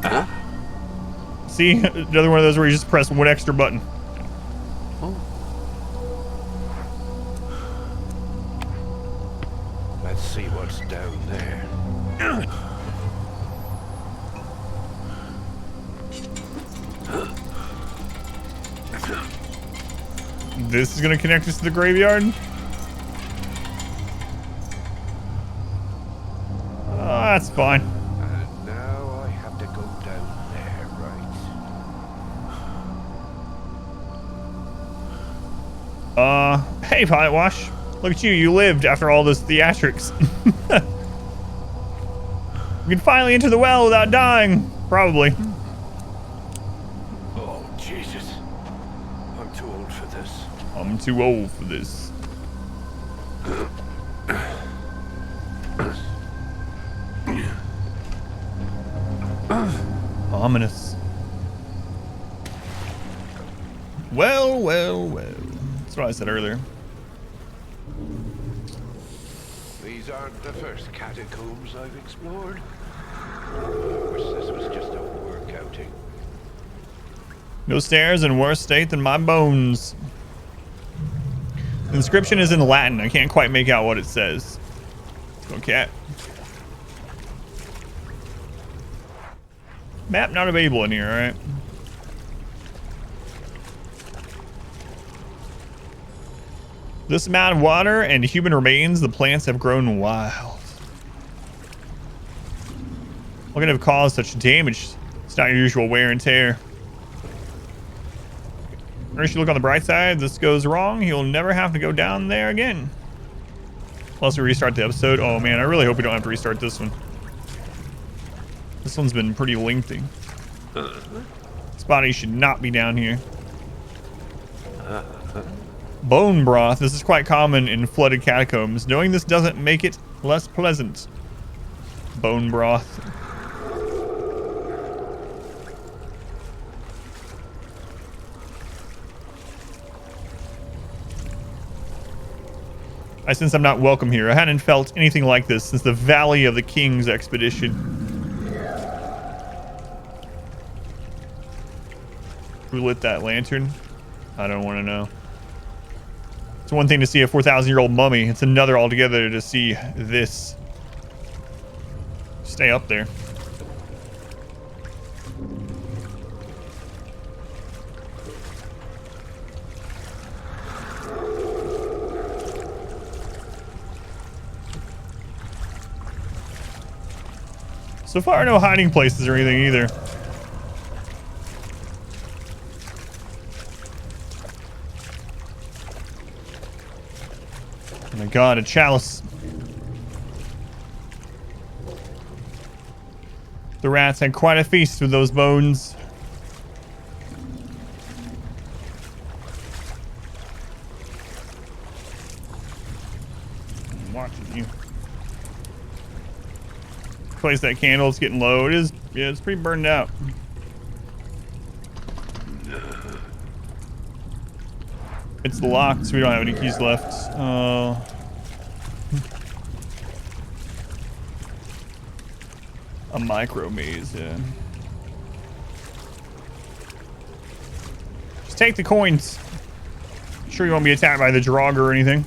Huh? See, another one of those where you just press one extra button. Oh. Let's see what's down there. This is gonna connect us to the graveyard. That's fine. And now I have to go down there, right? Hey, Potwash. Look at you. You lived after all this theatrics. We can finally enter the well without dying. Probably. Oh, Jesus. I'm too old for this. I'm too old for this. Ominous. Well. That's what I said earlier. These aren't the first catacombs I've explored. I wish this was just a work outing. No stairs in worse state than my bones. The inscription is in Latin. I can't quite make out what it says. Go cat. Map not available in here, alright? This amount of water and human remains, the plants have grown wild. What could have caused such damage? It's not your usual wear and tear. Ernest, you look on the bright side. This goes wrong. You'll never have to go down there again. Plus, we restart the episode. Oh, man, I really hope we don't have to restart this one. This one's been pretty lengthy. Spotty should not be down here. Bone broth. This is quite common in flooded catacombs. Knowing this doesn't make it less pleasant. Bone broth. I sense I'm not welcome here. I hadn't felt anything like this since the Valley of the Kings expedition. Who lit that lantern? I don't want to know. It's one thing to see a 4,000-year-old mummy. It's another altogether to see this. Stay up there. So far, no hiding places or anything either. Oh my god, a chalice. The rats had quite a feast with those bones. I'm watching you. Place that candle, it's getting low. It is, yeah, it's pretty burned out. It's locked, so we don't have any keys left. Oh. A micro maze, yeah. Just take the coins. Sure you won't be attacked by the Draugr or anything.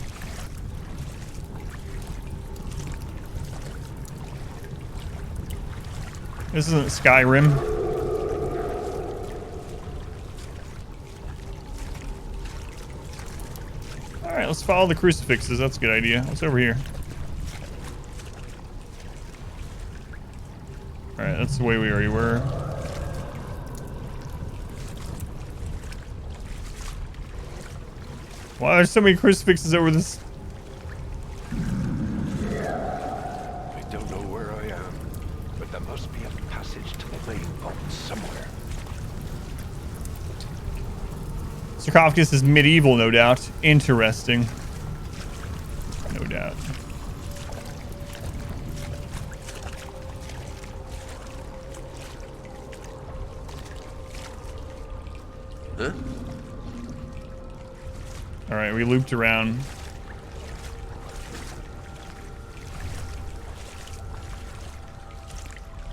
This isn't Skyrim. Alright, let's follow the crucifixes. That's a good idea. What's over here? Alright, that's the way we already were. Wow, there's so many crucifixes over this. I don't know where I am, but there must be a passage to the main vault somewhere. Sarcophagus is medieval, no doubt. Interesting. No doubt. Huh? Alright, we looped around.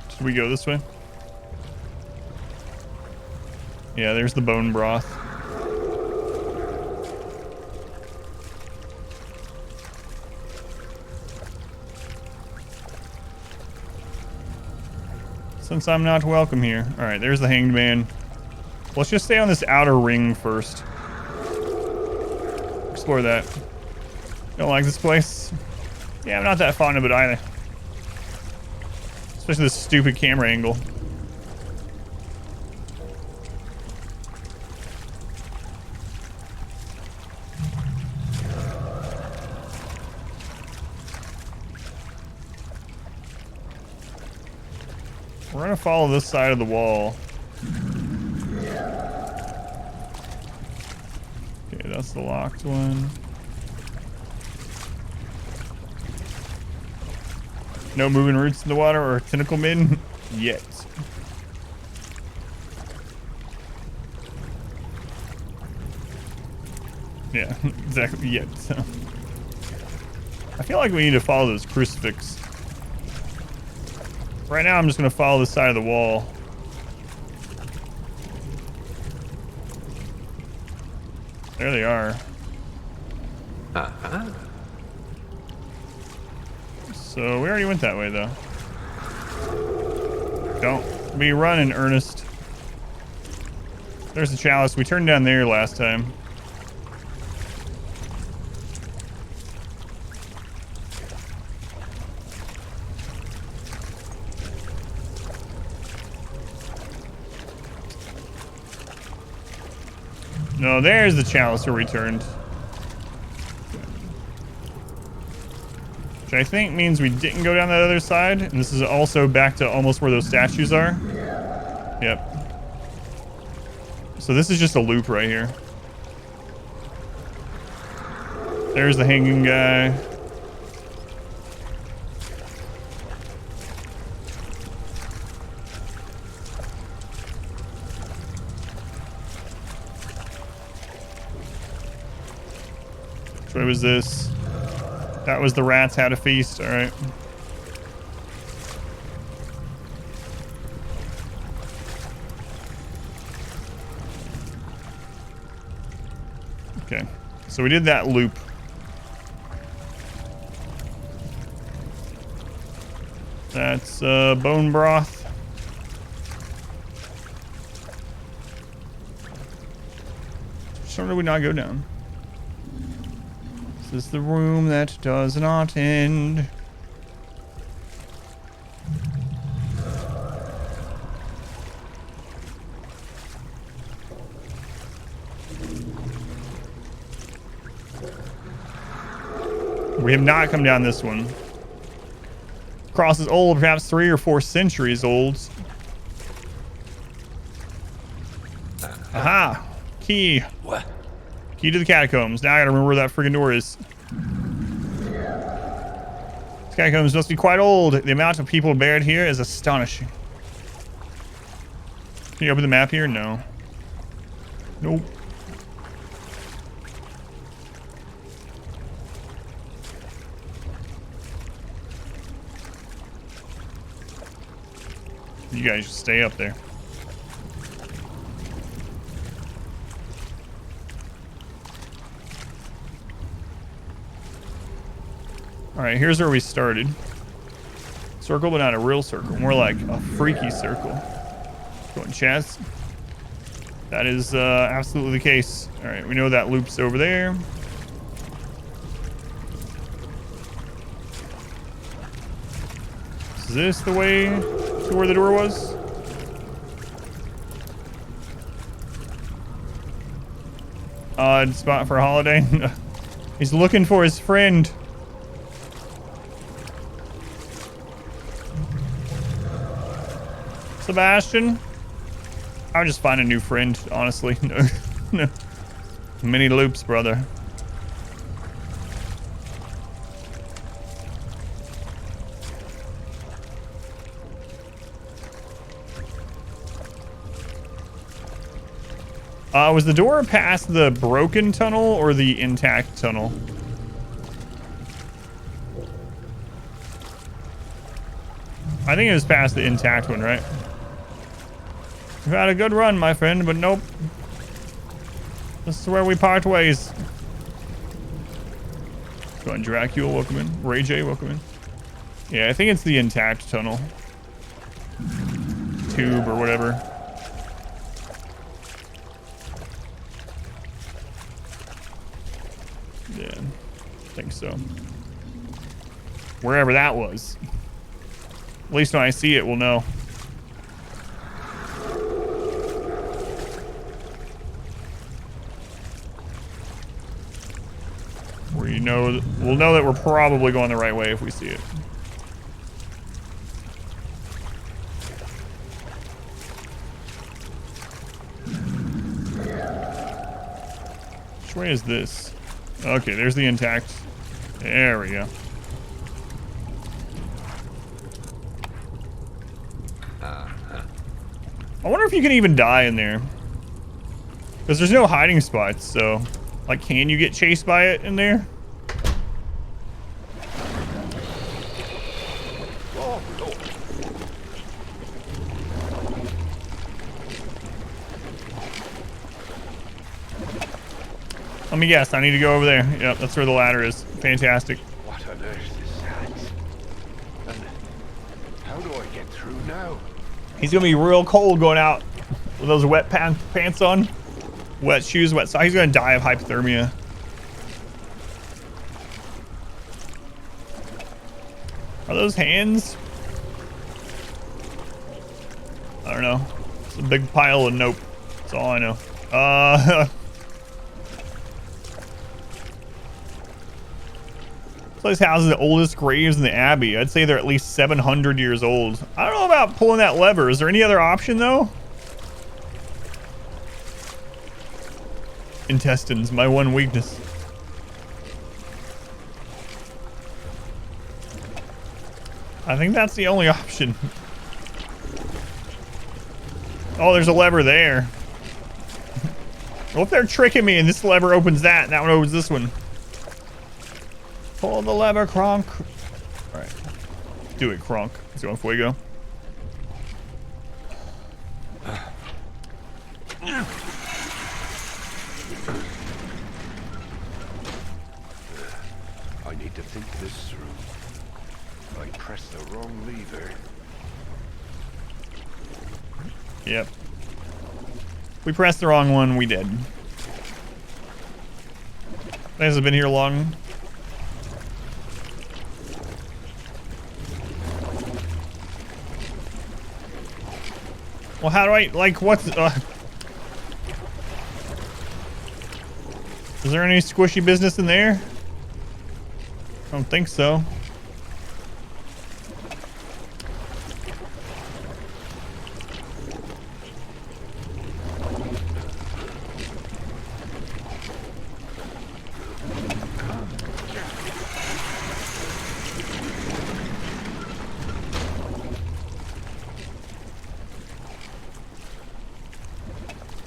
Should we go this way? Yeah, there's the bone broth. Since I'm not welcome here. Alright, there's the hanged man. Let's just stay on this outer ring first. Explore that. Don't like this place. Yeah, I'm not that fond of it either. Especially this stupid camera angle. We're gonna follow this side of the wall. Okay, that's the locked one. No moving roots in the water or tentacle men yet. Yeah, exactly, yet. I feel like we need to follow those crucifix. Right now, I'm just going to follow the side of the wall. There they are. Uh-huh. So, we already went that way, though. Don't be running, Ernest. There's the chalice. We turned down there last time. No, there's the chalice returned. Which I think means we didn't go down that other side. And this is also back to almost where those statues are. Yep. So this is just a loop right here. There's the hanging guy. Which way was this? That was the rats had a feast. All right. Okay. So we did that loop. That's bone broth. So did we not go down? This is the room that does not end. We have not come down this one. Cross is old, perhaps 3 or 4 centuries old. Aha! Key. What? Key to the catacombs. Now I gotta remember where that friggin' door is. These catacombs must be quite old. The amount of people buried here is astonishing. Can you open the map here? No. Nope. You guys just stay up there. Alright, here's where we started. Circle, but not a real circle. More like a freaky circle. Going chance. That is absolutely the case. Alright, we know that loop's over there. Is this the way to where the door was? Odd spot for a holiday. He's looking for his friend. Sebastian? I would just find a new friend, honestly. No. Many loops, brother. Was the door past the broken tunnel or the intact tunnel? I think it was past the intact one, right? You've had a good run, my friend, but nope. This is where we part ways. Go on, Dracula, welcome in. Ray J, welcome in. Yeah, I think it's the intact tunnel. Tube or whatever. Yeah, I think so. Wherever that was. At least when I see it, we'll know. We'll know that we're probably going the right way if we see it. Which way is this? Okay, there's the intact. There we go. I wonder if you can even die in there. Because there's no hiding spots, so... Like, can you get chased by it in there? Let me guess, I need to go over there. Yep, that's where the ladder is. Fantastic. What on earth is that? And how do I get through now? He's gonna be real cold going out with those wet pants on. Wet shoes, wet socks. He's gonna die of hypothermia. Are those hands? I don't know. It's a big pile of nope. That's all I know. place houses the oldest graves in the Abbey. I'd say they're at least 700 years old. I don't know about pulling that lever. Is there any other option though? Intestines, my one weakness. I think that's the only option. Oh, there's a lever there. What if they're tricking me and this lever opens that and that one opens this one? Pull the lever, Kronk. Alright. Do it, Kronk. Let's go on Fuego. I need to think this through. I pressed the wrong lever. Yep. We pressed the wrong one, we did. Has it been here long? Well, how do I, like, what's, is there any squishy business in there? I don't think so.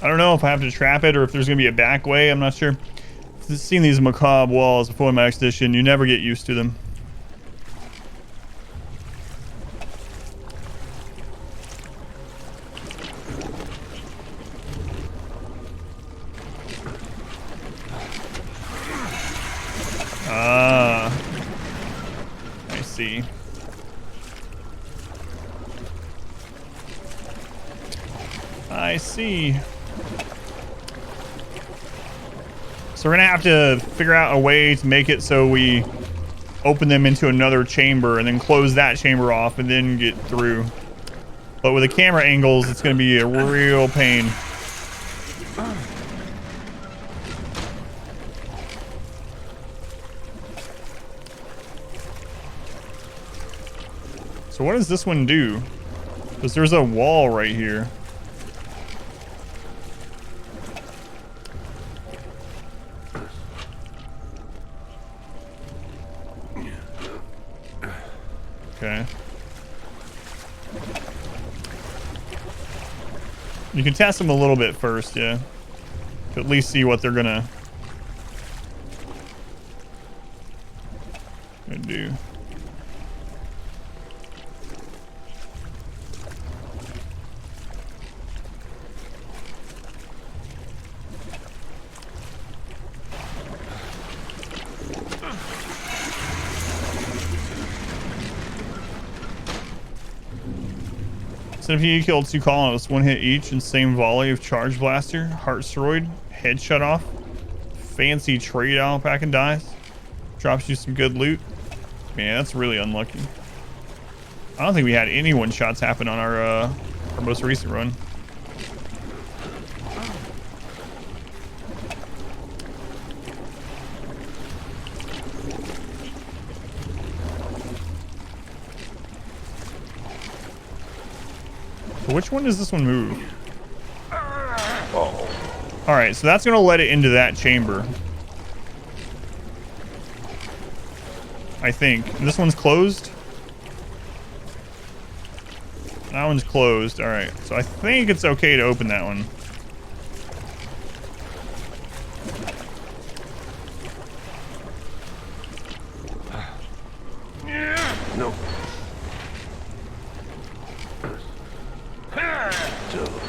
I don't know if I have to trap it or if there's going to be a back way. I'm not sure. I've seen these macabre walls before in my expedition. You never get used to them. Ah. I see. I see. So we're gonna have to figure out a way to make it so we open them into another chamber and then close that chamber off and then get through. But with the camera angles, it's gonna be a real pain. So what does this one do? Because there's a wall right here. Okay. You can test them a little bit first, yeah. To at least see what they're gonna do. So if you killed 2 colonists, 1 hit each and same volley of charge blaster, heart destroyed, head shut off, fancy trade pack and dies, drops you some good loot. Man, that's really unlucky. I don't think we had any one shots happen on our most recent run. So which one does this one move? Oh. Alright, so that's gonna let it into that chamber. I think. And this one's closed? That one's closed. Alright, so I think it's okay to open that one. No.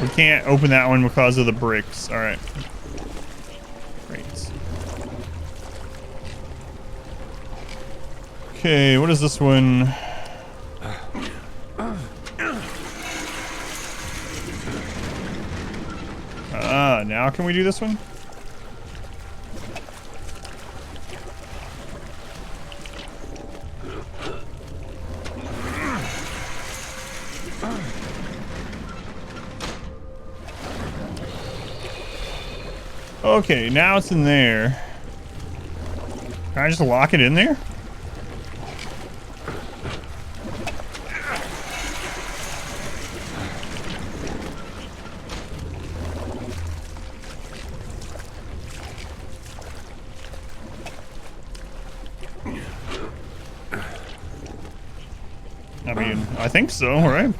We can't open that one because of the bricks. Alright. Great. Okay, what is this one? Ah, now can we do this one? Okay, now it's in there. Can I just lock it in there? I mean, I think so, right?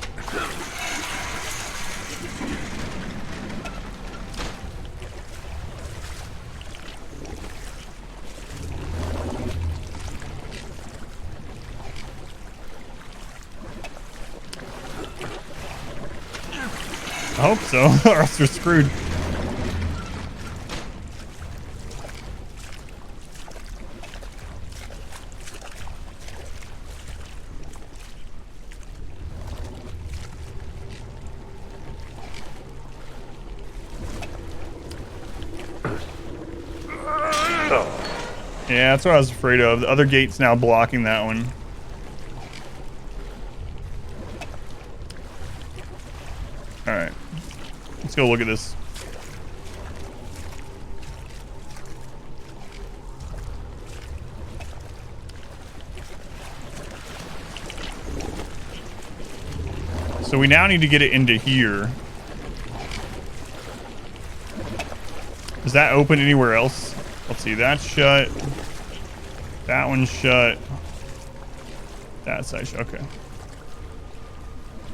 I hope so, or else we're screwed. Yeah, that's what I was afraid of. The other gate's now blocking that one. Alright. Let's go look at this. So we now need to get it into here. Is that open anywhere else? Let's see, that's shut. That one's shut. That side shut, okay.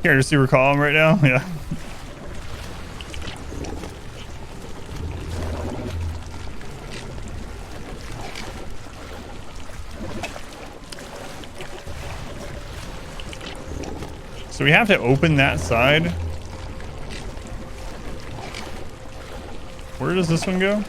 Care to see recall him right now? Yeah. So we have to open that side. Where does this one go?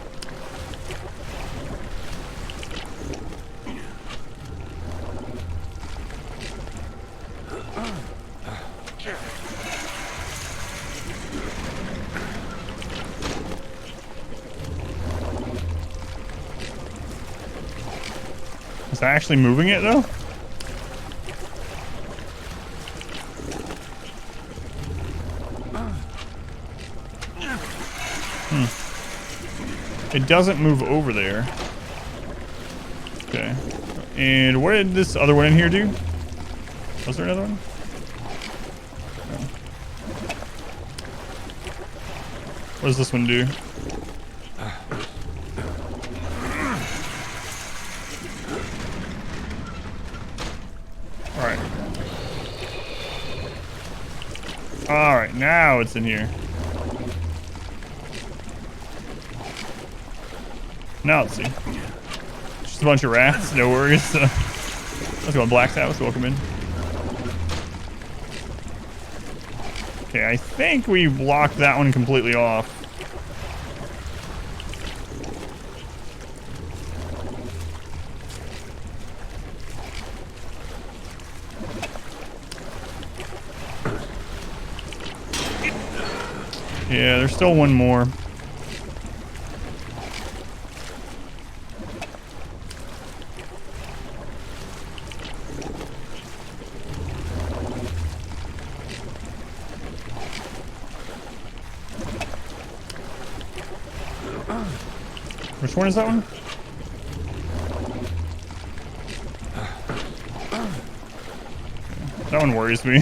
Is that actually moving it though? It doesn't move over there. Okay. And what did this other one in here do? Was there another one? No. What does this one do? Alright. Alright, now it's in here. Now let's see. Just a bunch of rats, no worries. Let's go on Black's house, welcome in. Okay, I think we blocked that one completely off. Yeah, there's still one more. Which one is that one? That one worries me.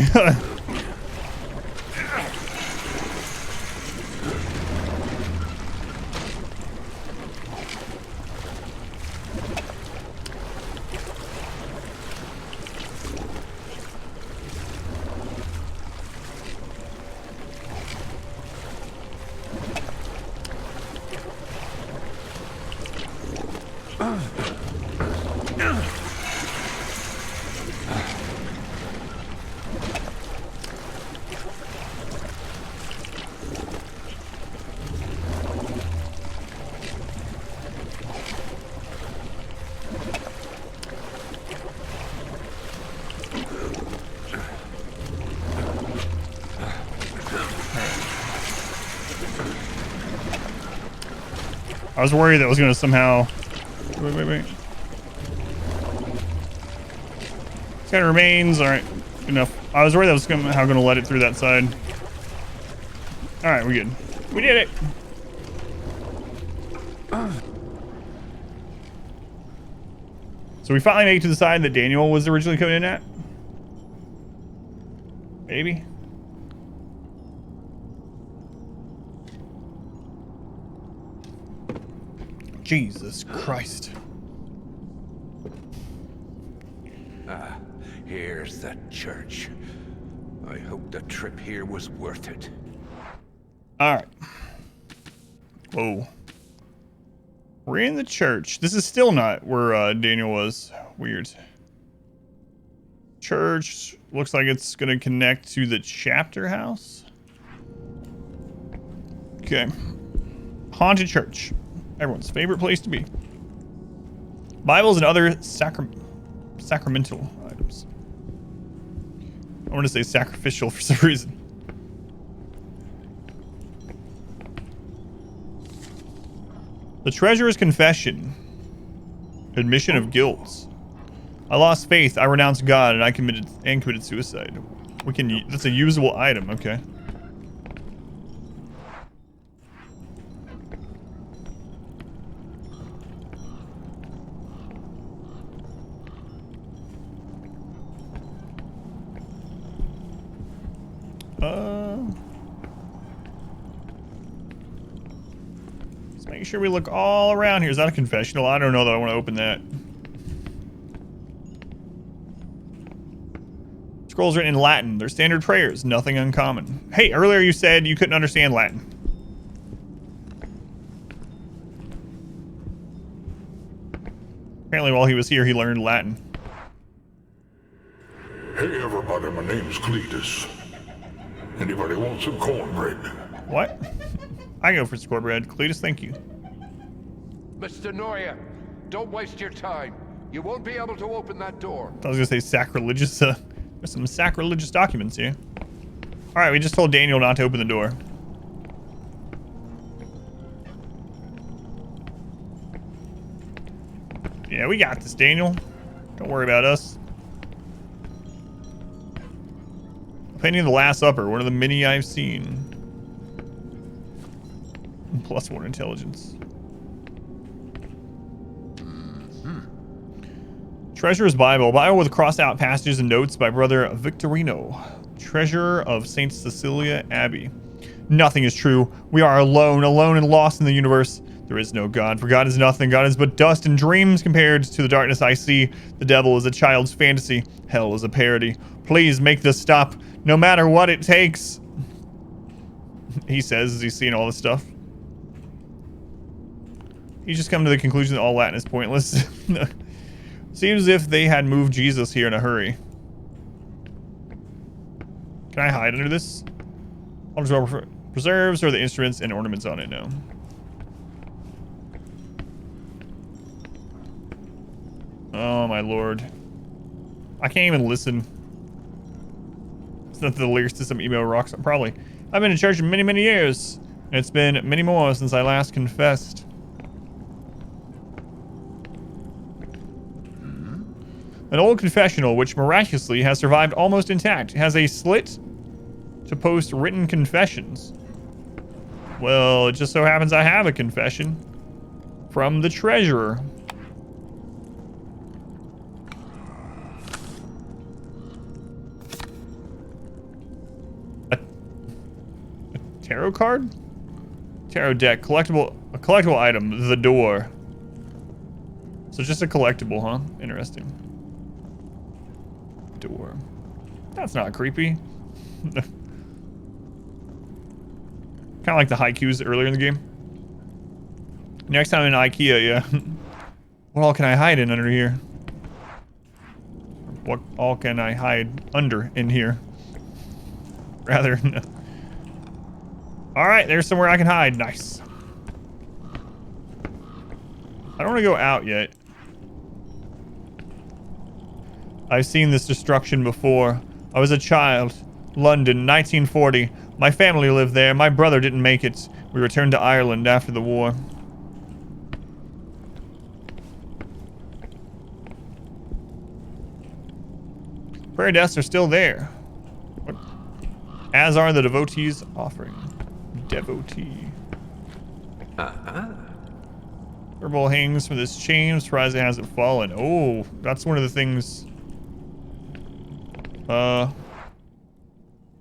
I was worried that was going to somehow... Wait. This guy remains. Alright, enough. I was worried that was somehow going to let it through that side. Alright, we're good. We did it! So we finally made it to the side that Daniel was originally coming in at? Maybe? Jesus Christ. Here's the church. I hope the trip here was worth it. Alright. Whoa. We're in the church. This is still not where Daniel was. Weird. Church. Looks like it's going to connect to the chapter house. Okay. Haunted church. Everyone's favorite place to be. Bibles and other sacramental items. I want to say sacrificial for some reason. The Treasurer's Confession. Admission of guilt. I lost faith. I renounced God, and I committed suicide. We can. That's a usable item. Okay. Let's make sure we look all around here. Is that a confessional? I don't know that I want to open that. Scrolls written in Latin. They're standard prayers. Nothing uncommon. Hey, earlier you said you couldn't understand Latin. Apparently while he was here, he learned Latin. Hey everybody, my name's Cletus. Anybody want some cornbread? What? I go for cornbread. Cletus, thank you. Mr. Noria, don't waste your time. You won't be able to open that door. I was gonna say sacrilegious. There's some sacrilegious documents here. All right, we just told Daniel not to open the door. Yeah, we got this, Daniel. Don't worry about us. Painting of the Last Supper, one of the many I've seen. +1 intelligence. Treasurer's Bible. Bible with crossed out passages and notes by Brother Victorino. Treasurer of St. Cecilia Abbey. Nothing is true. We are alone and lost in the universe. There is no God, for God is nothing. God is but dust and dreams compared to the darkness I see. The devil is a child's fantasy. Hell is a parody. Please make this stop, no matter what it takes. He says as he's seeing all this stuff. He's just come to the conclusion that all Latin is pointless. Seems as if they had moved Jesus here in a hurry. Can I hide under this? I'll just go preserves or the instruments and ornaments on it now. Oh my lord. I can't even listen. It's not the lyrics to some emo rock song. Probably. I've been in church many, many years. And it's been many more since I last confessed. An old confessional, which miraculously has survived almost intact, has a slit to post written confessions. Well, it just so happens I have a confession from the treasurer. A tarot card? Tarot deck, a collectible item, the door. So just a collectible, huh? Interesting. Door. That's not creepy. Kind of like the haikus earlier in the game. Next time in IKEA, yeah. What all can I hide in under here? What all can I hide under in here? Rather. Alright, there's somewhere I can hide. Nice. I don't want to go out yet. I've seen this destruction before. I was a child. London, 1940. My family lived there. My brother didn't make it. We returned to Ireland after the war. Prayer desks are still there. As are the devotees' offering. Devotee. Herbal hangs from this chain. Surprised it hasn't fallen. Oh, that's one of the things.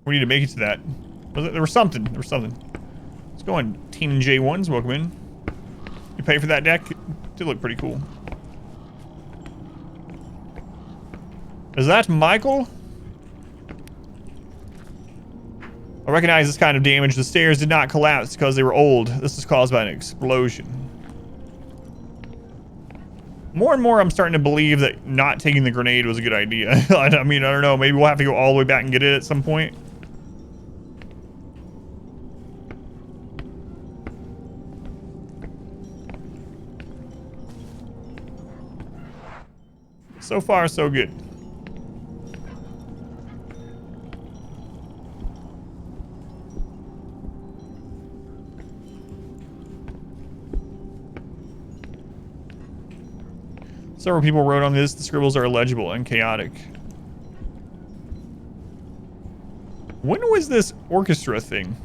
We need to make it to that. There was something. There was something. Let's go on. Team J1s, welcome in. You pay for that deck? It did look pretty cool. Is that Michael? I recognize this kind of damage. The stairs did not collapse because they were old. This was caused by an explosion. More and more, I'm starting to believe that not taking the grenade was a good idea. I mean, I don't know. Maybe we'll have to go all the way back and get it at some point. So far, so good. Several people wrote on this. The scribbles are illegible and chaotic. When was this orchestra thing?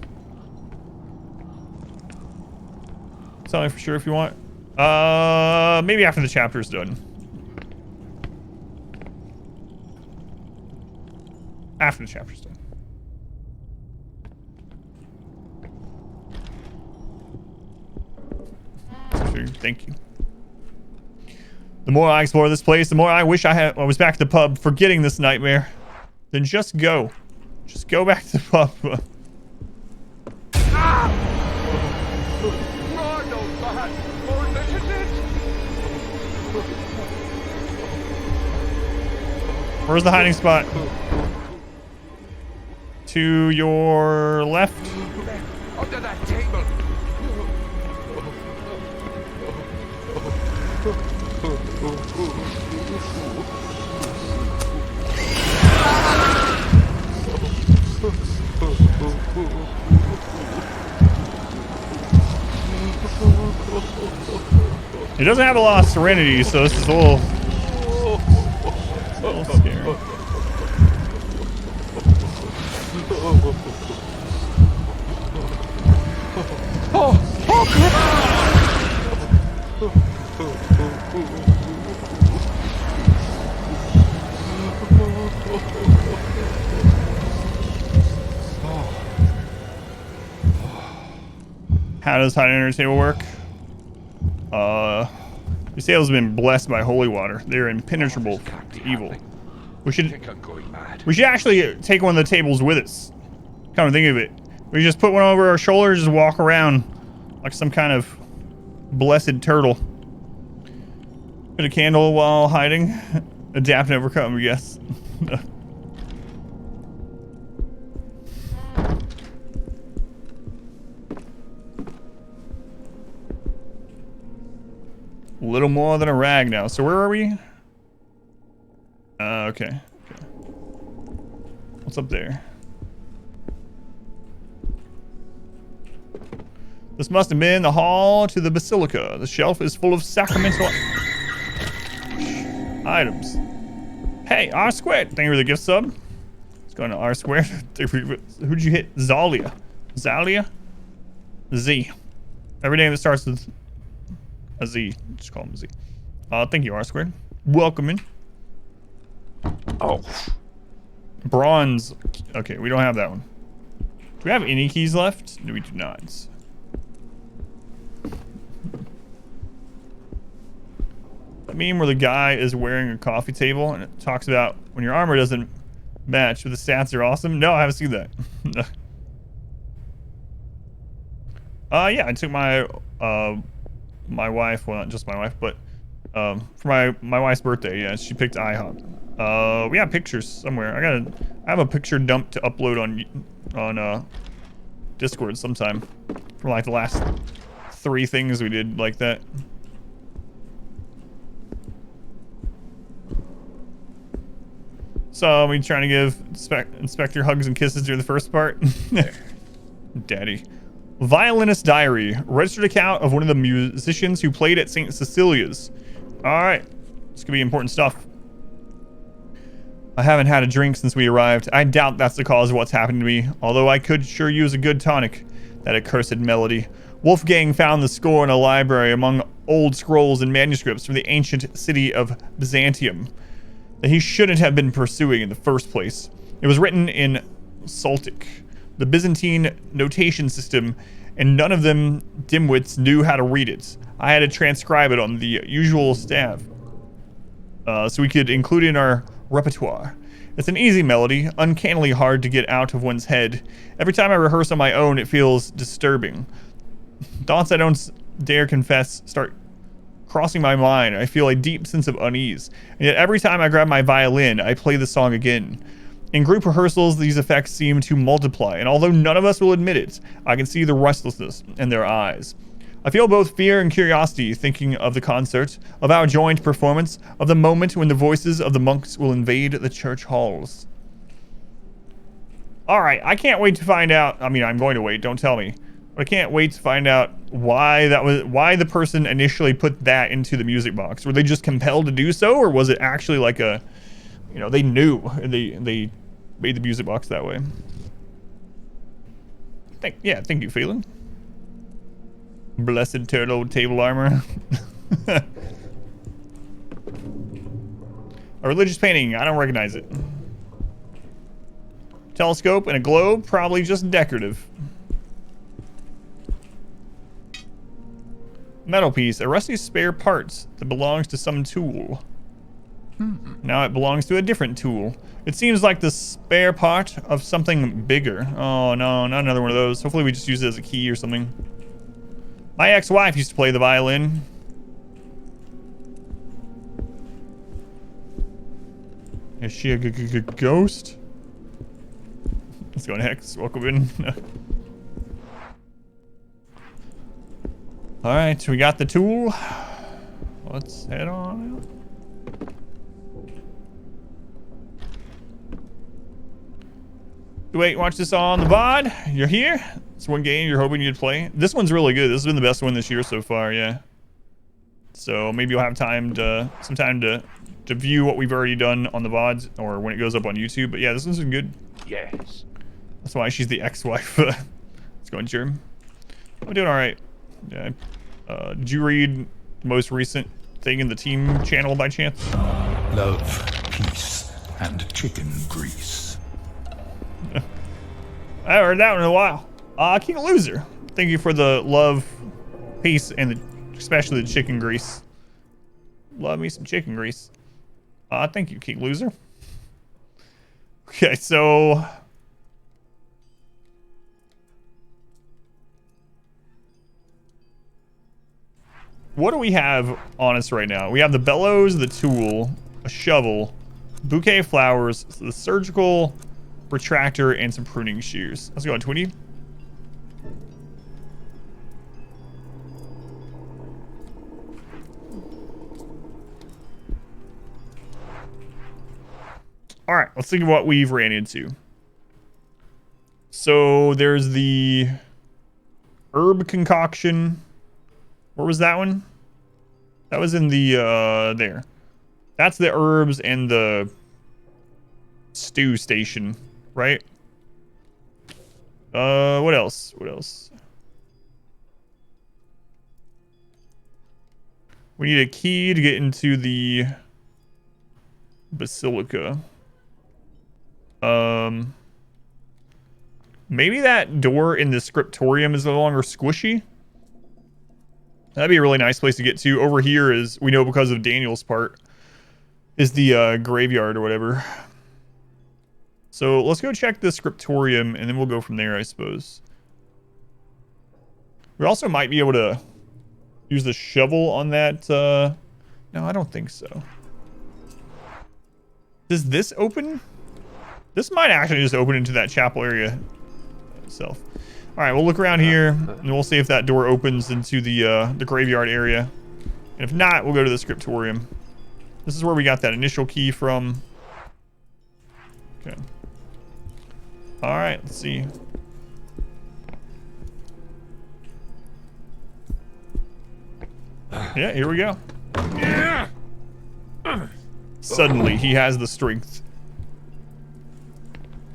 Tell me for sure if you want. Maybe after the chapter's done. After the chapter's done. Thank you. The more I explore this place, the more I wish I was back at the pub, forgetting this nightmare. Then just go. Just go back to the pub. Where's the hiding spot? To your left. Under that table. He doesn't have a lot of serenity, so this is a little scary. How does hiding under the table work? These tables have been blessed by holy water. They're impenetrable to evil. We should actually take one of the tables with us. Come to think of it. We just put one over our shoulders, just walk around like some kind of blessed turtle. Put a candle while hiding. Adapt and overcome, yes. A little more than a rag now. So where are we? Okay. What's up there? This must have been the hall to the basilica. The shelf is full of sacramental items. Hey, R squared. Thank you for the gift sub. Let's go into R squared. Who'd you hit? Zalia. Zalia? Z. Every name that starts with a Z. Just call him Z. Thank you, R squared. Welcome in. Oh. Bronze. Okay, we don't have that one. Do we have any keys left? No, we do not. That meme where the guy is wearing a coffee table and it talks about when your armor doesn't match, but the stats are awesome. No, I haven't seen that. Yeah, I took my my wife, well, not just my wife, but for my wife's birthday, yeah, she picked IHOP. We have pictures somewhere. I have a picture dump to upload on Discord sometime from like the last 3 things we did like that. So we trying to give Inspector hugs and kisses during the first part. Daddy. Violinist diary. Registered account of one of the musicians who played at St. Cecilia's. Alright. This could be important stuff. I haven't had a drink since we arrived. I doubt that's the cause of what's happened to me. Although I could sure use a good tonic. That accursed melody. Wolfgang found the score in a library among old scrolls and manuscripts from the ancient city of Byzantium that he shouldn't have been pursuing in the first place. It was written in Celtic, the Byzantine notation system, and none of them dimwits knew how to read it. I had to transcribe it on the usual staff, so we could include it in our Repertoire. It's an easy melody, uncannily hard to get out of one's head. Every time I rehearse on my own, it feels disturbing. Thoughts I don't dare confess start crossing my mind. I feel a deep sense of unease. And yet every time I grab my violin, I play the song again. In group rehearsals, these effects seem to multiply, and although none of us will admit it, I can see the restlessness in their eyes. I feel both fear and curiosity thinking of the concert, of our joint performance, of the moment when the voices of the monks will invade the church halls. Alright, I can't wait to find out. I mean, I'm going to wait, don't tell me. But I can't wait to find out why the person initially put that into the music box. Were they just compelled to do so, or was it actually like a, you know, they knew they made the music box that way? Thank you, Phelan. Blessed turtle table armor. A religious painting, I don't recognize it. Telescope and a globe, probably just decorative. Metal piece, a rusty spare parts that belongs to some tool. Now it belongs to a different tool. It seems like the spare part of something bigger. Oh no, not another one of those. Hopefully we just use it as a key or something. My ex-wife used to play the violin. Is she a ghost? Let's go next. Welcome in. Alright, we got the tool. Let's head on out. Wait, watch this on the VOD. You're here. It's one game you're hoping you'd play. This one's really good. This has been the best one this year so far, yeah. So maybe you'll have some time to view what we've already done on the VODs or when it goes up on YouTube. But yeah, this one's been good. Yes. That's why she's the ex-wife. Let's go in, Jerm. I'm doing all right. Yeah. Did you read the most recent thing in the team channel by chance? Love, peace, and chicken grease. I haven't heard that one in a while. King Loser. Thank you for the love, peace, and especially the chicken grease. Love me some chicken grease. Thank you, King Loser. Okay, so what do we have on us right now? We have the bellows, the tool, a shovel, bouquet of flowers, the surgical retractor, and some pruning shears. Let's go on, Twinny. All right, let's think of what we've ran into. So there's the herb concoction. Where was that one? That was in the, there. That's the herbs and the stew station, right? What else? What else? We need a key to get into the basilica. Maybe that door in the scriptorium is no longer squishy. That'd be a really nice place to get to. Over here is, we know because of Daniel's part, is the graveyard or whatever. So let's go check the scriptorium and then we'll go from there, I suppose. We also might be able to use the shovel on that. No, I don't think so. Does this open? This might actually just open into that chapel area itself. All right, we'll look around here and we'll see if that door opens into the graveyard area. And if not, we'll go to the scriptorium. This is where we got that initial key from. Okay. All right, let's see. Yeah, here we go. Suddenly, he has the strength.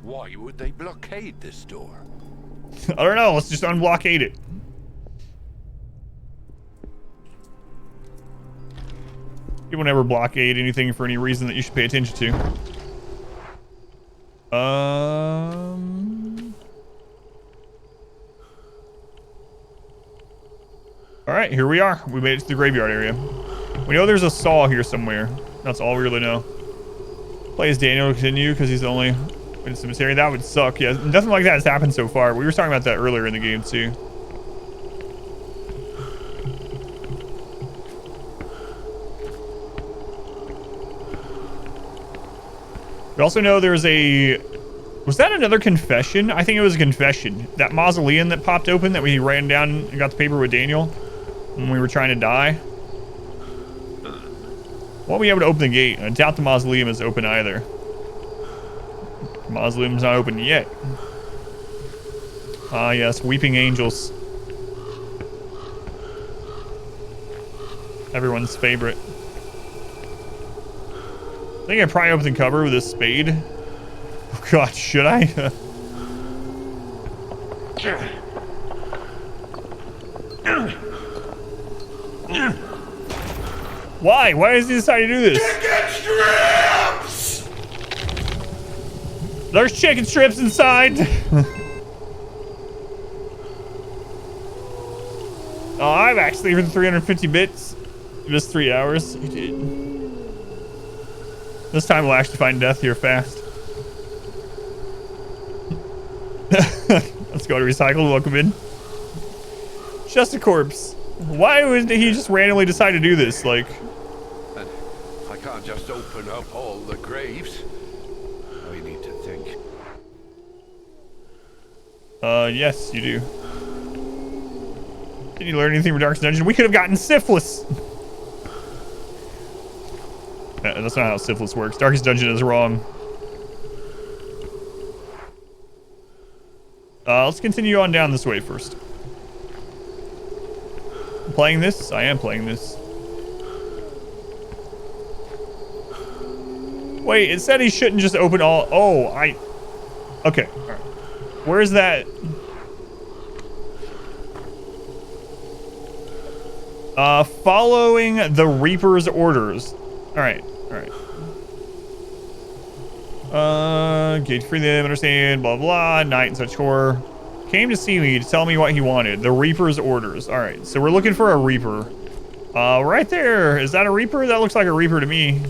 Why would they blockade this door? I don't know. Let's just unblockade it. People never blockade anything for any reason that you should pay attention to. All right, here we are. We made it to the graveyard area. We know there's a saw here somewhere. That's all we really know. Play as Daniel to continue because he's the only in the cemetery. That would suck. Yeah, nothing like that has happened so far. We were talking about that earlier in the game too. We also know there's a... Was that another confession? I think it was a confession. That mausoleum that popped open that we ran down and got the paper with Daniel when we were trying to die. Won't be able to open the gate. I doubt the mausoleum is open either. The mausoleum's not open yet. Ah, yes, weeping angels. Everyone's favorite. I think I probably open the cover with a spade. Oh god, should I? Why? Why does he decide to do this? Chicken strips! There's chicken strips inside. Oh, I've actually earned 350 bits. Just 3 hours. You did. This time we'll actually find death here fast. Let's go to recycle. Welcome in. Just a corpse. Why would he just randomly decide to do this? Like, And I can't just open up all the graves. I need to think. yes, you do. Did you learn anything from Darkest Dungeon? We could have gotten syphilis. That's not how syphilis works. Darkest Dungeon is wrong. Let's continue on down this way first. I'm playing this? I am playing this. Wait, it said he shouldn't just open all... Oh, Okay, alright. Where's that? Following the Reaper's orders. Alright, alright. Gauge free them, understand, blah blah, night and such horror. Came to see me to tell me what he wanted. The Reaper's orders. Alright, so we're looking for a Reaper. Right there. Is that a Reaper? That looks like a Reaper to me.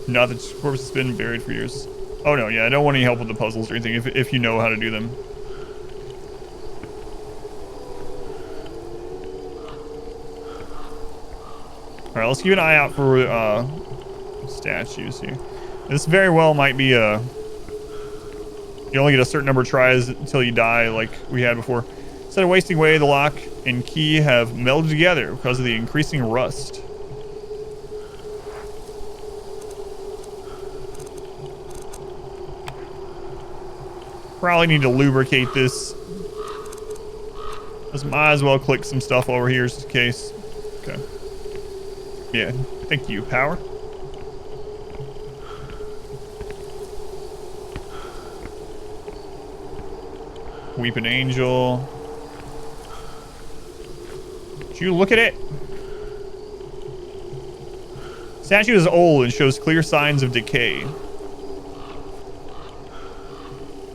No, the corpse has been buried for years. Oh no, yeah, I don't want any help with the puzzles or anything if you know how to do them. Alright, let's keep an eye out for statues here. This very well might be you only get a certain number of tries until you die like we had before. Instead of wasting away, the lock and key have melded together because of the increasing rust. Probably need to lubricate this. Just might as well click some stuff over here just in case. Okay. Yeah, thank you, power. Weeping angel. Did you look at it? Statue is old and shows clear signs of decay.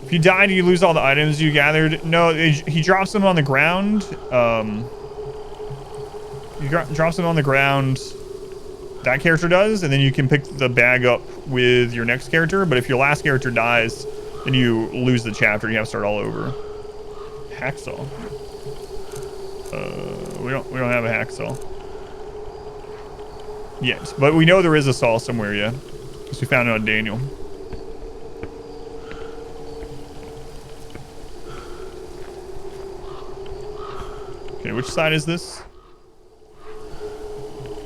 If you die, do you lose all the items you gathered? No, he drops them on the ground. He drops them on the ground. That character does, and then you can pick the bag up with your next character. But if your last character dies, then you lose the chapter. You have to start all over. Hacksaw. We don't have a hacksaw. Yes, but we know there is a saw somewhere, yeah, because we found it on Daniel. Okay, which side is this?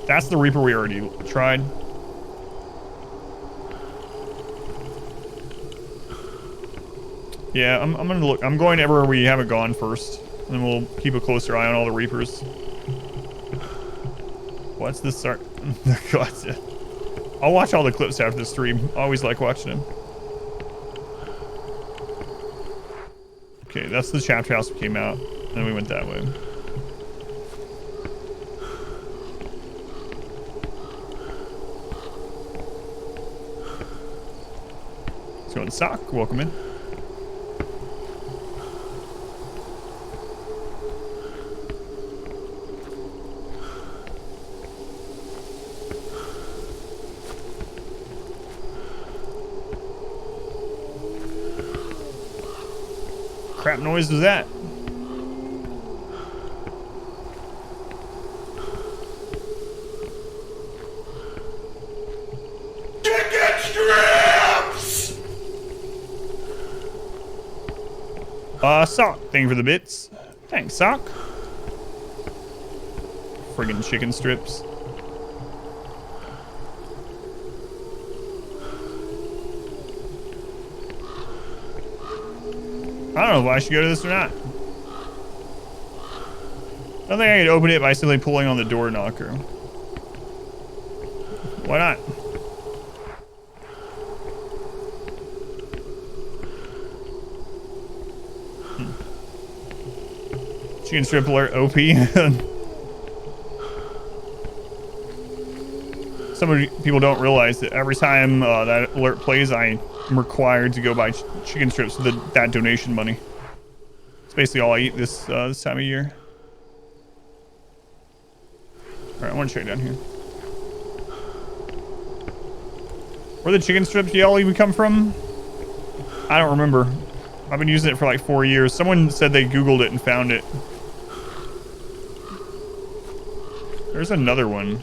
That's the Reaper we already tried. Yeah, I'm gonna look. I'm going everywhere we haven't gone first, and then we'll keep a closer eye on all the Reapers. What's this start? God, I'll watch all the clips after the stream. Always like watching them. Okay, that's the chapter house we came out, and then we went that way. Let's go in stock. Welcome in. crap noise was that? Chicken strips! Sock. Thank you for the bits. Thanks, Sock. Friggin' chicken strips. I don't know if I should go to this or not. I don't think I could open it by simply pulling on the door knocker. Why not? Chicken strip alert OP. Some people don't realize that every time that alert plays, I am required to go buy chicken strips with that donation money. It's basically all I eat this time of year. All right, I want to check down here. Where the chicken strips yell even come from? I don't remember. I've been using it for like 4 years. Someone said they Googled it and found it. There's another one.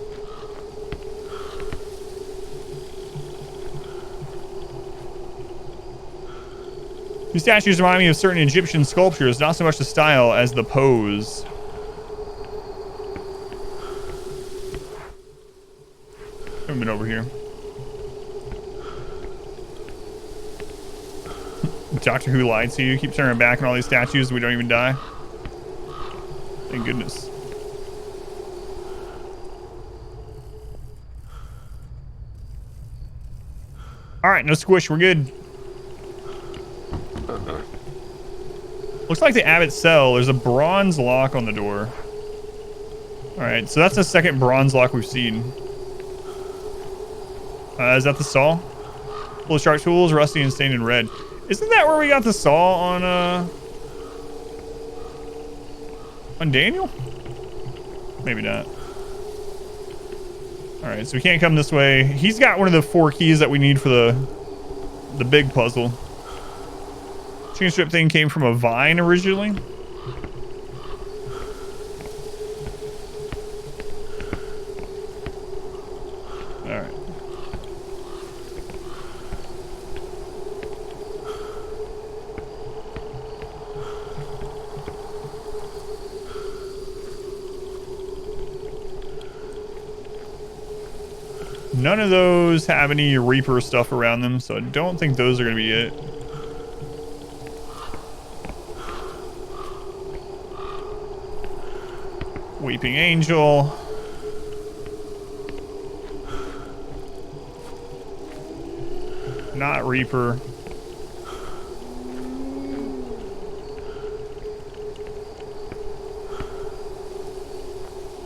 These statues remind me of certain Egyptian sculptures, not so much the style as the pose. Haven't been over here. Doctor Who lied to you. Keep turning back on all these statues, we don't even die. Thank goodness. Alright, no squish, we're good. Looks like the Abbot's cell. There's a bronze lock on the door. Alright, so that's the second bronze lock we've seen. Is that the saw? Full of sharp tools, rusty and stained in red. Isn't that where we got the saw on Daniel? Maybe not. Alright, so we can't come this way. He's got one of the 4 keys that we need for the big puzzle. Chicken strip thing came from a vine originally. Alright. None of those have any Reaper stuff around them, so I don't think those are going to be it. Weeping Angel. Not Reaper.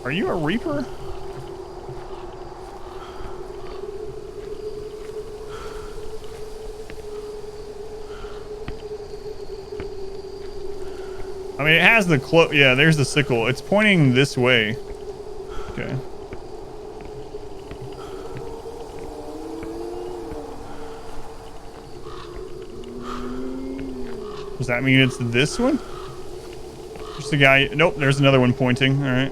Are you a Reaper? I mean, it has the yeah, there's the sickle. It's pointing this way. Okay. Does that mean it's this one? Just the guy. Nope, there's another one pointing. All right.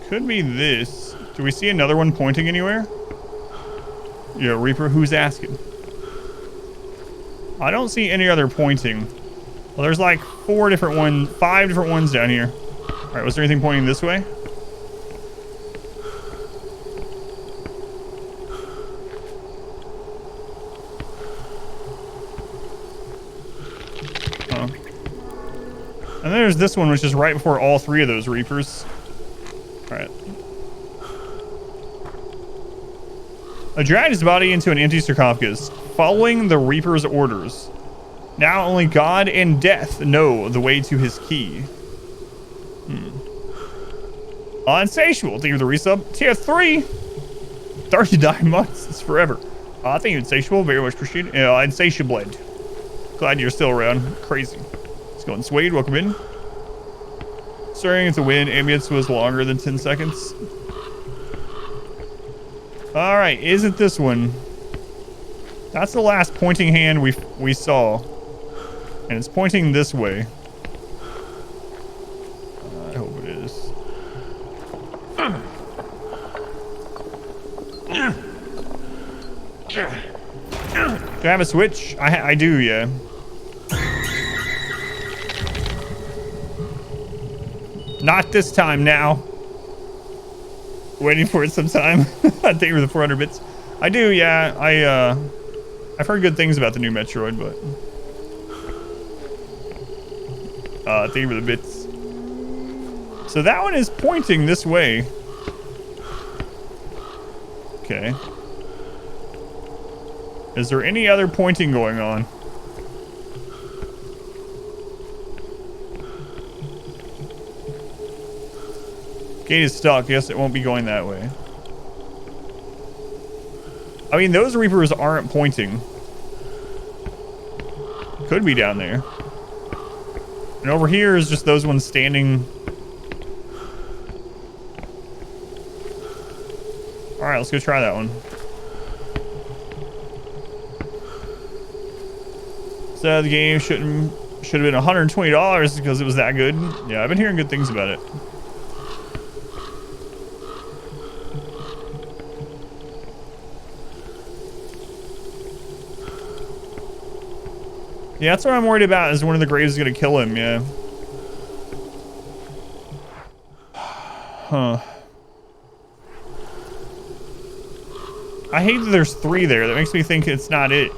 Could be this. Do we see another one pointing anywhere? Yeah, Reaper, who's asking? I don't see any other pointing. Well, there's like 5 different ones down here. All right, was there anything pointing this way? Oh. And then there's this one, which is right before all 3 of those Reapers. All right. I dragged his body into an empty sarcophagus, following the Reaper's orders. Now only God and death know the way to his key. Insatiable, thank you for the resub. Tier 3! 39 months, it's forever. Thank you, Insatiable, very much appreciated. Insatiable. Glad you're still around. Crazy. Let's go on, Suede, welcome in. Staring at the wind, ambience was longer than 10 seconds. Alright, is it this one? That's the last pointing hand we saw. And it's pointing this way. I hope it is. Do I have a switch? I do, yeah. Not this time now. Waiting for it sometime. Thank you for the 400 bits. I do, yeah. I've heard good things about the new Metroid, but thank you for the bits. So that one is pointing this way. Okay. Is there any other pointing going on? Gate is stuck. Yes, it won't be going that way. I mean, those Reapers aren't pointing. Could be down there. And over here is just those ones standing. Alright, let's go try that one. So the game should have been $120 because it was that good. Yeah, I've been hearing good things about it. Yeah, that's what I'm worried about, is one of the graves is gonna kill him, yeah. Huh. I hate that there's 3 there. That makes me think it's not it.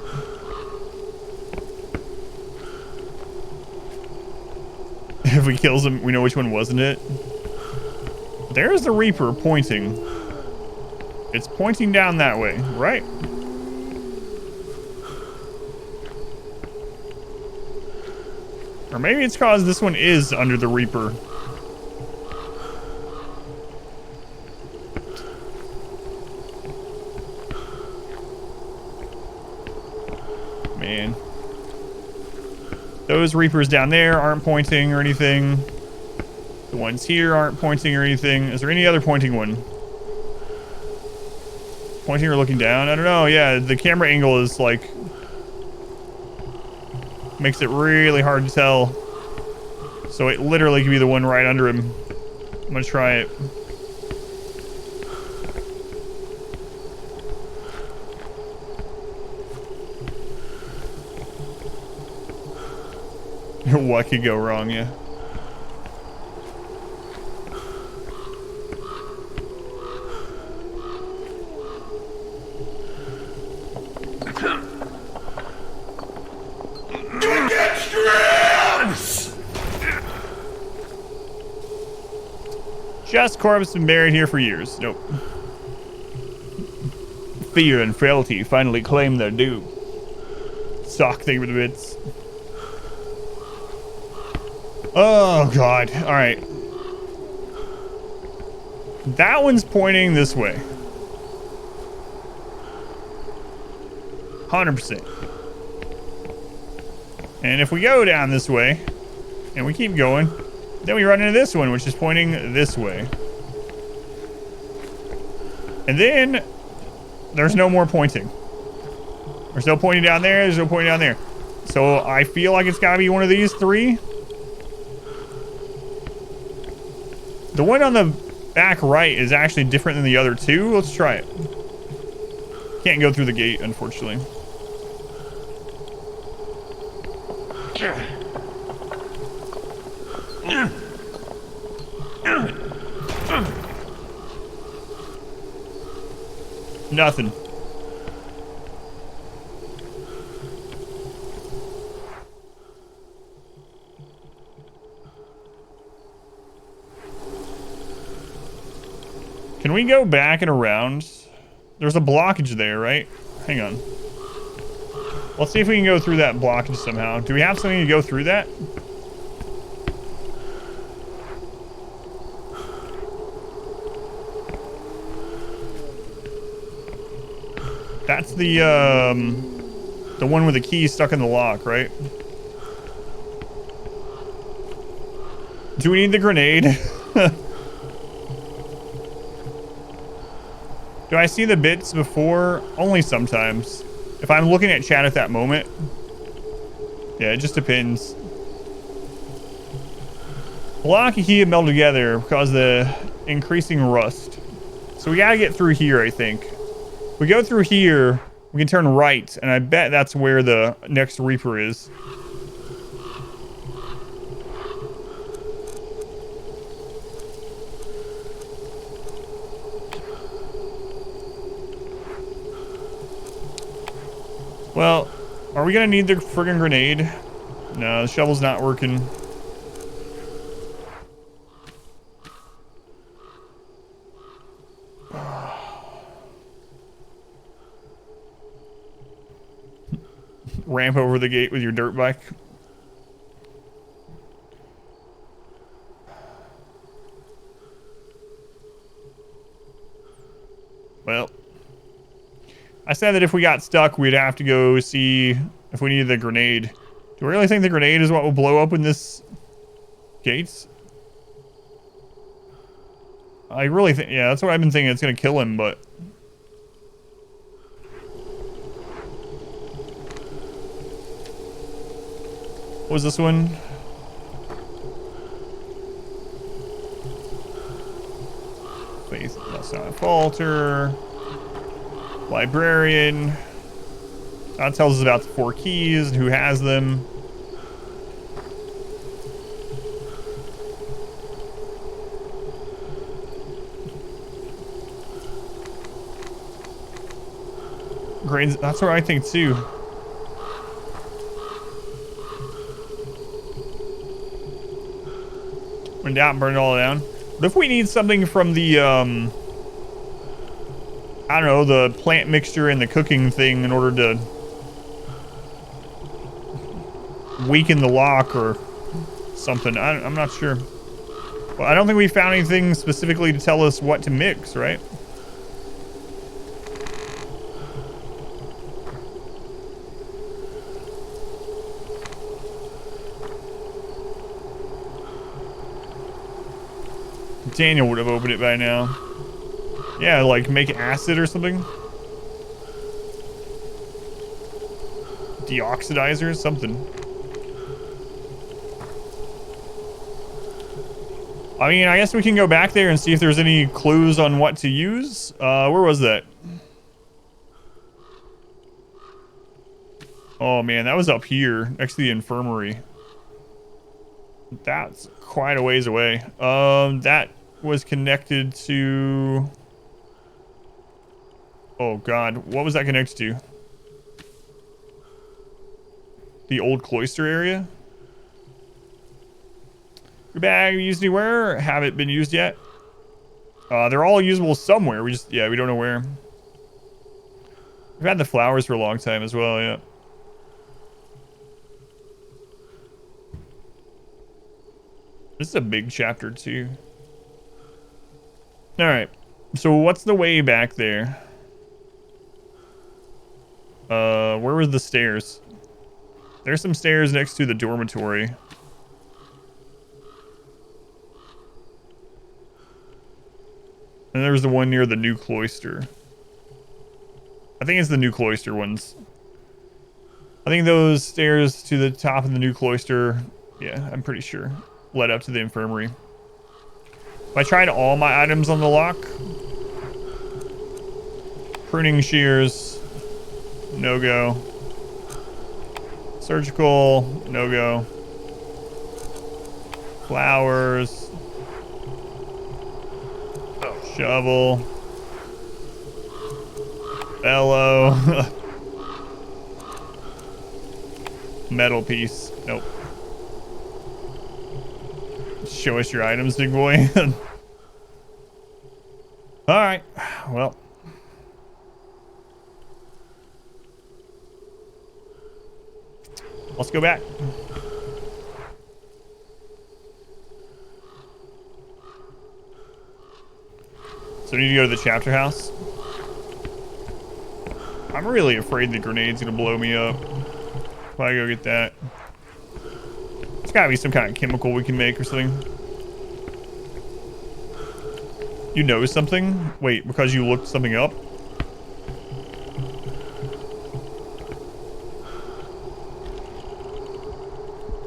If we kills him, we know which one wasn't it. There's the Reaper pointing. It's pointing down that way, right? Or maybe it's cause this one is under the Reaper. Man. Those Reapers down there aren't pointing or anything. The ones here aren't pointing or anything. Is there any other pointing one? Pointing or looking down? I don't know. Yeah, the camera angle is like... makes it really hard to tell. So it literally could be the one right under him. I'm gonna try it. What could go wrong, yeah. Just corpse been buried here for years. Nope. Fear and frailty finally claim their due. Sock thing with the bits. Oh god. Alright. That one's pointing this way. 100%. And if we go down this way, and we keep going, then we run into this one, which is pointing this way. And then there's no more pointing. There's no pointing down there, there's no pointing down there. So I feel like it's gotta be one of these 3. The one on the back right is actually different than the other 2. Let's try it. Can't go through the gate, unfortunately. Nothing. Can we go back and around? There's a blockage there, right? Hang on. Let's see if we can go through that blockage somehow. Do we have something to go through that? That's the one with the key stuck in the lock, right? Do we need the grenade? Do I see the bits before? Only sometimes. if I'm looking at chat at that moment. Yeah, it just depends. Block and key have melded together because the increasing rust. So we gotta get through here, I think. If we go through here, we can turn right, and I bet that's where the next Reaper is. Well, are we gonna need the friggin' grenade? No, the shovel's not working. Ramp over the gate with your dirt bike. Well, I said that if we got stuck, we'd have to go see if we needed the grenade. Do I really think the grenade is what will blow open this gates? I really think, yeah, that's what I've been thinking. It's gonna kill him, but what was this one? Faith must not falter. Librarian. That tells us about the 4 keys and who has them. Grains, that's what I think too. When down, burn it all down. What if we need something from the, I don't know, the plant mixture and the cooking thing in order to weaken the lock or something? I'm not sure. Well, I don't think we found anything specifically to tell us what to mix, right? Daniel would have opened it by now. Yeah, like make acid or something. Deoxidizer or something. I mean, I guess we can go back there and see if there's any clues on what to use. Where was that? Oh man, that was up here next to the infirmary. That's quite a ways away. That was connected to... Oh god, what was that connected to? The Old Cloister area? Your bag used anywhere? Haven't been used yet? They're all usable somewhere. We just, yeah, we don't know where. We've had the flowers for a long time as well, yeah. This is a big chapter too. Alright, so what's the way back there? Where were the stairs? There's some stairs next to the dormitory. And there's the one near the new cloister. I think it's the new cloister ones. I think those stairs to the top of the new cloister, yeah, I'm pretty sure, led up to the infirmary. If I tried all my items on the lock, pruning shears, no go. Surgical, no go. Flowers. Shovel. Bellow. Metal piece. Nope. Show us your items, big boy. Alright. Well. Let's go back. So we need to go to the chapter house. I'm really afraid the grenade's gonna blow me up. If I go get that. There's gotta be some kind of chemical we can make or something. You know something? Wait, because you looked something up?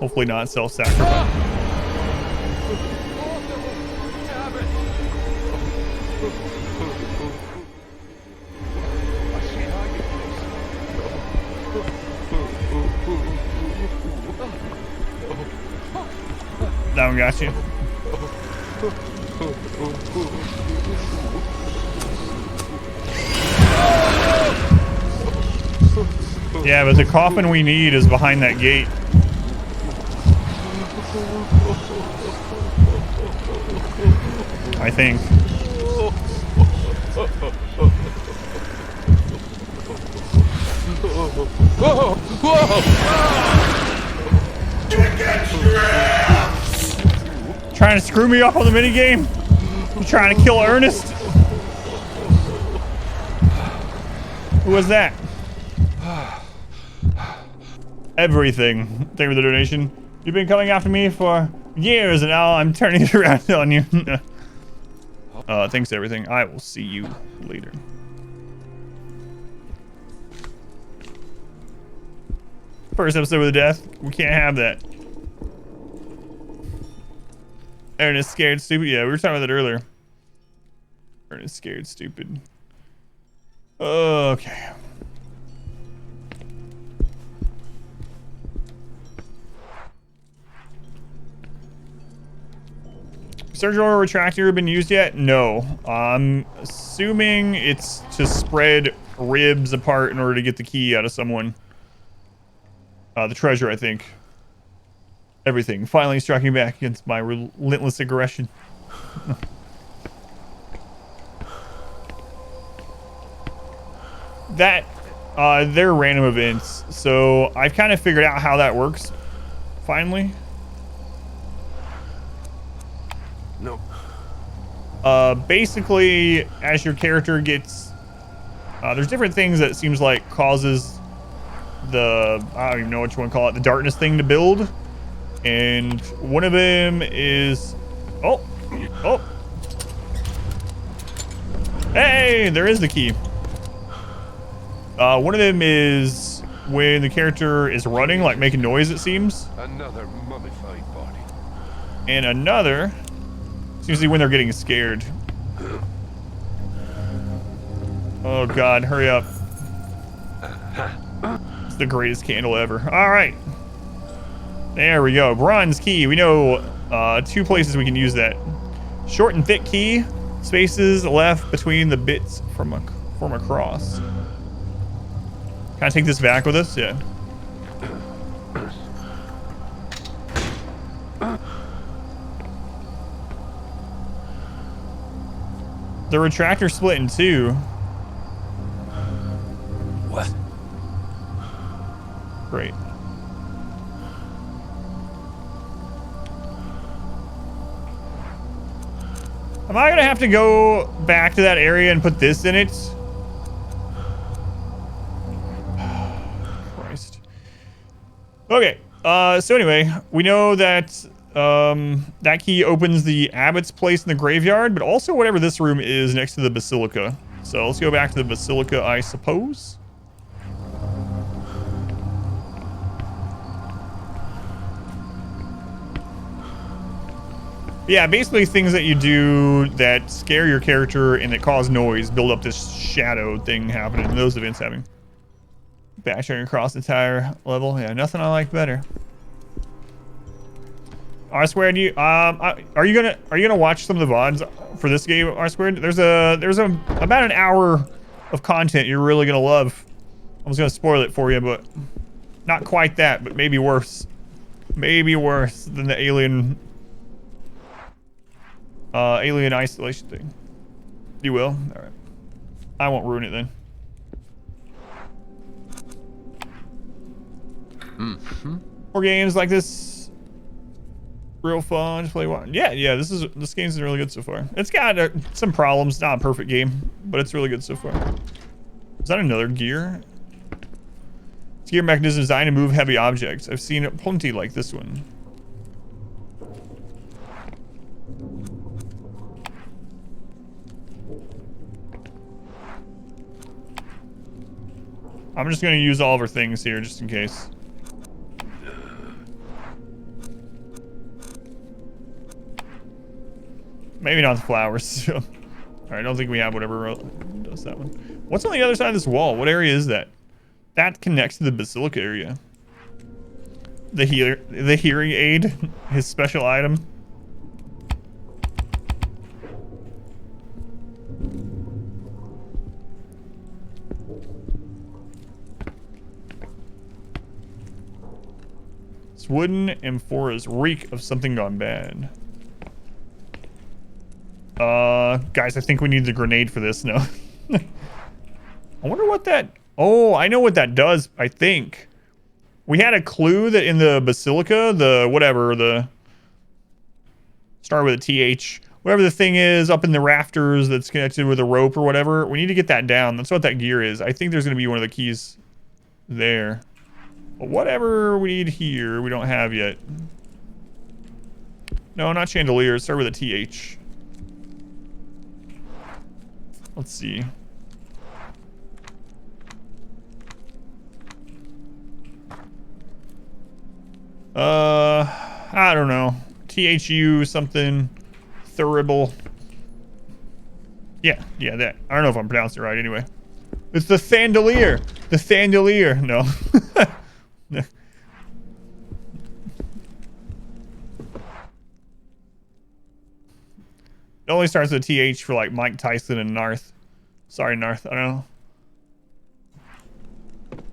Hopefully not self-sacrifice. That one got you. Yeah, but the coffin we need is behind that gate. I think. Trying to screw me up on the minigame? You trying to kill Ernest? Who was that? Everything. Thank you for the donation. You've been coming after me for years and now I'm turning it around on you. Thanks to everything. I will see you later. First episode with a death. We can't have that. Ernest scared stupid. Yeah, we were talking about that earlier. Ernest scared stupid. Okay. Surgical retractor been used yet? No. I'm assuming it's to spread ribs apart in order to get the key out of someone. The treasure, I think. Everything finally striking back against my relentless aggression. That, they're random events, so I've kind of figured out how that works. Finally. No. Basically, as your character gets, there's different things that it seems like causes the, I don't even know what you want to call it, the darkness thing to build. And one of them is, oh, hey, there is the key. One of them is when the character is running, like making noise, it seems. Another mummified body. And another seems to be when they're getting scared. Oh God, hurry up. It's the greatest candle ever. All right. There we go. Bronze key. We know two places we can use that. Short and thick key. Spaces left between the bits from across. Can I take this back with us? Yeah. The retractor split in two. What? Great. Am I gonna have to go back to that area and put this in it? Christ. Okay. So anyway, we know that that key opens the abbot's place in the graveyard, but also whatever this room is next to the basilica. So let's go back to the basilica, I suppose. Yeah, basically things that you do that scare your character and that cause noise build up this shadow thing happening, and those events having. Bashing across the entire level. Yeah, nothing I like better. R squared, you are you gonna watch some of the VODs for this game, R squared? There's about an hour of content you're really gonna love. I was gonna spoil it for you, but not quite that, but maybe worse. Maybe worse than the alien isolation thing. You will? Alright. I won't ruin it then. More games like this. Real fun. Just play one. Yeah, this game's really good so far. It's got some problems. Not a perfect game, but it's really good so far. Is that another gear? It's gear mechanism designed to move heavy objects. I've seen plenty like this one. I'm just gonna use all of our things here just in case. Maybe not the flowers. All right, I don't think we have whatever does that one. What's on the other side of this wall? What area is that? That connects to the basilica area. The hearing aid, his special item. It's wooden amphoras reek of something gone bad. Guys, I think we need the grenade for this. No. I wonder what that... Oh, I know what that does, I think. We had a clue that in the basilica, the whatever, the... Start with a TH. Whatever the thing is up in the rafters that's connected with a rope or whatever. We need to get that down. That's what that gear is. I think there's going to be one of the keys there. But whatever we need here, we don't have yet. No, not chandelier. Start with a TH. Let's see. I don't know. THU something. Thurible. Yeah, that. I don't know if I'm pronouncing it right anyway. It's the Thandelier. The Thandelier. No. It only starts with a TH for like Mike Tyson and Narth. Sorry, Narth. I don't know.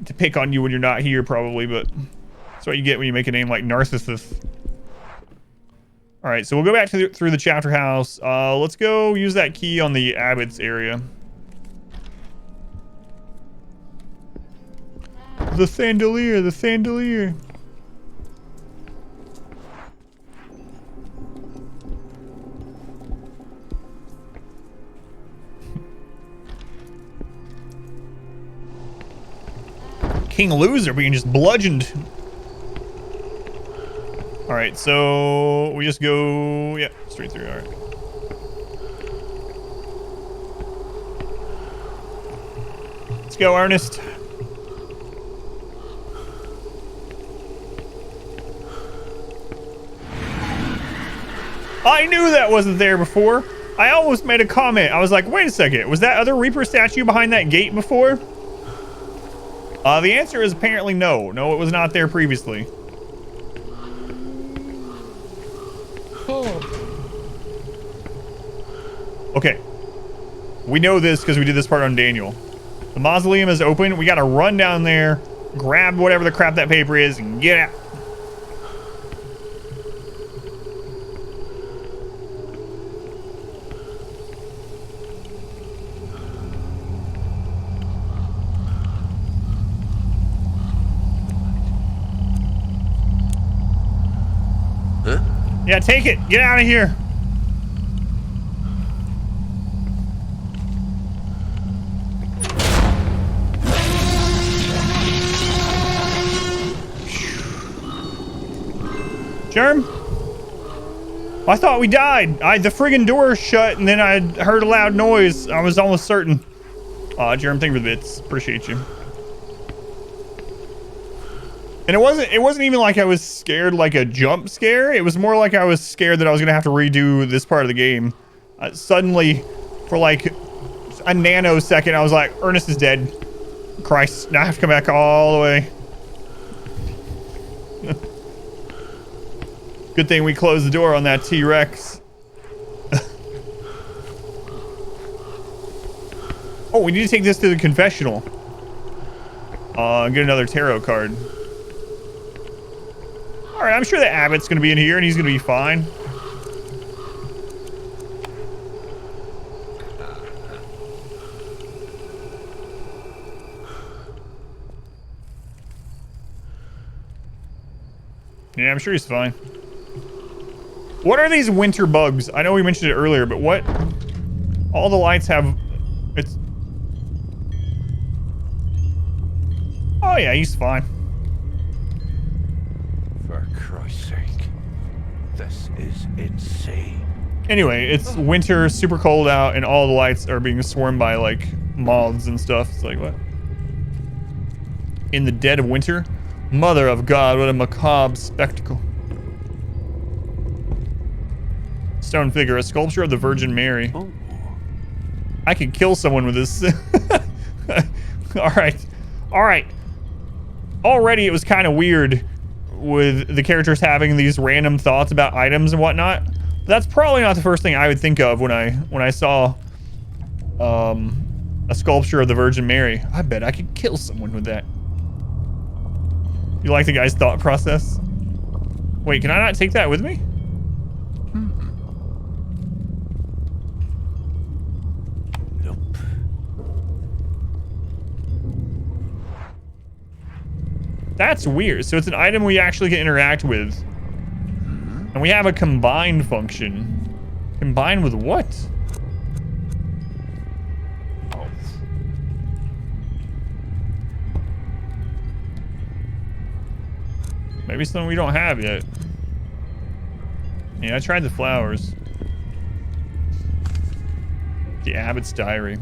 To pick on you when you're not here, probably, but that's what you get when you make a name like Narcissus. All right, so we'll go back to through the chapter house. Let's go use that key on the Abbott's area. The Thandelier, the Thandelier. King Loser being just bludgeoned. All right, so we just go, yeah, straight through. All right. Let's go, Ernest. I knew that wasn't there before. I almost made a comment. I was like, wait a second. Was that other Reaper statue behind that gate before? The answer is apparently no. No, it was not there previously. Okay. We know this because we did this part on Daniel. The mausoleum is open. We gotta run down there, grab whatever the crap that paper is, and get out. Yeah, take it. Get out of here. Germ? I thought we died. The friggin' door shut and then I heard a loud noise. I was almost certain. Germ, thank you for the bits. Appreciate you. And it wasn't even like I was scared like a jump scare. It was more like I was scared that I was gonna have to redo this part of the game. Suddenly, for like a nanosecond, I was like, Ernest is dead. Christ, now I have to come back all the way. Good thing we closed the door on that T-Rex. Oh, we need to take this to the confessional. Get another tarot card. Alright, I'm sure that Abbott's gonna be in here and he's gonna be fine. Yeah, I'm sure he's fine. What are these winter bugs? I know we mentioned it earlier, but what? All the lights have... It's... Oh yeah, he's fine. For Christ's sake. This is insane. Anyway, it's winter, super cold out, and all the lights are being swarmed by, like, moths and stuff. It's like, what? In the dead of winter? Mother of God, what a macabre spectacle. Stone figure, a sculpture of the Virgin Mary. Oh. I could kill someone with this. All right. All right. Already it was kind of weird with the characters having these random thoughts about items and whatnot. But that's probably not the first thing I would think of when I saw a sculpture of the Virgin Mary. I bet I could kill someone with that. You like the guy's thought process? Wait, can I not take that with me? Nope. That's weird. So it's an item we actually can interact with. And we have a combine function. Combine with what? Oh. Maybe something we don't have yet. Yeah, I tried the flowers. The Abbot's Diary.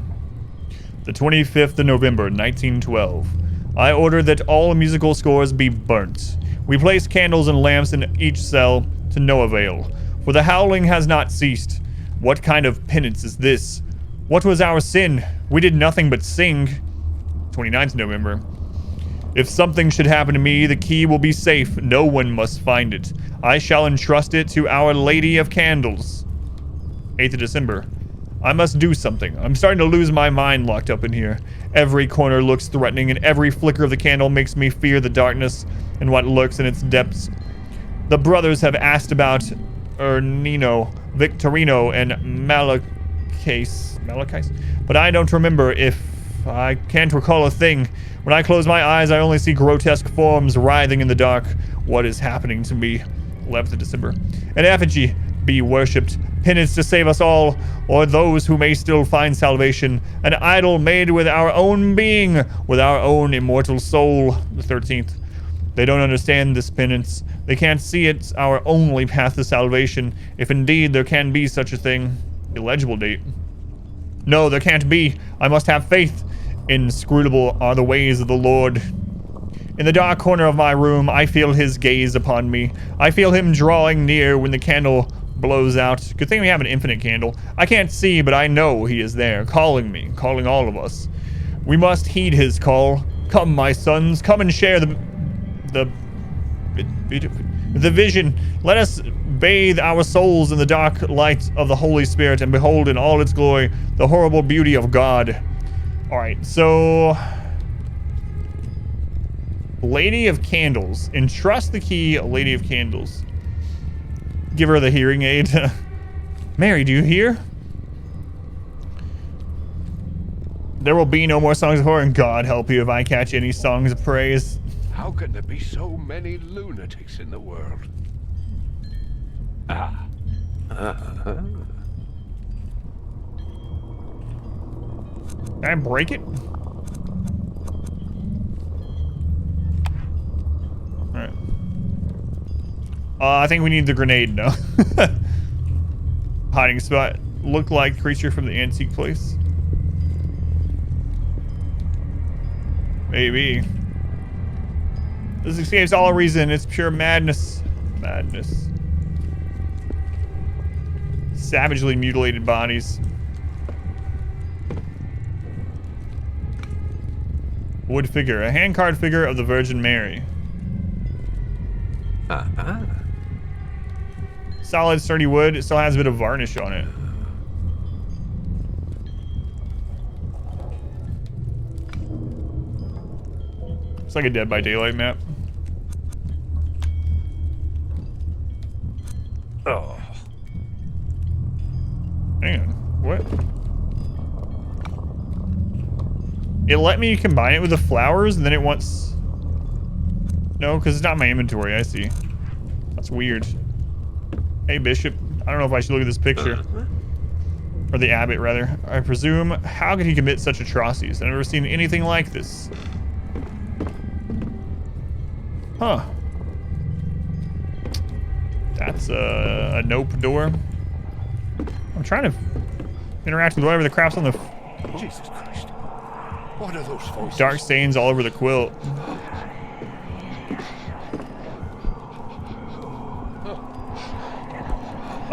The 25th of November, 1912. I ordered that all musical scores be burnt. We placed candles and lamps in each cell to no avail, for the howling has not ceased. What kind of penance is this? What was our sin? We did nothing but sing. 29th November. If something should happen to me, the key will be safe. No one must find it. I shall entrust it to Our Lady of Candles. 8th of December. I must do something. I'm starting to lose my mind locked up in here. Every corner looks threatening, and every flicker of the candle makes me fear the darkness and what lurks in its depths. The brothers have asked about Ernino, Victorino, and Malachis, but I don't remember. If I can't recall a thing. When I close my eyes, I only see grotesque forms writhing in the dark. What is happening to me? 11th of December. An effigy be worshipped. Penance to save us all, or those who may still find salvation. An idol made with our own being, with our own immortal soul. The 13th. They don't understand this penance. They can't see it's our only path to salvation, if indeed there can be such a thing. Illegible date. No, there can't be. I must have faith. Inscrutable are the ways of the Lord. In the dark corner of my room, I feel his gaze upon me. I feel him drawing near when the candle blows out. Good thing we have an infinite candle. I can't see, but I know he is there, calling me, calling all of us. We must heed his call. Come, my sons, come and share the vision. Let us bathe our souls in the dark light of the Holy Spirit and behold in all its glory the horrible beauty of God. Alright, so... Lady of Candles. Entrust the key, Lady of Candles. Give her the hearing aid. Mary, do you hear? There will be no more songs of horror, and God help you if I catch any songs of praise. How can there be so many lunatics in the world? Ah. Can I break it? Alright. I think we need the grenade now. Hiding spot. Look like creature from the antique place. Maybe. This escapes all reason. It's pure madness. Madness. Savagely mutilated bodies. Wood figure. A handcard figure of the Virgin Mary. Solid, sturdy wood. It still has a bit of varnish on it. It's like a Dead by Daylight map. Oh. Hang on. What? It let me combine it with the flowers, and then it wants... No, because it's not my inventory. I see. That's weird. Hey, Bishop. I don't know if I should look at this picture. Or the abbot, rather. I presume. How could he commit such atrocities? I've never seen anything like this. Huh. That's a nope door. I'm trying to interact with whatever the crap's on the... Jesus Christ. What are those voices? Dark stains all over the quilt.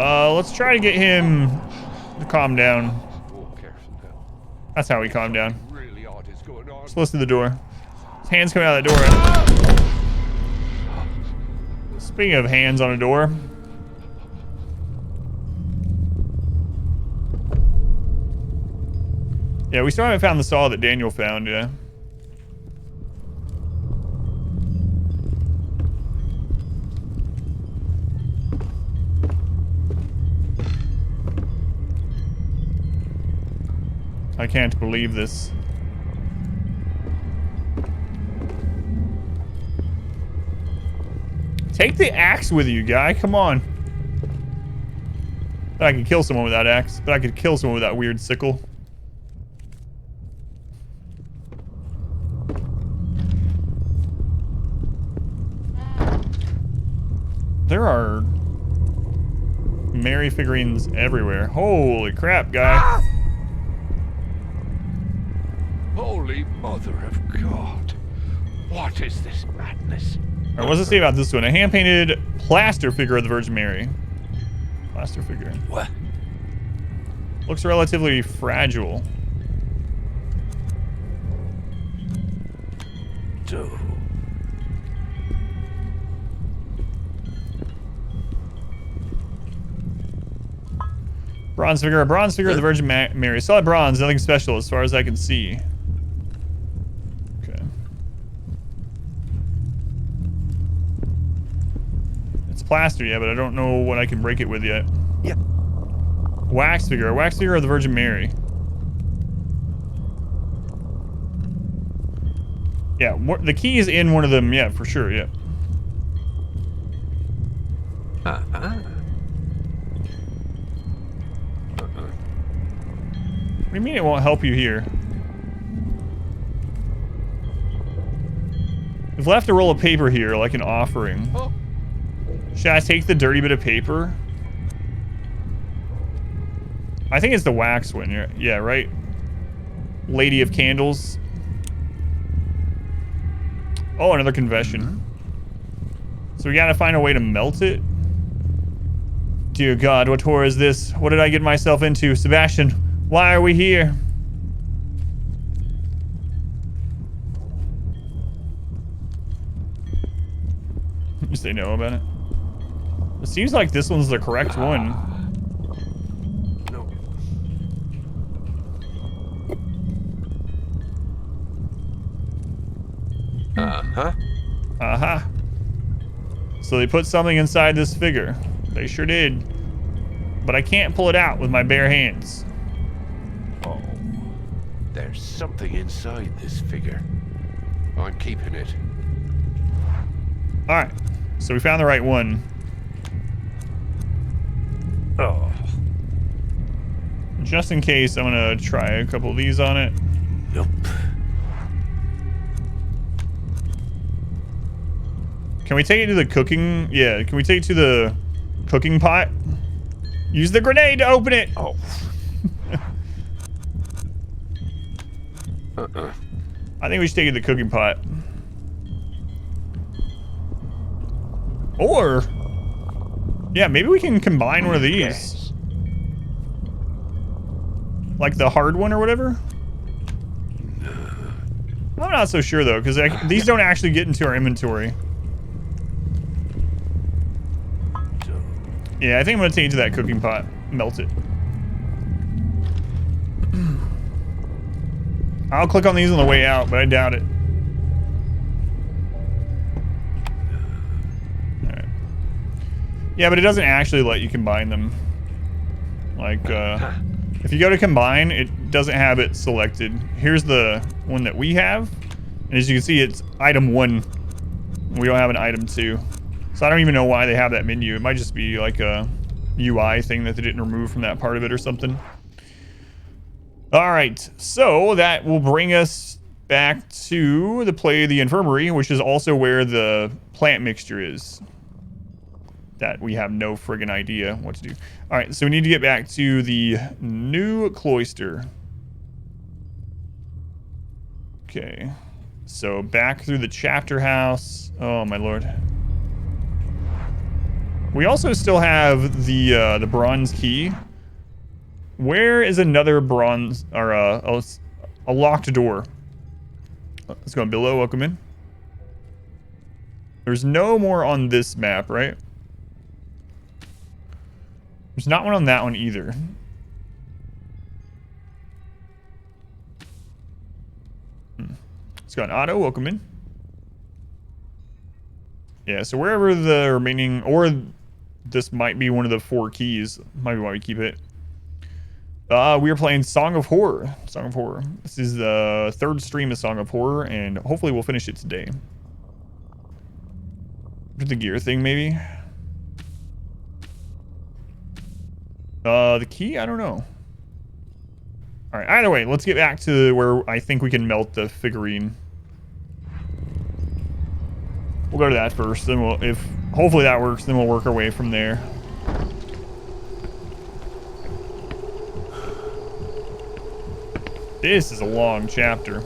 Let's try to get him to calm down. Oh, careful now. That's how we calm down. Really odd is going on. Just listen to the door. His hands coming out of the door. Speaking of hands on a door. Yeah, we still haven't found the saw that Daniel found, yeah. I can't believe this. Take the axe with you, guy. Come on. But I could kill someone with that axe. But I could kill someone with that weird sickle. There are Mary figurines everywhere. Holy crap, guy. Holy Mother of God. What is this madness? Alright, what's it say about this one? A hand-painted plaster figure of the Virgin Mary. Plaster figure. What? Looks relatively fragile. Dude. Bronze figure. A bronze figure of the Virgin Mary. Solid bronze. Nothing special as far as I can see. Okay. It's plaster, yeah, but I don't know what I can break it with yet. Yeah. Wax figure. A wax figure of the Virgin Mary. Yeah, the key is in one of them. Yeah, for sure, yeah. What do you mean it won't help you here? You've left a roll of paper here, like an offering. Oh. Should I take the dirty bit of paper? I think it's the wax one. Yeah, right? Lady of Candles. Oh, another confession. So we gotta find a way to melt it? Dear God, what horror is this? What did I get myself into? Sebastian, why are we here? You say no about it? It seems like this one's the correct one. No. Uh-huh. Uh-huh. So they put something inside this figure. They sure did. But I can't pull it out with my bare hands. Oh. There's something inside this figure. I'm keeping it. Alright. So we found the right one. Oh. Just in case, I'm gonna try a couple of these on it. Nope. Can we take it to the cooking? Yeah, can we take it to the cooking pot? Use the grenade to open it! Oh. I think we should take it to the cooking pot. Or... yeah, maybe we can combine one of these. Yes. Like the hard one or whatever? I'm not so sure though, because these don't actually get into our inventory. Yeah, I think I'm gonna take it to that cooking pot. Melt it. I'll click on these on the way out, but I doubt it. Alright. Yeah, but it doesn't actually let you combine them. Like, if you go to combine, it doesn't have it selected. Here's the one that we have. And as you can see, it's item 1. We don't have an item 2. So I don't even know why they have that menu. It might just be like a UI thing that they didn't remove from that part of it or something. Alright, so that will bring us back to the play of the infirmary, which is also where the plant mixture is. That we have no friggin' idea what to do. Alright, so we need to get back to the new cloister. Okay. So back through the chapter house. Oh my lord. We also still have the bronze key. Where is another bronze or a locked door? Let's go below. Welcome in. There's no more on this map, right? There's not one on that one either. Let's go on auto. Welcome in. Yeah, so wherever the remaining, or this might be one of the 4 keys. Might be why we keep it. We are playing Song of Horror. Song of Horror. This is the 3rd stream of Song of Horror, and hopefully we'll finish it today. The gear thing, maybe? The key? I don't know. Alright, either way, let's get back to where I think we can melt the figurine. We'll go to that first, then we'll, if hopefully that works, then we'll work our way from there. This is a long chapter.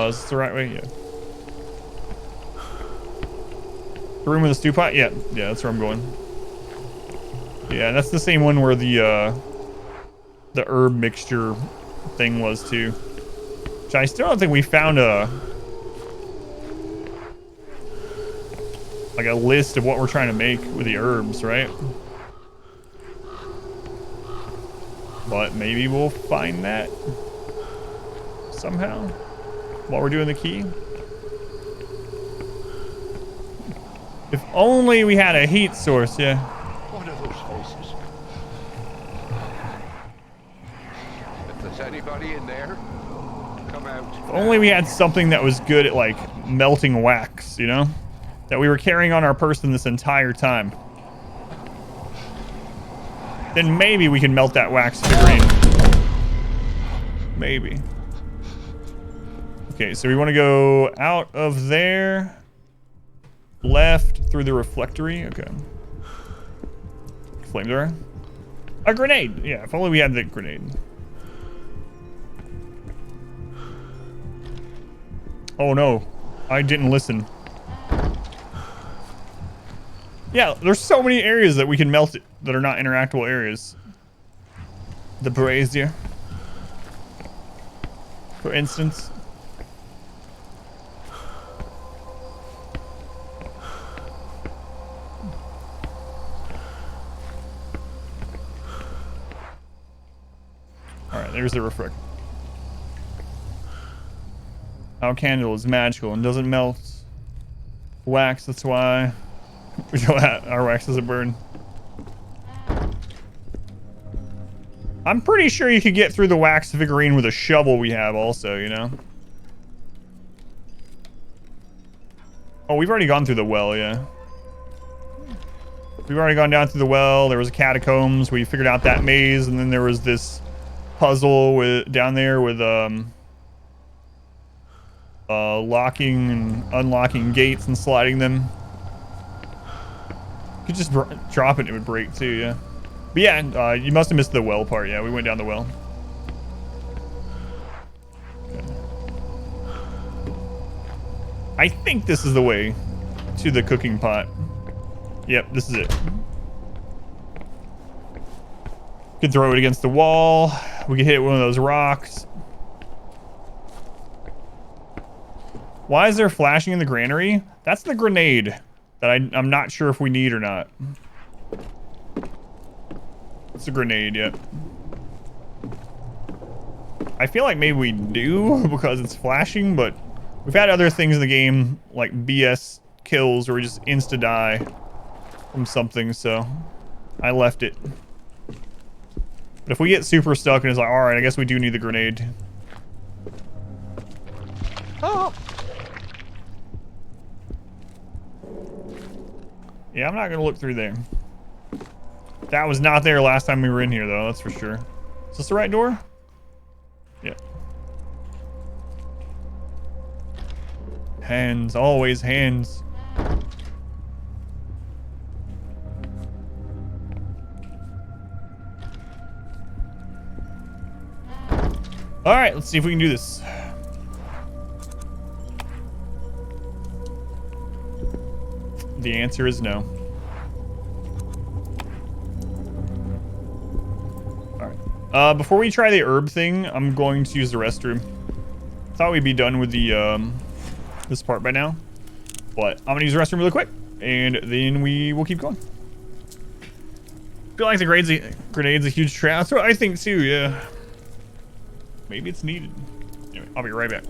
Is this the right way? Yeah. The room with the stew pot? Yeah, that's where I'm going. Yeah, that's the same one where the herb mixture thing was too. Which I still don't think we found a list of what we're trying to make with the herbs, right? But maybe we'll find that somehow while we're doing the key. If only we had a heat source, yeah. What are those faces? If there's anybody in there, come out. If only we had something that was good at, like, melting wax, you know? That we were carrying on our person this entire time. Then maybe we can melt that wax figurine. Maybe. Okay, so we want to go out of there. Left through the reflectory. Okay. Flamethrower. A grenade. Yeah, if only we had the grenade. Oh no. I didn't listen. Yeah, there's so many areas that we can melt it that are not interactable areas. The brazier, for instance. Alright, there's the refractor. Our candle is magical and doesn't melt wax, that's why our wax doesn't burn. I'm pretty sure you could get through the wax figurine with a shovel we have also, you know? Oh, we've already gone through the well, yeah. We've already gone down through the well. There was a catacombs. We figured out that maze, and then there was this puzzle with down there with locking and unlocking gates and sliding them. You could just drop it and it would break too, yeah. But yeah, you must have missed the well part. Yeah, we went down the well. Okay. I think this is the way to the cooking pot. Yep, this is it. Could throw it against the wall. We could hit one of those rocks. Why is there flashing in the granary? That's the grenade that I'm not sure if we need or not. It's a grenade, yep. I feel like maybe we do because it's flashing, but we've had other things in the game like BS kills where we just insta-die from something, so I left it. But if we get super stuck and it's like, alright, I guess we do need the grenade. Oh! Yeah, I'm not gonna look through there. That was not there last time we were in here, though, that's for sure. Is this the right door? Yeah. Hands, always hands. All right, let's see if we can do this. The answer is no. All right. Before we try the herb thing, I'm going to use the restroom. Thought we'd be done with the this part by now, but I'm gonna use the restroom really quick, and then we will keep going. Feel like the grenade's a huge trap. That's what I think too. Yeah. Maybe it's needed. Anyway, I'll be right back.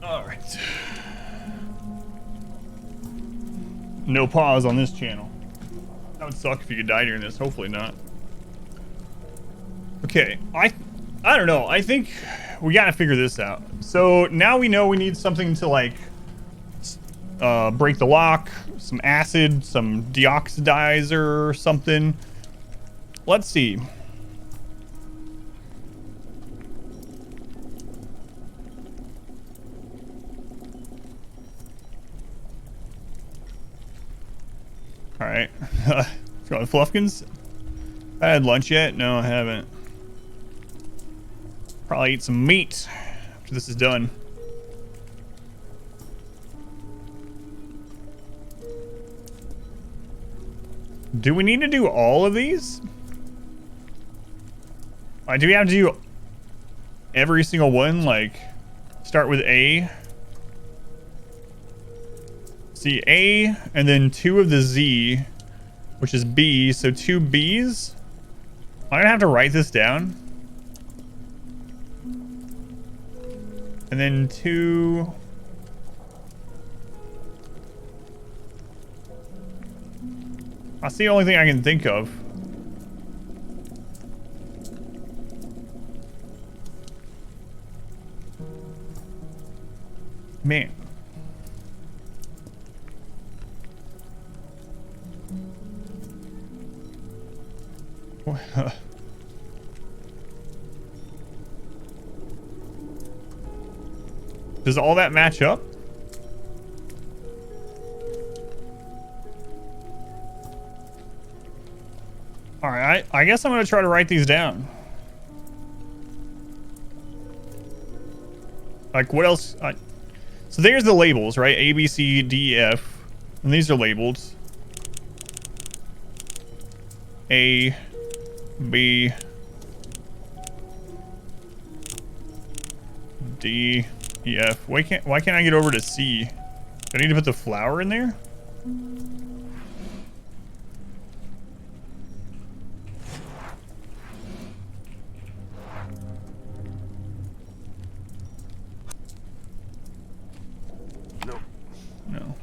All right. No pause on this channel. That would suck if you could die during this. Hopefully not. Okay, I don't know. I think we gotta figure this out. So now we know we need something to like break the lock, some acid, some deoxidizer or something. Let's see. All right. Going Fluffkins. I had lunch yet? No, I haven't. Probably eat some meat after this is done. Do we need to do all of these? Do we have to do every single one? Like, start with A. See, A, and then 2 of the Z, which is B, so 2 Bs. I'm gonna have to write this down. And then 2... That's the only thing I can think of. Man. Does all that match up? All right, I guess I'm gonna try to write these down. Like what else? So there's the labels, right? A, B, C, D, F. And these are labeled. A, B, D, E, F. Why can't I get over to C? Do I need to put the flower in there? No.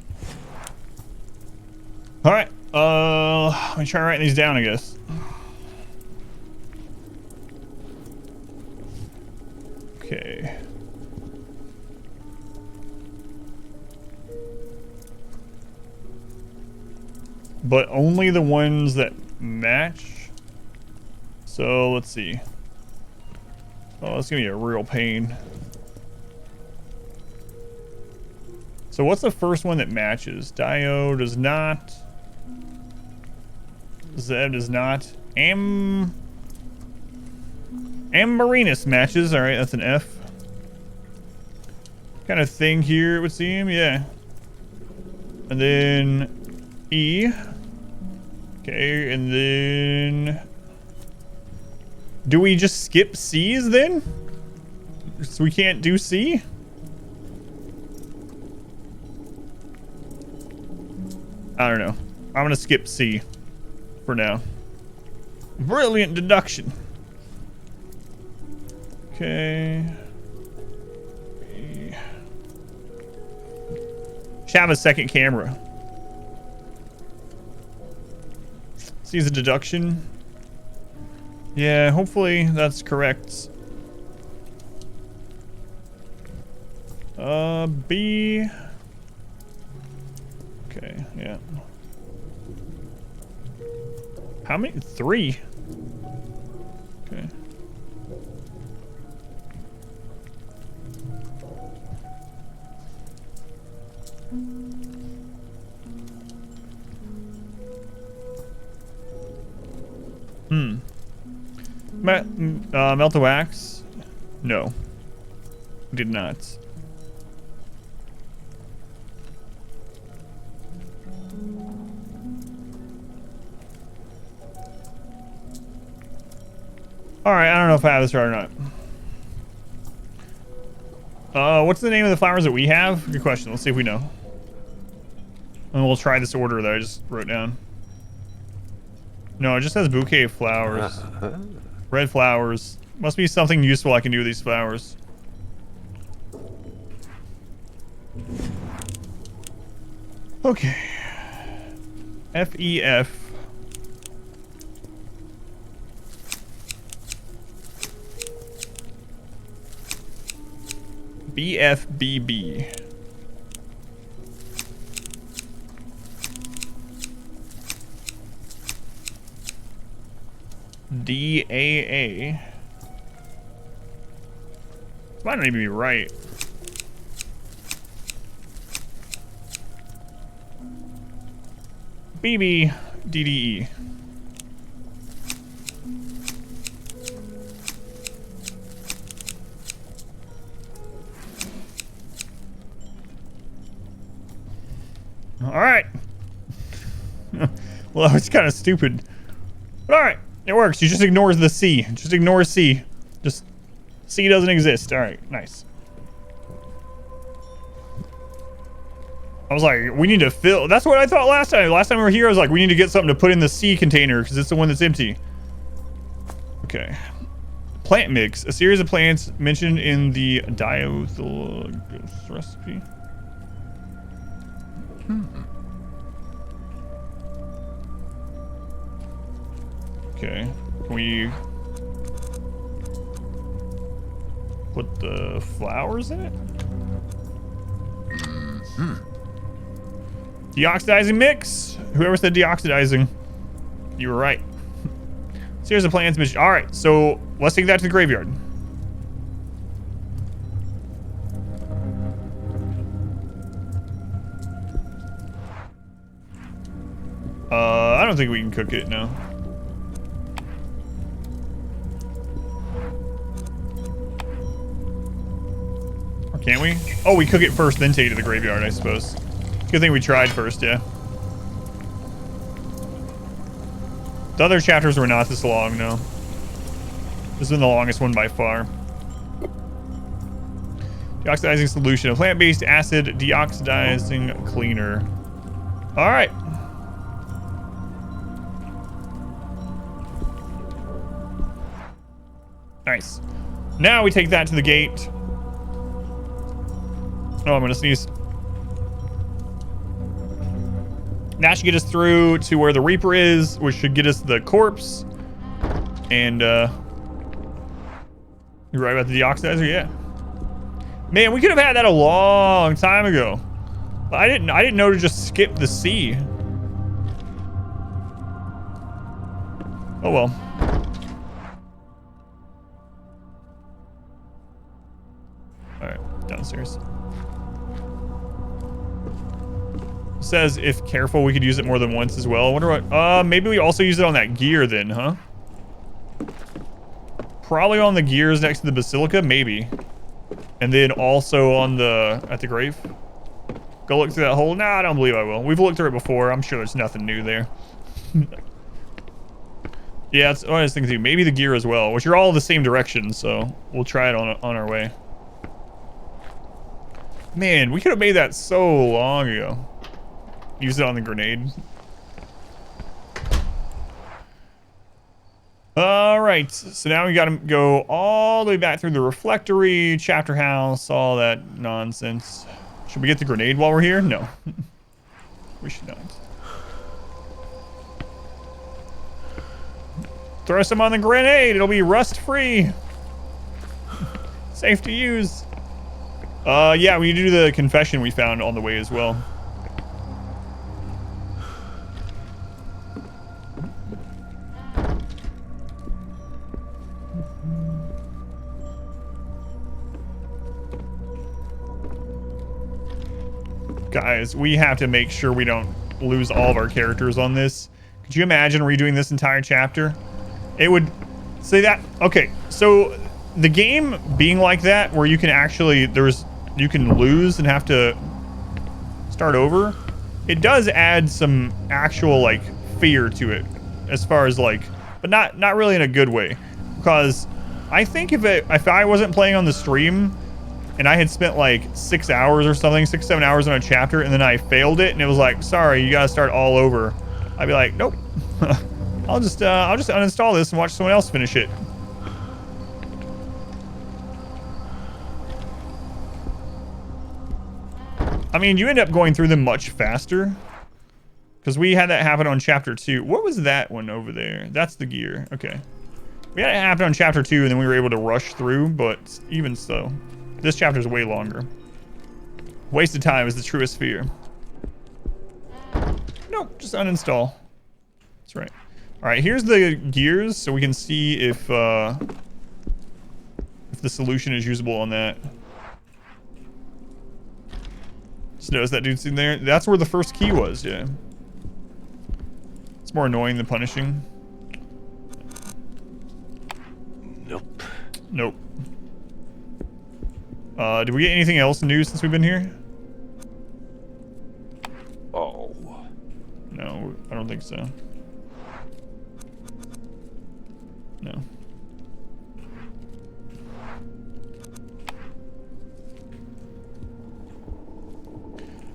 All right. Let me try writing these down, I guess. Okay. But only the ones that match. So let's see. Oh, that's gonna be a real pain. So what's the first one that matches? Dio does not. Zeb does not. Marinus matches. All right, that's an F. Kind of thing here, it would seem. Yeah. And then E. Okay, and then do we just skip C's then? So we can't do C? I don't know. I'm gonna skip C for now. Brilliant deduction. Okay. Should have a second camera. See, is a deduction. Yeah, hopefully that's correct. B. Okay, yeah. How many? 3. Okay. Melt the wax? No. Did not. Alright, I don't know if I have this right or not. What's the name of the flowers that we have? Good question. Let's see if we know. And we'll try this order that I just wrote down. No, it just says bouquet of flowers. Red flowers. Must be something useful I can do with these flowers. Okay. F-E-F. B-F-B-B. D-A-A. Might not even be right. B-B-D-D-E. All right. Well, it's kind of stupid. But all right. It works. You just ignores the C. Just ignore C. Just C doesn't exist. All right, nice. I was like, we need to fill. That's what I thought last time. Last time we were here, I was like, we need to get something to put in the C container because it's the one that's empty. Okay. Plant mix. A series of plants mentioned in the Diothalgus recipe. Okay, can we put the flowers in it? Deoxidizing mix? Whoever said deoxidizing, you were right. Series of plants mission. All right, so let's take that to the graveyard. I don't think we can cook it, no. Or can we? Oh, we cook it first, then take it to the graveyard, I suppose. Good thing we tried first, yeah. The other chapters were not this long, no. This has been the longest one by far. Deoxidizing solution. A plant-based acid deoxidizing cleaner. Alright. Nice. Now we take that to the gate. Oh, I'm gonna sneeze. That should get us through to where the Reaper is, which should get us the corpse. And, you're right about the deoxidizer? Yeah. Man, we could have had that a long time ago. I didn't know to just skip the sea. Oh well. Alright, downstairs. It says if careful we could use it more than once as well. I wonder what maybe we also use it on that gear then, huh? Probably on the gears next to the basilica, maybe. And then also on the at the grave. Go look through that hole. Nah, I don't believe I will. We've looked through it before. I'm sure there's nothing new there. Yeah, that's what I was thinking too. Maybe the gear as well, which are all the same direction, so we'll try it on our way. Man, we could have made that so long ago. Use it on the grenade. Alright, so now we gotta go all the way back through the reflectory, chapter house, all that nonsense. Should we get the grenade while we're here? No. We should not. Throw some on the grenade, it'll be rust-free. Safe to use. Yeah, we do the confession we found on the way as well. Guys, we have to make sure we don't lose all of our characters on this. Could you imagine redoing this entire chapter? It would say that. Okay, so the game being like that, where you can actually you can lose and have to start over. It does add some actual like fear to it, as far as like, but not really in a good way, because I think if I wasn't playing on the stream, and I had spent like 6 hours or something, 6-7 hours on a chapter, and then I failed it, and it was like, sorry, you gotta start all over. I'd be like, nope. I'll just uninstall this and watch someone else finish it. I mean, you end up going through them much faster, because we had that happen on chapter 2. What was that one over there? That's the gear. Okay. We had it happen on chapter 2, and then we were able to rush through, but even so. This chapter is way longer. Wasted time is the truest fear. Nope, just uninstall. That's right. All right, here's the gears, so we can see if the solution is usable on that. Just notice that dude's in there. That's where the first key was, yeah. It's more annoying than punishing. Nope. Nope. Did we get anything else new since we've been here? Oh. No, I don't think so. No.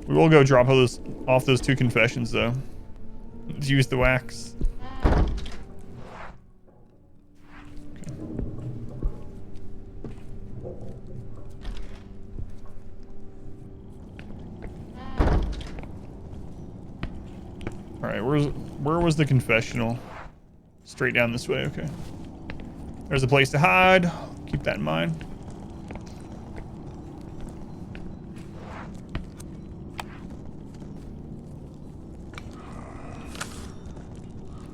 We will go drop off those 2 confessions though. Let's use the wax. Alright, where was the confessional? Straight down this way, okay. There's a place to hide. Keep that in mind.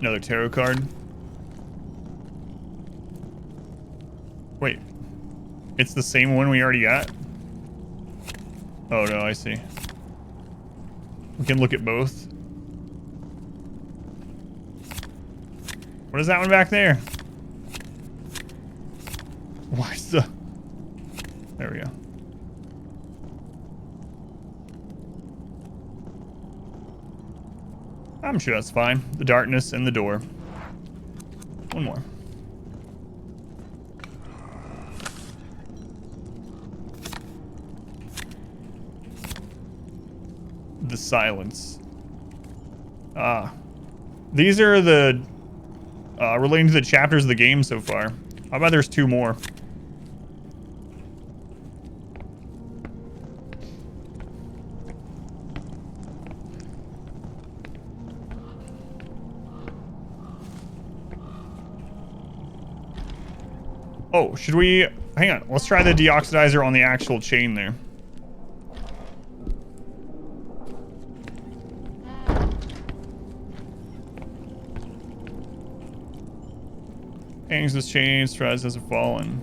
Another tarot card. Wait. It's the same one we already got? Oh no, I see. We can look at both. What is that one back there? Why is the... There we go. I'm sure that's fine. The darkness and the door. One more. The silence. Ah. These are the relating to the chapters of the game so far. How about there's 2 more? Oh, should we... Hang on. Let's try the deoxidizer on the actual chain there. Hangs this chain, strides hasn't fallen.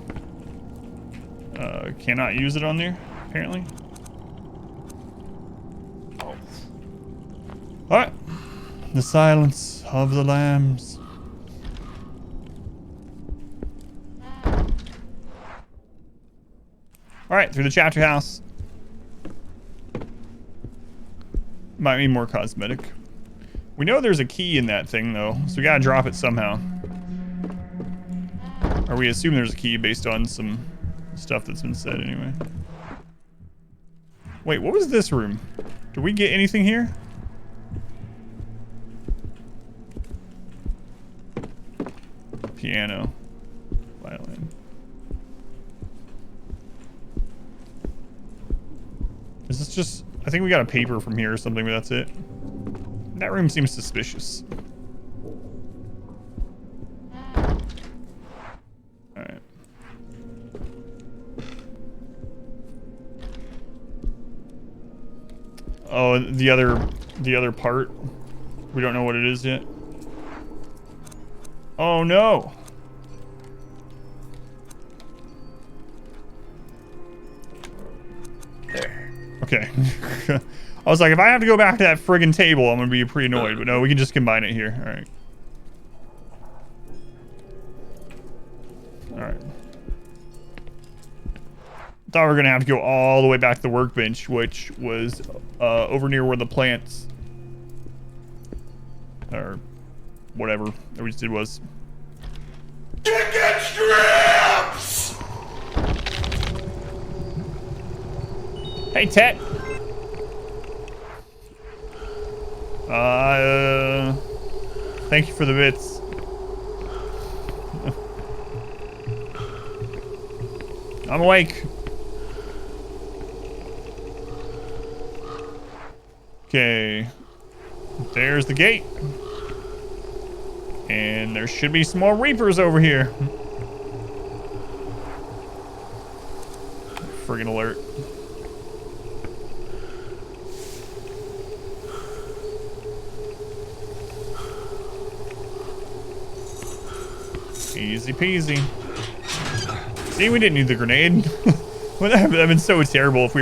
Cannot use it on there, apparently. Oh. Alright. The silence of the lambs. Alright, through the chapter house. Might be more cosmetic. We know there's a key in that thing, though, so we gotta drop it somehow. Or we assume there's a key based on some stuff that's been said anyway. Wait, what was this room? Did we get anything here? Piano. Violin. Is this just... I think we got a paper from here or something, but that's it. That room seems suspicious. Alright. Oh, the other part. We don't know what it is yet. Oh no! There. Okay. I was like, if I have to go back to that friggin' table, I'm gonna be pretty annoyed. But no, we can just combine it here. Alright. Alright. Thought we were gonna have to go all the way back to the workbench, which was over near where the plants... or whatever that we just did was. Chicken strips! Hey, Tet! Thank you for the bits. I'm awake. Okay. There's the gate. And there should be some more Reapers over here. Friggin' alert. Easy peasy. See, we didn't need the grenade. Would that have been so terrible if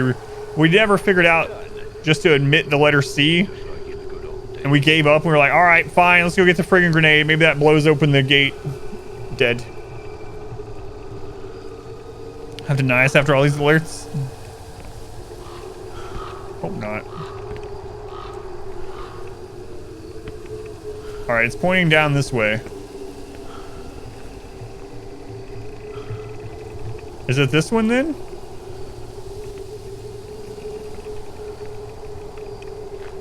we never figured out just to admit the letter C, and we gave up and we were like, all right, fine, let's go get the friggin' grenade. Maybe that blows open the gate. Dead. Have to deny us after all these alerts? Hope not. All right, it's pointing down this way. Is it this one then?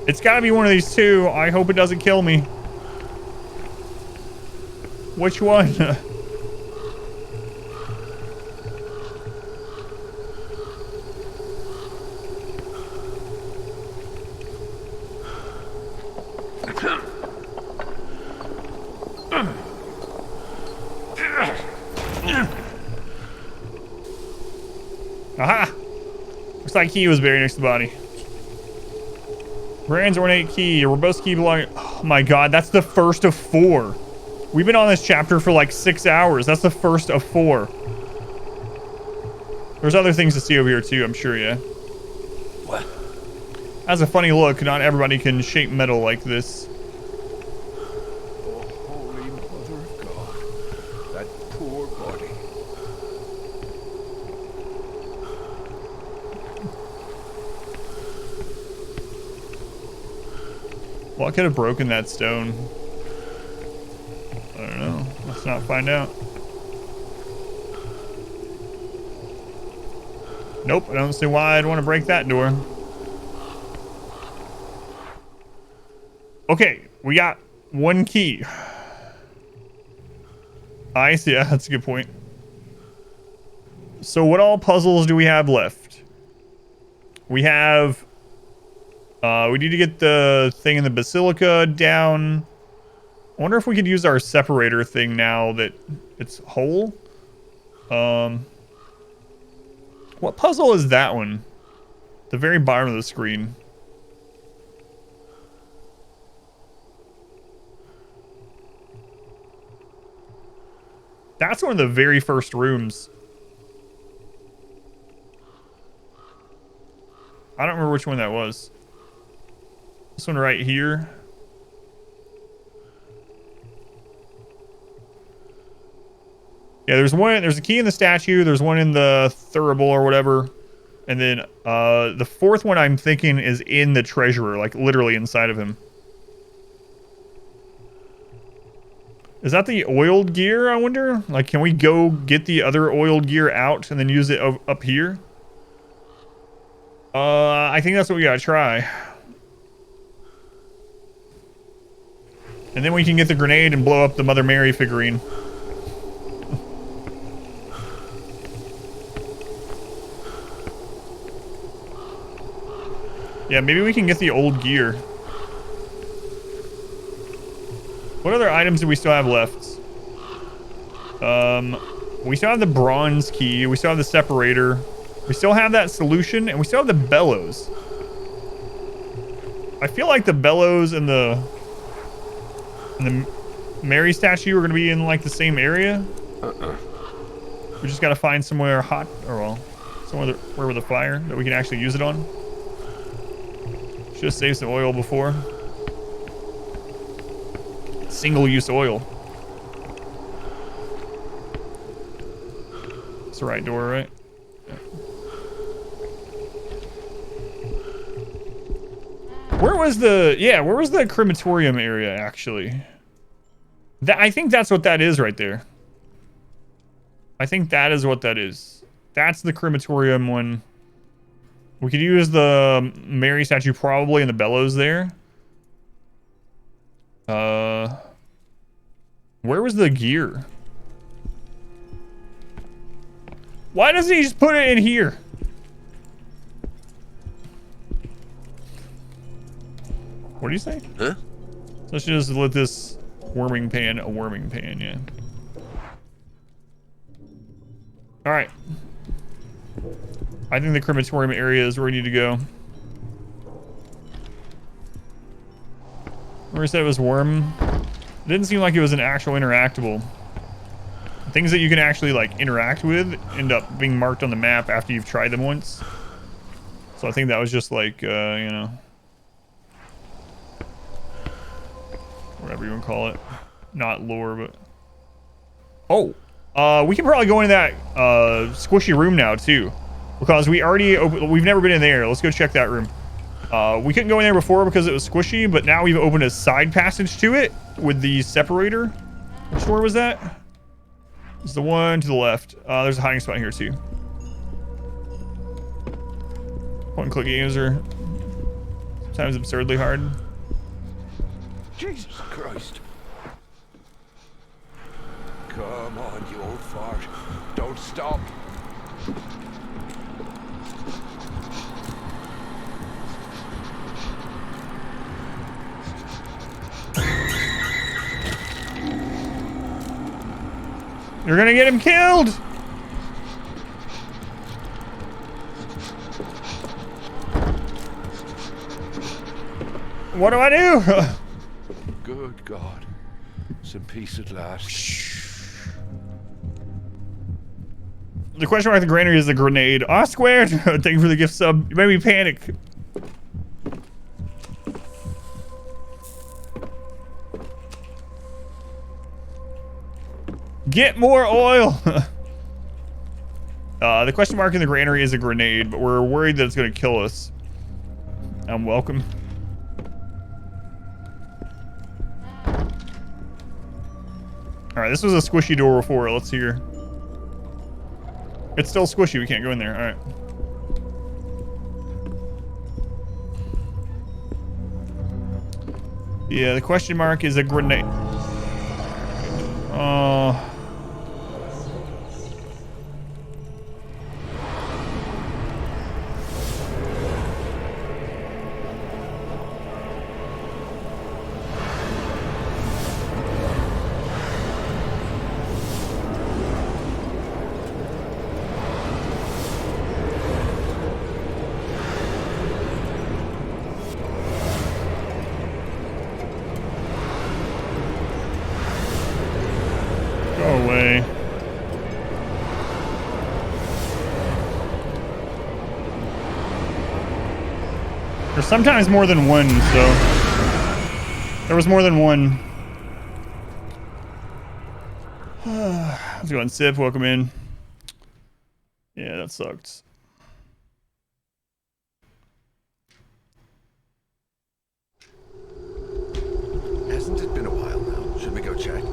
It's gotta be one of these two. I hope it doesn't kill me. Which one? Aha! Looks like key was buried next to the body. Brand's ornate key, a robust key belonging... Oh my god, that's the first of 4. We've been on this chapter for like 6 hours. That's the first of 4. There's other things to see over here too, I'm sure, yeah. What? That's a funny look. Not everybody can shape metal like this. Oh, holy mother of God. That poor body. What could have broken that stone? I don't know. Let's not find out. Nope, I don't see why I'd want to break that door. Okay, we got one key. I see. Yeah, that's a good point. So what all puzzles do we have left? We have... we need to get the thing in the basilica down. I wonder if we could use our separator thing now that it's whole. What puzzle is that one? The very bottom of the screen. That's one of the very first rooms. I don't remember which one that was. This one right here. Yeah, there's a key in the statue, there's one in the thurible or whatever. And then the fourth one I'm thinking is in the treasurer, like literally inside of him. Is that the oiled gear, I wonder? Like, can we go get the other oiled gear out and then use it up here? I think that's what we gotta try. And then we can get the grenade and blow up the Mother Mary figurine. Yeah, maybe we can get the old gear. What other items do we still have left? We still have the bronze key. We still have the separator. We still have that solution, and we still have the bellows. I feel like the bellows and the Mary statue are going to be in like the same area. We just got to find somewhere hot, or well, somewhere where with a fire that we can actually use it on. Should have saved some oil before. Single-use oil. It's the right door, right? Yeah. Where was the crematorium area, actually? I think that's what that is right there. I think that is what that is. That's the crematorium one. We could use the Mary statue probably in the bellows there. Where was the gear? Why doesn't he just put it in here? What do you say? Huh? So let's just let this warming pan a warming pan, yeah. Alright. I think the crematorium area is where we need to go. Where he said it was warm. It didn't seem like it was an actual interactable. Things that you can actually like interact with end up being marked on the map after you've tried them once. So I think that was just like, you know, whatever you want to call it. Not lore, but... Oh! We can probably go into that squishy room now too. Because we've never been in there. Let's go check that room. We couldn't go in there before because it was squishy, but now we've opened a side passage to it with the separator. Which door was that? It's the one to the left. There's a hiding spot here too. Point-and-click games are sometimes absurdly hard. Jesus Christ. Come on, you old fart. Don't stop. You're gonna get him killed! What do I do? Good God. Some peace at last. The question mark at the granary is the grenade. Ah, squared! Thank you for the gift sub. You made me panic. Get more oil! The question mark in the granary is a grenade, but we're worried that it's going to kill us. I'm welcome. Alright, this was a squishy door before. Let's hear. It's still squishy. We can't go in there. Alright. Yeah, the question mark is a grenade. Oh. There's sometimes more than one, so there was more than one. Let's go on, Sip. Welcome in. Yeah, that sucked. Hasn't it been a while now? Should we go check?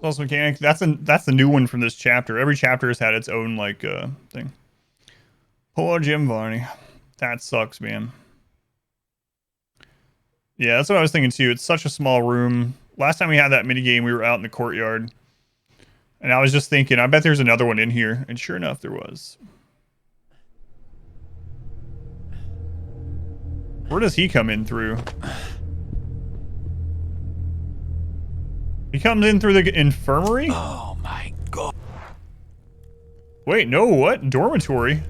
Pulse mechanic. That's the new one from this chapter. Every chapter has had its own like thing. Poor Jim Varney. That sucks, man. Yeah, that's what I was thinking too. It's such a small room. Last time we had that minigame, we were out in the courtyard. And I was just thinking, I bet there's another one in here. And sure enough, there was. Where does he come in through? He comes in through the infirmary? Oh my god. Wait, no, what? Dormitory?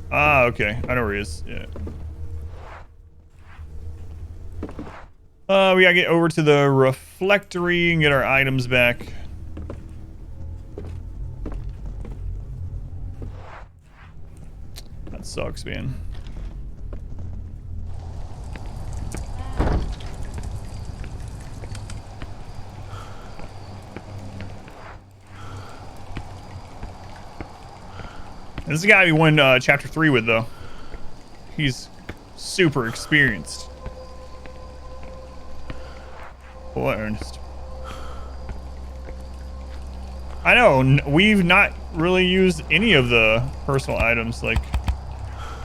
Ah, okay. I know where he is. Yeah. We gotta get over to the reflectory and get our items back. That sucks, man. This is the guy we won chapter 3 with, though. He's super experienced. Boy, Ernest. I know, we've not really used any of the personal items. Like,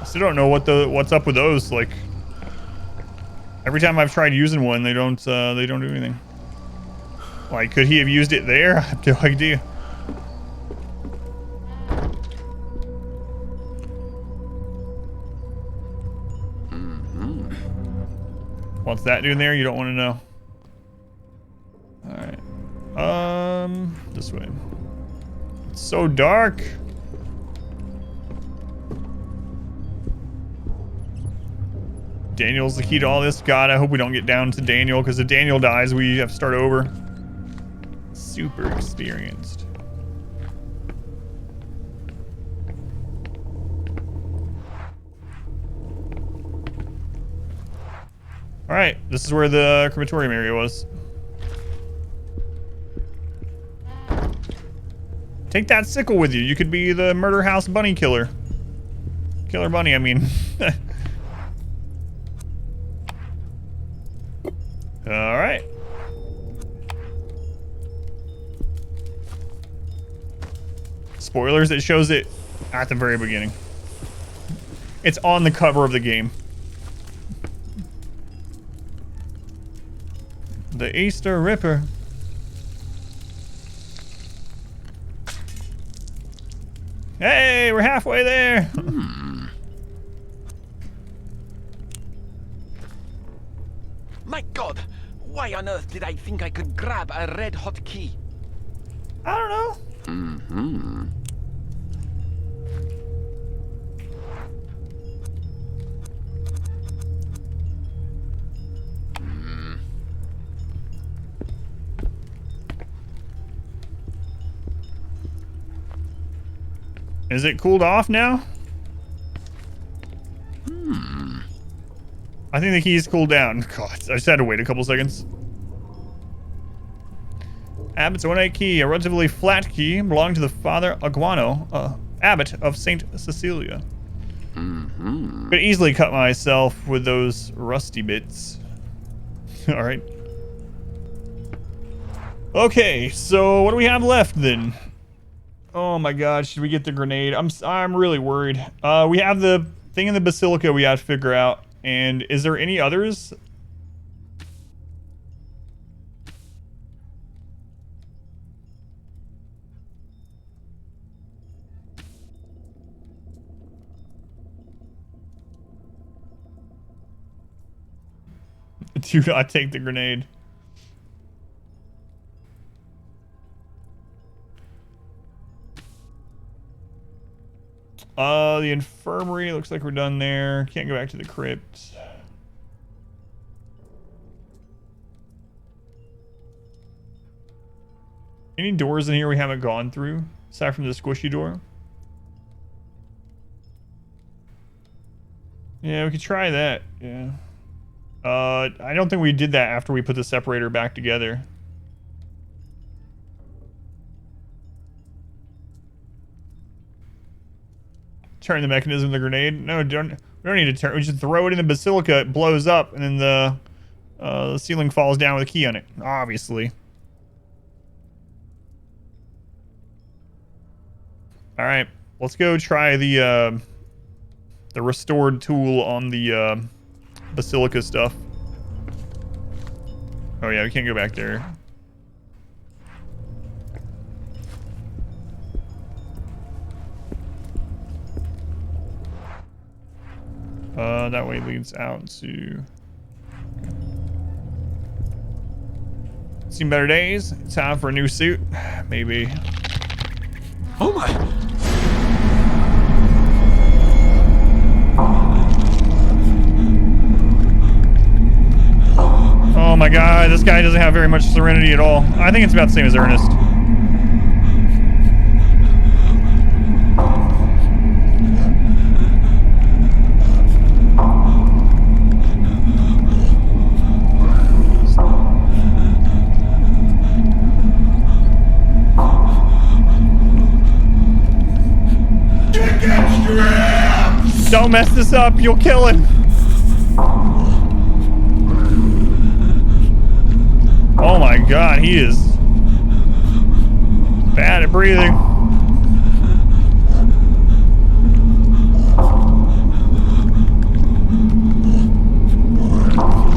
I still don't know what's up with those. Like, every time I've tried using one, they don't do anything. Like, could he have used it there? I have no idea. What's that doing there? You don't want to know. Alright. This way. It's so dark. Daniel's the key to all this. God, I hope we don't get down to Daniel, because if Daniel dies, we have to start over. Super experienced. Alright, this is where the crematorium area was. Take that sickle with you. You could be the murder house bunny killer. Killer bunny, I mean. Alright. Spoilers, it shows it at the very beginning. It's on the cover of the game. The Easter Ripper. Hey, we're halfway there. My god, why on earth did I think I could grab a red hot key? I don't know. Mm-hmm. Is it cooled off now? I think the key is cooled down. God, I just had to wait a couple seconds. Abbot's ornate key, a relatively flat key belonging to the Father Aguano, Abbot of Saint Cecilia. Could easily cut myself with those rusty bits. All right. Okay, so what do we have left then? Oh my God, should we get the grenade? I'm really worried. We have the thing in the basilica we have to figure out. And is there any others? Do not take the grenade. The infirmary, looks like we're done there. Can't go back to the crypt. Any doors in here we haven't gone through, aside from the squishy door? Yeah, we could try that, yeah. I don't think we did that after we put the separator back together. Turn the mechanism of the grenade. No, we don't need to turn. We just throw it in the basilica. It blows up, and then the ceiling falls down with a key on it. Obviously. All right, let's go try the restored tool on the basilica stuff. Oh yeah, we can't go back there. That way leads out to... Seen better days. Time for a new suit. Maybe. Oh my! Oh my God, this guy doesn't have very much serenity at all. I think it's about the same as Ernest. Don't mess this up, you'll kill him. Oh my God, he is bad at breathing.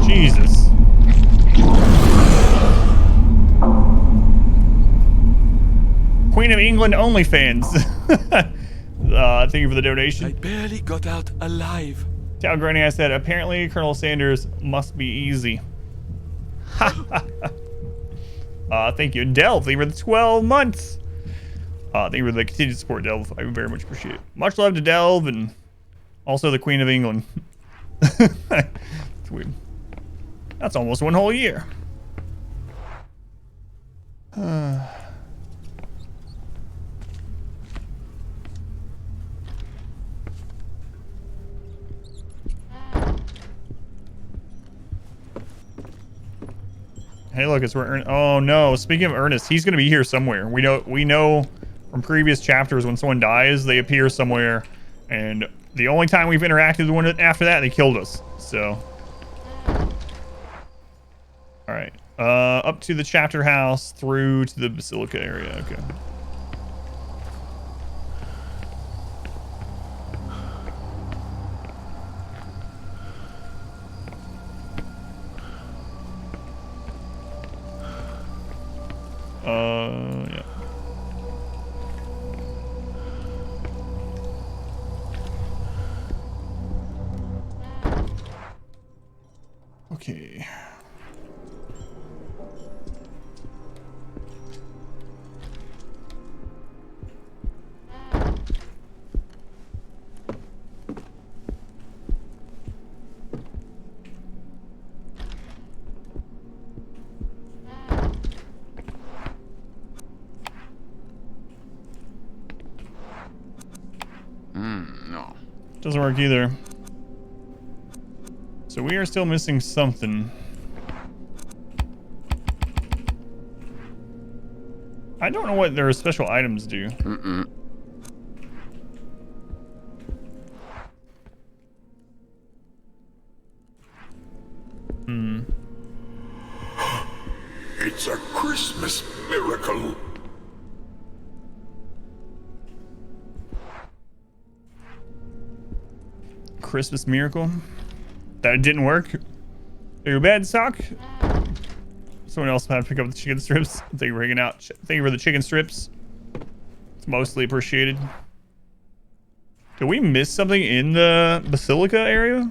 Jesus. Queen of England OnlyFans. Thank you for the donation. I barely got out alive. Town Granny, I said, apparently Colonel Sanders must be easy. Thank you. Delve, thank you for the 12 months. Thank you for the continued support, Delve. I very much appreciate it. Much love to Delve and also the Queen of England. That's weird. That's almost one whole year. Hey, look, it's where Ernest. Oh no! Speaking of Ernest, he's gonna be here somewhere. We know from previous chapters when someone dies, they appear somewhere, and the only time we've interacted with one after that, they killed us. So, all right, up to the chapter house, through to the basilica area. Okay. Yeah. Okay. Doesn't work either. So we are still missing something. I don't know what their special items do. It's a Christmas miracle. Christmas miracle. That it didn't work. Your bad sock. Someone else had to pick up the chicken strips. Thank you for hanging out. Thank you for the chicken strips. It's mostly appreciated. Did we miss something in the Basilica area?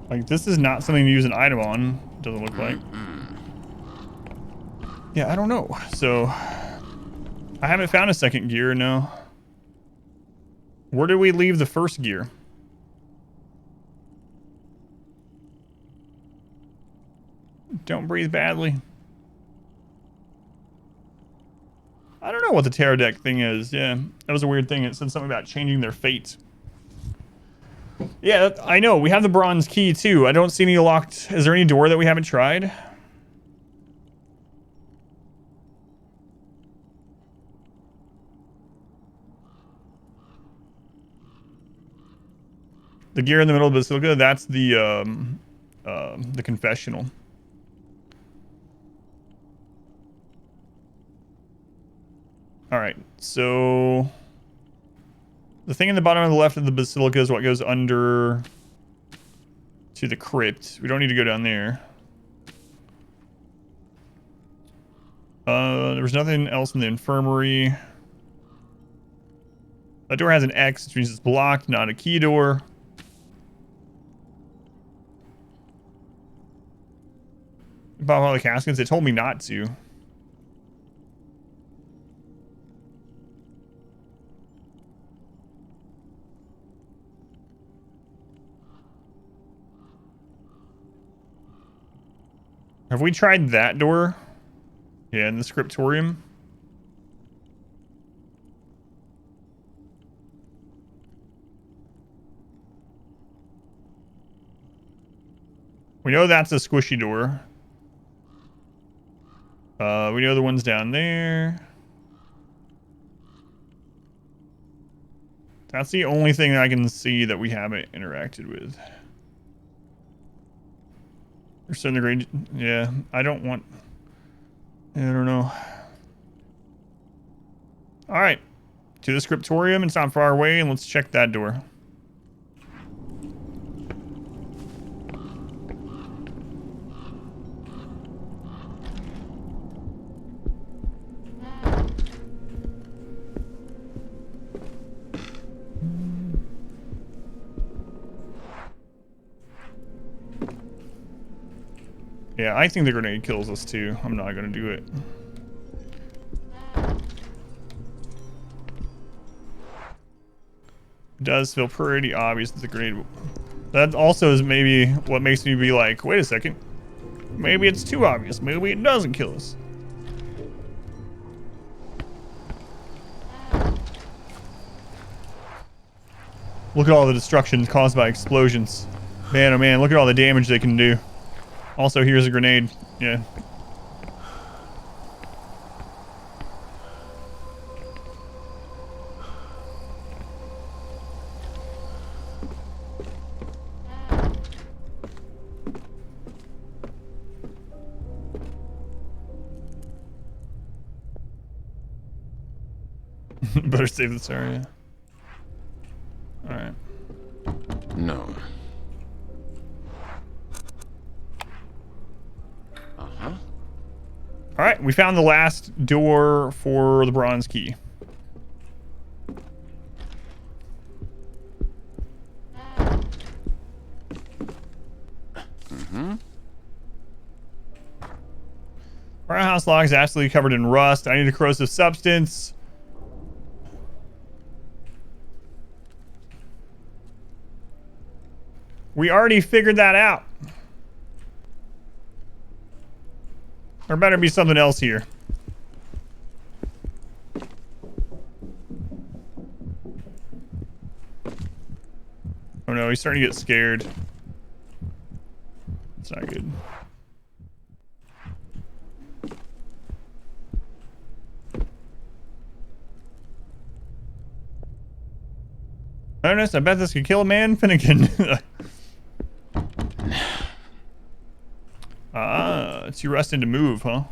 Like, this is not something to use an item on. Doesn't look like. Yeah, I don't know. So, I haven't found a second gear, no. Where did we leave the first gear? Don't breathe badly. I don't know what the tarot deck thing is. Yeah, that was a weird thing. It said something about changing their fate. Yeah, I know. We have the bronze key, too. I don't see any locked... Is there any door that we haven't tried? The gear in the middle of the Basilica, that's the confessional. Alright, so... The thing in the bottom of the left of the Basilica is what goes under to the crypt. We don't need to go down there. There was nothing else in the infirmary. That door has an X, which means it's blocked, not a key door. About all the caskets, they told me not to. Have we tried that door? Yeah, in the scriptorium. We know that's a squishy door. We know the one's down there. That's the only thing I can see that we haven't interacted with. Or centigrade. Yeah, I don't want... I don't know. Alright. To the scriptorium. It's not far away, and let's check that door. Yeah, I think the grenade kills us too. I'm not gonna do it. It does feel pretty obvious that the grenade... That also is maybe what makes me be like, wait a second. Maybe it's too obvious. Maybe it doesn't kill us. Look at all the destruction caused by explosions. Man, oh man, look at all the damage they can do. Also, here's a grenade. Yeah. Better save this area. Alright. No. Alright, we found the last door for the bronze key. Warehouse log is absolutely covered in rust. I need a corrosive substance. We already figured that out. There better be something else here. Oh no, he's starting to get scared. It's not good. Ernest, I bet this could kill a man, Finnegan. Ah, it's you resting to move, huh?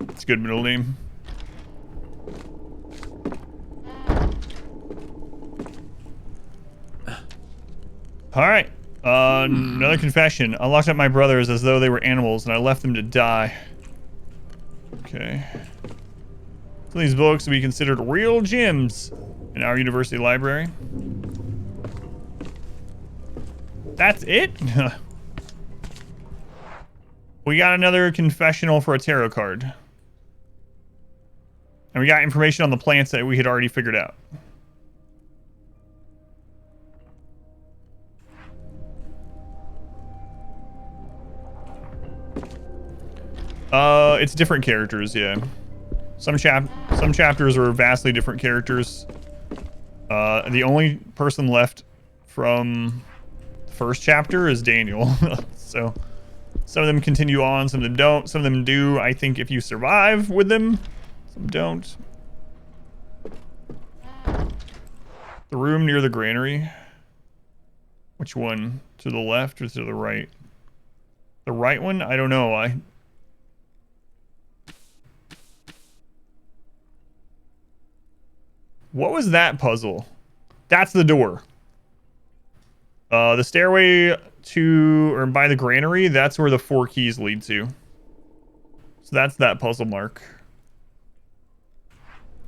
It's a good middle name. Alright. Another confession. I locked up my brothers as though they were animals, and I left them to die. Okay. Some of these books will be considered real gems in our university library. That's it? We got another confessional for a tarot card. And we got information on the plants that we had already figured out. It's different characters, yeah. Some chapters are vastly different characters. The only person left from the first chapter is Daniel. So some of them continue on, some of them don't. Some of them do, I think, if you survive with them. Some don't. The room near the granary. Which one? To the left or to the right? The right one? I don't know. What was that puzzle? That's the door. The stairway to, or by the granary, that's where the 4 keys lead to. So that's that puzzle mark.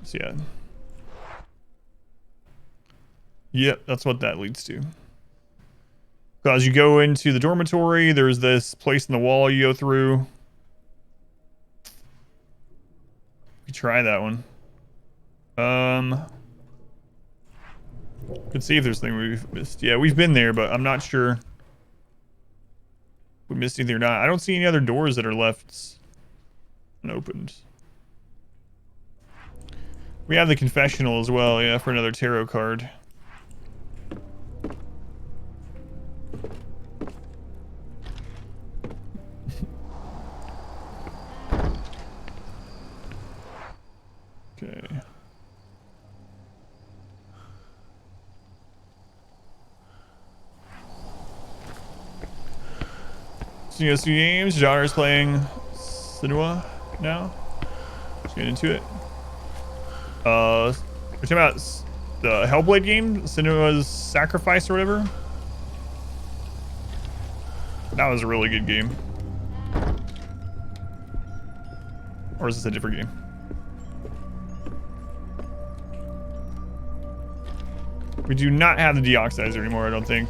So yeah. Yep, that's what that leads to. So as you go into the dormitory, there's this place in the wall you go through. You try that one. Could see if there's anything we've missed. Yeah, we've been there, but I'm not sure if we missed anything or not. I don't see any other doors that are left unopened. We have the confessional as well, yeah, for another tarot card. Okay. CSU games. Your daughter's playing Senua now. Let's get into it. We're talking about the Hellblade game, Senua's Sacrifice or whatever. That was a really good game. Or is this a different game? We do not have the deoxidizer anymore, I don't think.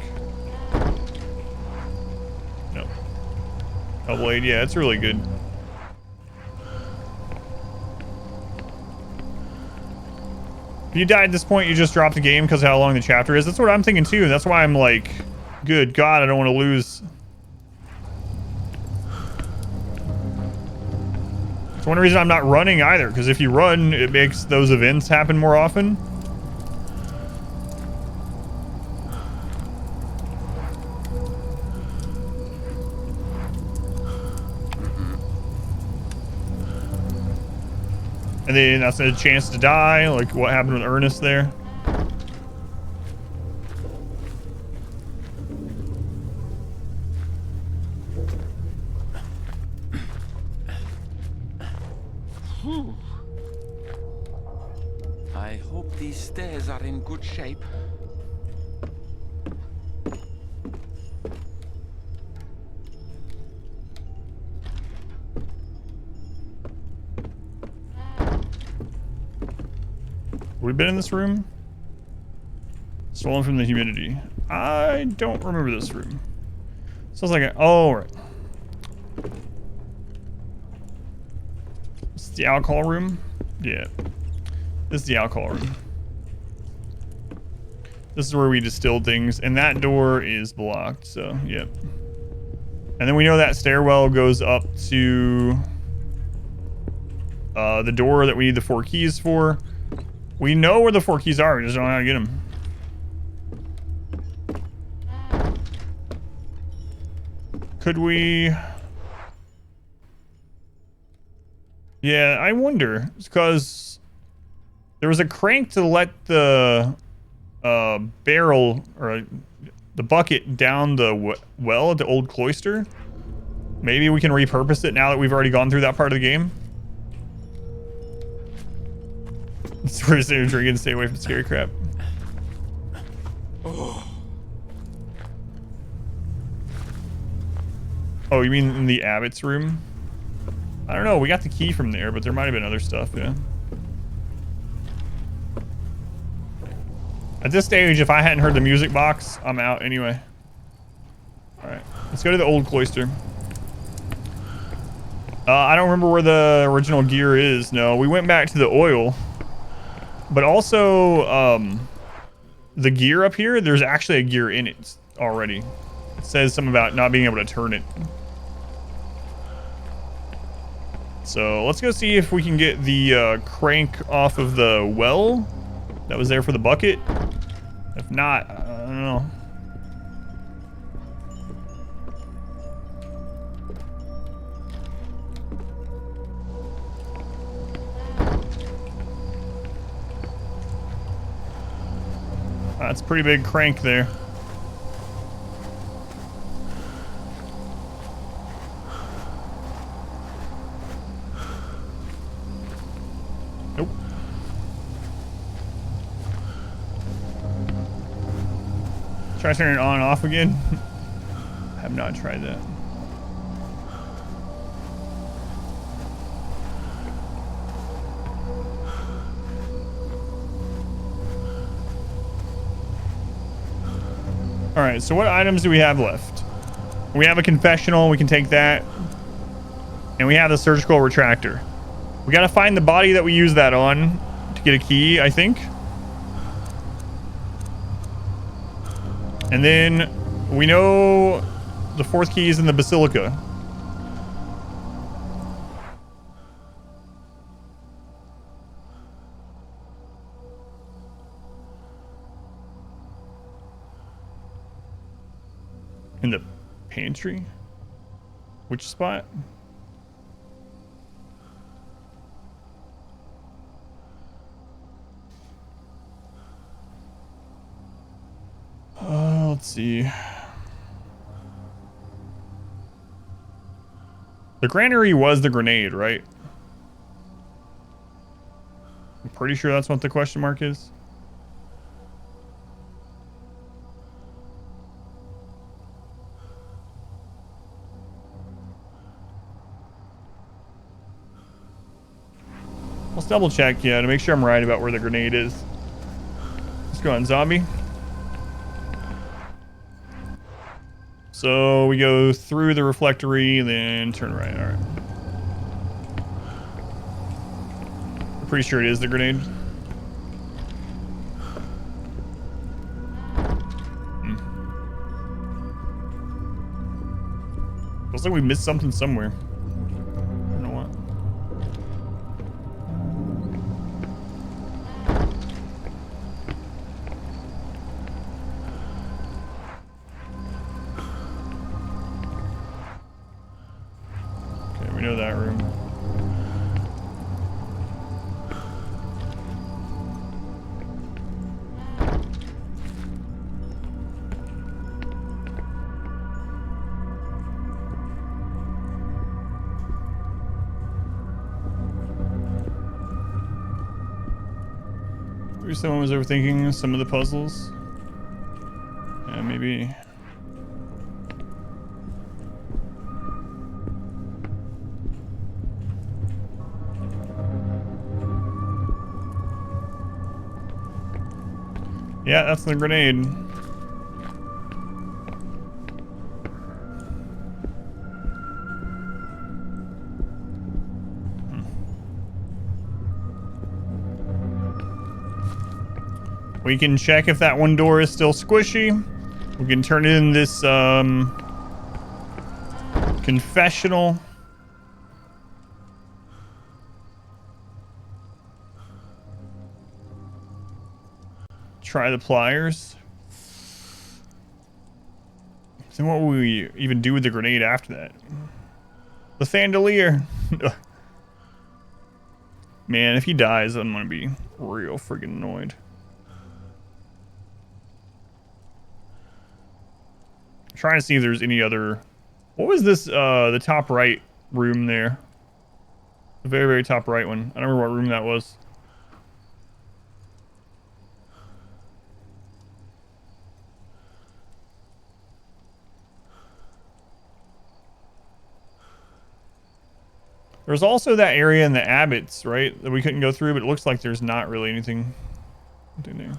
No. Hellblade, yeah, it's really good. If you die at this point, you just drop the game because of how long the chapter is. That's what I'm thinking too. That's why I'm like, good God, I don't want to lose. It's one reason I'm not running either, because if you run, it makes those events happen more often. And then that's a chance to die, like what happened with Ernest there. I hope these stairs are in good shape. We've been in this room? Stolen from the humidity. I don't remember this room. Sounds like a... Oh, right. It's the alcohol room? Yeah. This is the alcohol room. This is where we distill things, and that door is blocked, so, yep. And then we know that stairwell goes up to the door that we need the 4 keys for. We know where the 4 keys are, we just don't know how to get them. Could we... Yeah, I wonder. It's because there was a crank to let the barrel or the bucket down the well at the Old Cloister. Maybe we can repurpose it now that we've already gone through that part of the game. It's where you're drinking, stay away from scary crap. Oh, you mean in the Abbott's room? I don't know, we got the key from there, but there might have been other stuff, yeah. At this stage, if I hadn't heard the music box, I'm out anyway. Alright, let's go to the Old Cloister. I don't remember where the original gear is. No, we went back to the oil. But also, the gear up here, there's actually a gear in it already. It says something about not being able to turn it. So let's go see if we can get the crank off of the well that was there for the bucket. If not, I don't know. That's a pretty big crank there. Nope. Try turning it on and off again. I have not tried that. All right, so what items do we have left? We have a confessional, we can take that. And we have the surgical retractor. We gotta find the body that we use that on to get a key, I think. And then we know the 4th key is in the basilica. In the pantry? Which spot? Let's see. The granary was the grenade, right? I'm pretty sure that's what the question mark is. Let's double check, yeah, to make sure I'm right about where the grenade is. Let's go on zombie. So we go through the reflectory and then turn right. All right. I'm pretty sure it is the grenade. Feels like we missed something somewhere. I don't know what. We know that room. Maybe someone was overthinking some of the puzzles. Yeah, maybe. Yeah, that's the grenade. We can check if that one door is still squishy. We can turn in this confessional. Try the pliers. So what will we even do with the grenade after that? The Thandelier. Man, if he dies, I'm gonna be real friggin' annoyed. I'm trying to see if there's any other... What was this, the top right room there? The very, very top right one. I don't remember what room that was. There's also that area in the Abbots, right? That we couldn't go through, but it looks like there's not really anything there.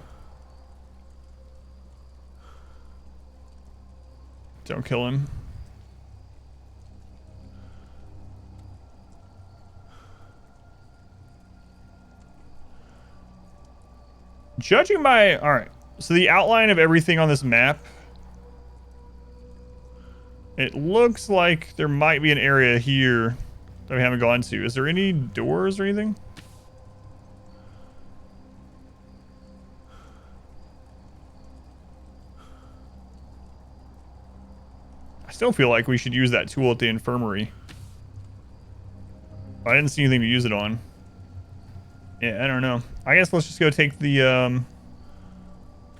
Don't kill him. Judging by... Alright. So the outline of everything on this map... It looks like there might be an area here that we haven't gone to. Is there any doors or anything? I still feel like we should use that tool at the infirmary. I didn't see anything to use it on. Yeah, I don't know. I guess let's just go take the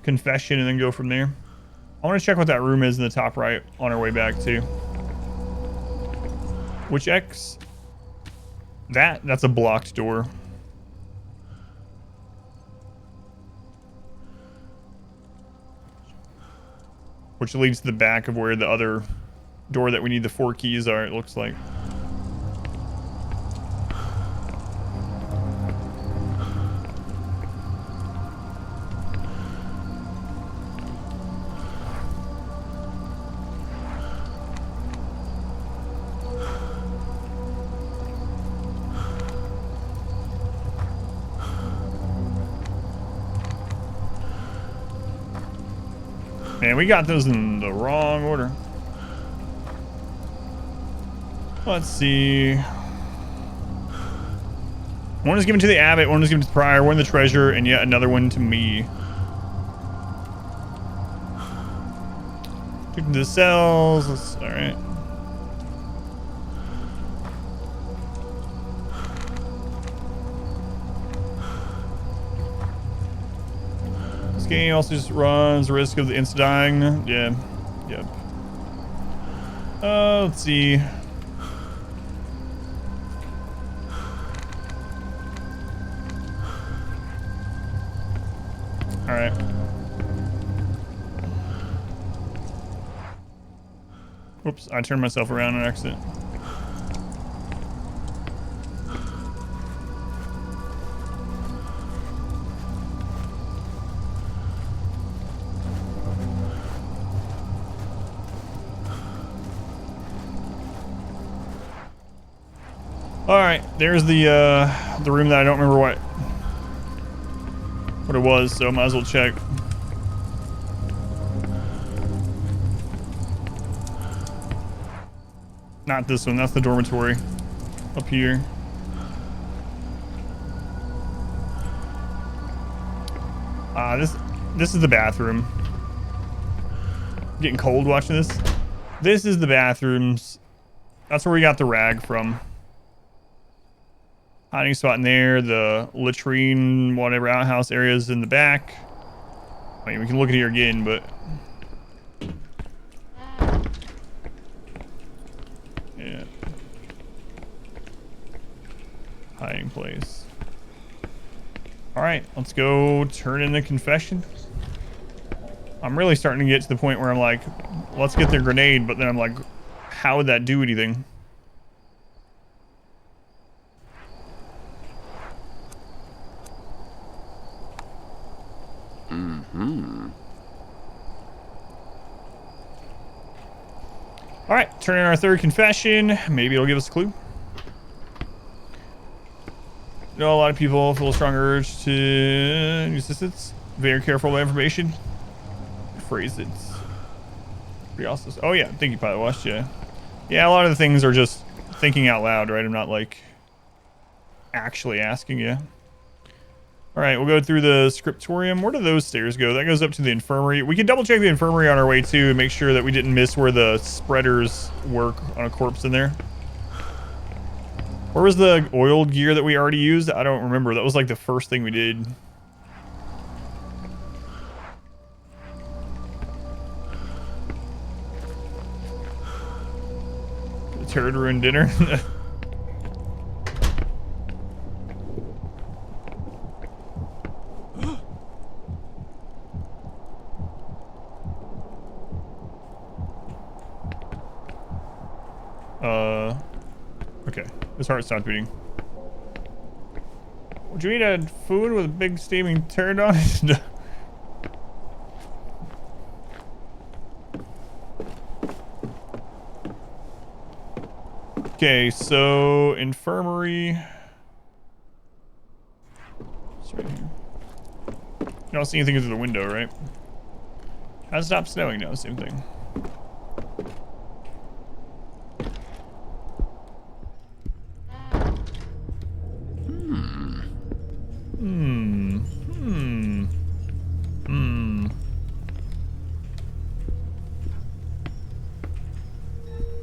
confession and then go from there. I want to check what that room is in the top right on our way back too. Which X? That's a blocked door. Which leads to the back of where the other door that we need the 4 keys are, it looks like. Man, we got those in the wrong order. Let's see. One is given to the abbot, one is given to the prior, one to the treasurer, and yet another one to me. Took to the cells. Alright. This game also just runs the risk of the insta-dying. Yeah. Yep. Let's see. Alright. Whoops, I turned myself around on accident. Alright, there's the room that I don't remember what it was, so I might as well check. Not this one, that's the dormitory up here. This is the bathroom. Getting cold watching this. This is the bathrooms. That's where we got the rag from. Hiding spot in there, the latrine, whatever outhouse areas in the back. I mean, we can look at here again, but yeah. Hiding place. Alright, let's go turn in the confession. I'm really starting to get to the point where I'm like, let's get the grenade, but then I'm like, how would that do anything? Alright, turn in our third confession. Maybe it'll give us a clue. know a lot of people feel a strong urge to use assistance. Very careful with information. Phrase it. Oh yeah, thank you, Pilot Watch. Yeah. Yeah, a lot of the things are just thinking out loud, right? I'm not like actually asking you. All right, we'll go through the scriptorium. Where do those stairs go? That goes up to the infirmary. We can double check the infirmary on our way too and make sure that we didn't miss where the spreaders work on a corpse in there. Where was the oiled gear that we already used? I don't remember. That was like the first thing we did. The turd ruined dinner. Okay. His heart stopped beating. Would you eat a food with a big steaming turd on it? Okay, so infirmary. It's right here. You don't see anything through the window, right? Has it stopped snowing now? Same thing.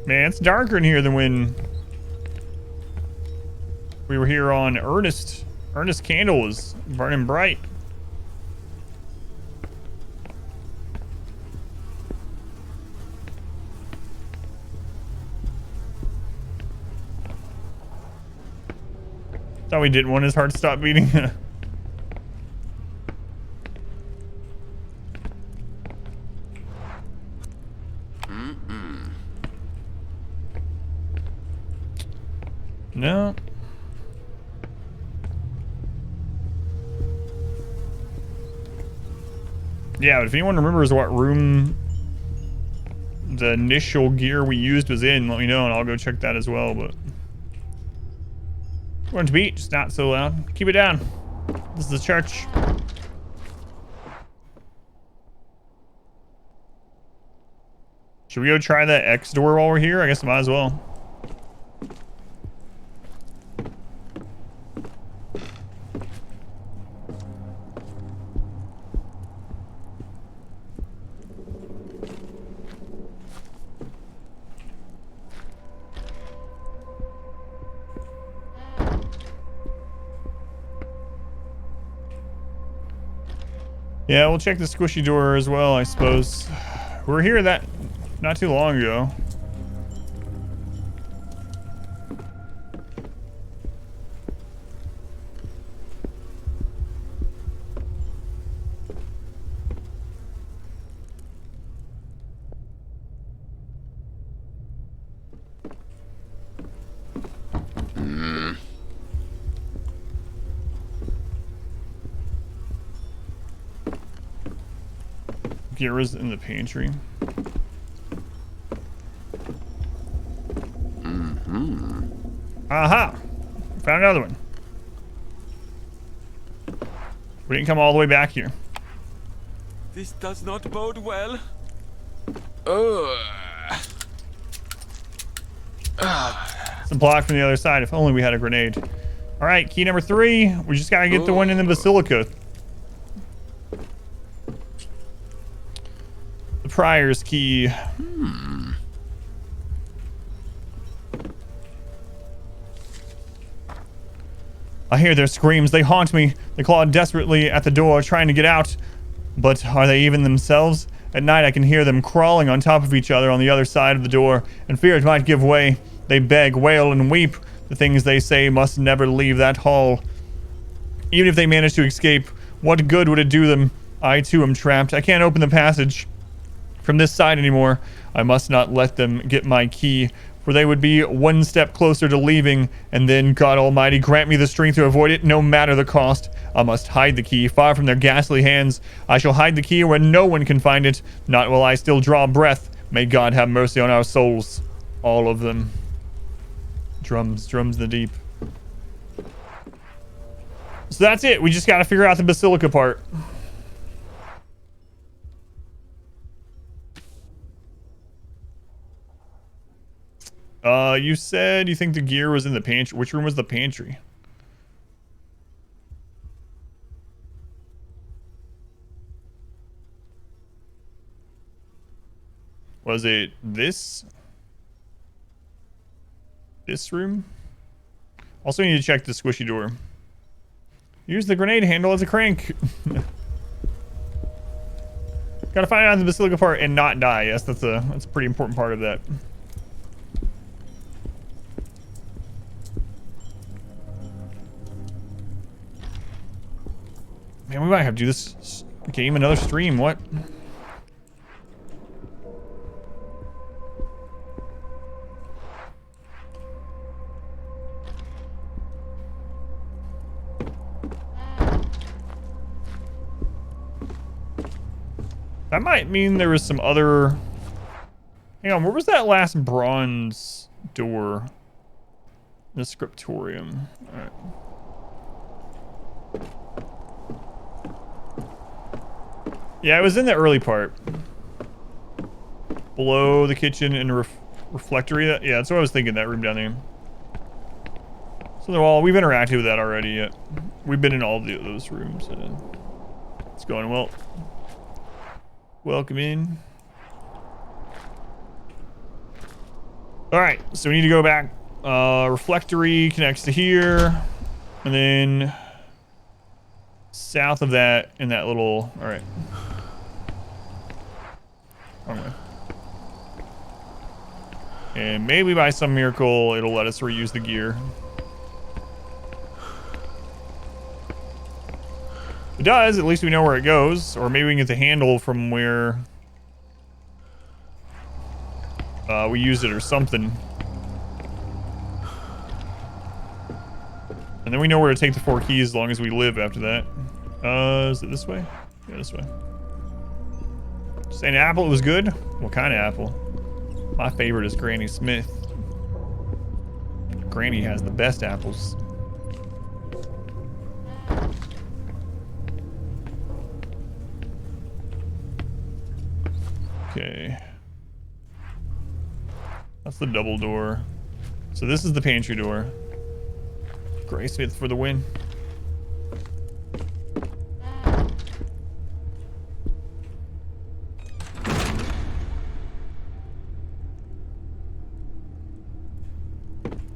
Man, it's darker in here than when we were here on Ernest. Ernest candle was burning bright. Thought we didn't want his heart to stop beating. No. Yeah, but if anyone remembers what room the initial gear we used was in, let me know and I'll go check that as well, but... Orange beat, just not so loud. Keep it down. This is the church. Should we go try that X door while we're here? I guess I might as well. Yeah, we'll check the squishy door as well, I suppose. We were here that not too long ago. Gear is in the pantry. Aha! Found another one. We didn't come all the way back here. This does not bode well. It's a block from the other side. If only we had a grenade. All right, key number 3. We just gotta get the one in the basilica. The prior's key. I hear their screams. They haunt me. They claw desperately at the door, trying to get out. But are they even themselves? At night, I can hear them crawling on top of each other on the other side of the door, and fear it might give way. They beg, wail, and weep. The things they say must never leave that hall. Even if they manage to escape, what good would it do them? I, too, am trapped. I can't open the passage from this side anymore. I must not let them get my key, for they would be one step closer to leaving, and then, God Almighty, grant me the strength to avoid it, no matter the cost. I must hide the key, far from their ghastly hands. I shall hide the key where no one can find it, not while I still draw breath. May God have mercy on our souls. All of them. Drums in the deep. So that's it. We just got to figure out the basilica part. You said you think the gear was in the pantry. Which room was the pantry? Was it this? This room? Also need to check the squishy door. Use the grenade handle as a crank. Gotta find out the basilica part and not die. Yes, that's a pretty important part of that. Man, we might have to do this game another stream. What? That might mean there was some other... Hang on, where was that last bronze door? The scriptorium. Alright. Yeah, it was in the early part. Below the kitchen and reflectory. Yeah, that's what I was thinking, that room down there. So we've interacted with that already. We've been in all of those rooms. It's going well. Welcome in. Alright, so we need to go back. Reflectory connects to here. And then south of that in that little... Alright. Wrong way. And maybe by some miracle it'll let us reuse the gear. If it does, at least we know where it goes. Or maybe we can get the handle from where we used it or something. And then we know where to take the 4 keys as long as we live after that. Is it this way? Yeah, this way. Saying apple, it was good? What kind of apple? My favorite is Granny Smith. Granny has the best apples. Okay. That's the double door. So this is the pantry door. Gray Smith for the win.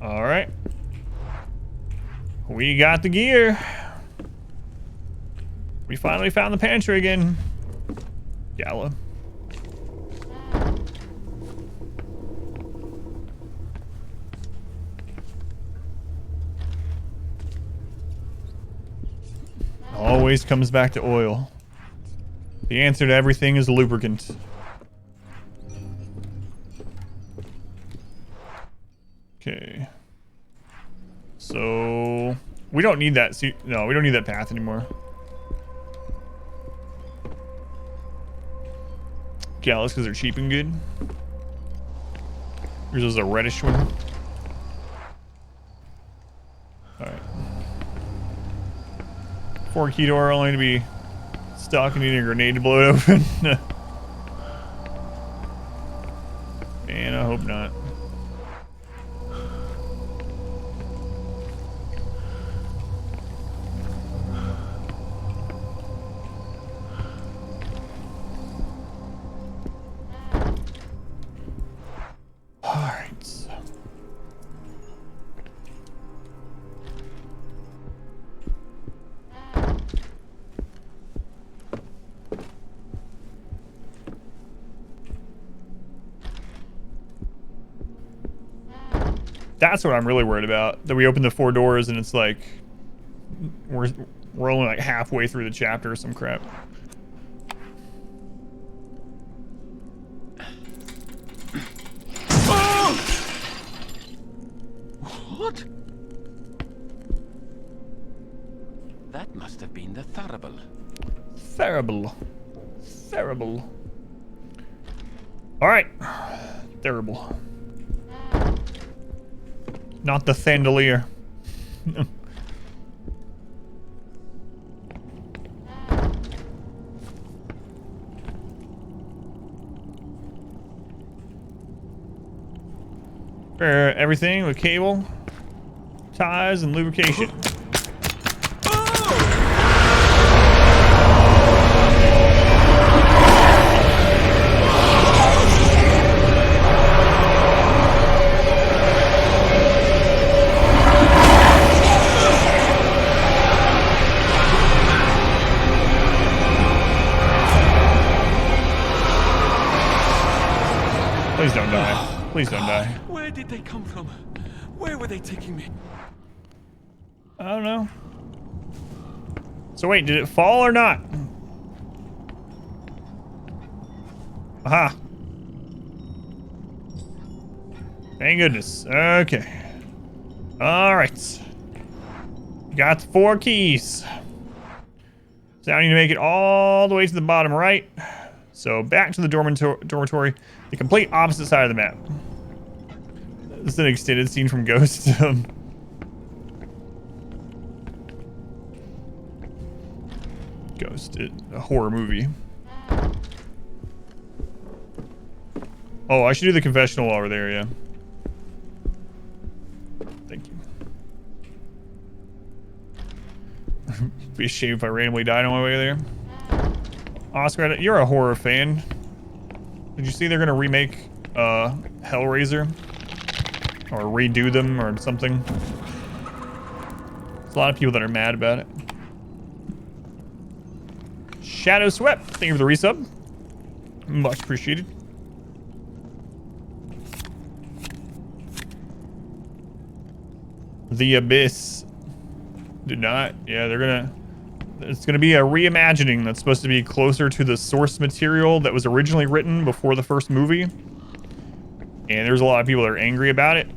All right. We got the gear. We finally found the pantry again. Gala. Always comes back to oil. The answer to everything is lubricant. Okay. So we don't need that. No, we don't need that path anymore. Gallus, because they're cheap and good. Yours is a reddish one. Alright. 4 key door, only to be stuck and needing a grenade to blow it open. Man, I hope not. That's what I'm really worried about. That we open the 4 doors and it's like we're only like halfway through the chapter or some crap. What? That must have been the Thurible. Terrible. Terrible. Alright. Terrible. Not the Thandelier. Repair everything with cable, ties, and lubrication. Please don't die. Please don't die. Where did they come from? Where were they taking me? I don't know. So wait, did it fall or not? Aha. Thank goodness. Okay. All right. Got the 4 keys. So now I need to make it all the way to the bottom right. So back to the dormitory, the complete opposite side of the map. This is an extended scene from Ghost. Ghost, a horror movie. Oh, I should do the confessional while we're there, yeah. Thank you. Be a shame if I randomly died on my way there. Oscar, you're a horror fan. Did you see they're gonna remake Hellraiser? Or redo them or something? There's a lot of people that are mad about it. Shadow Swept, thank you for the resub. Much appreciated. The Abyss. Did not. Yeah, they're gonna... It's gonna be a reimagining that's supposed to be closer to the source material that was originally written before the first movie. And there's a lot of people that are angry about it.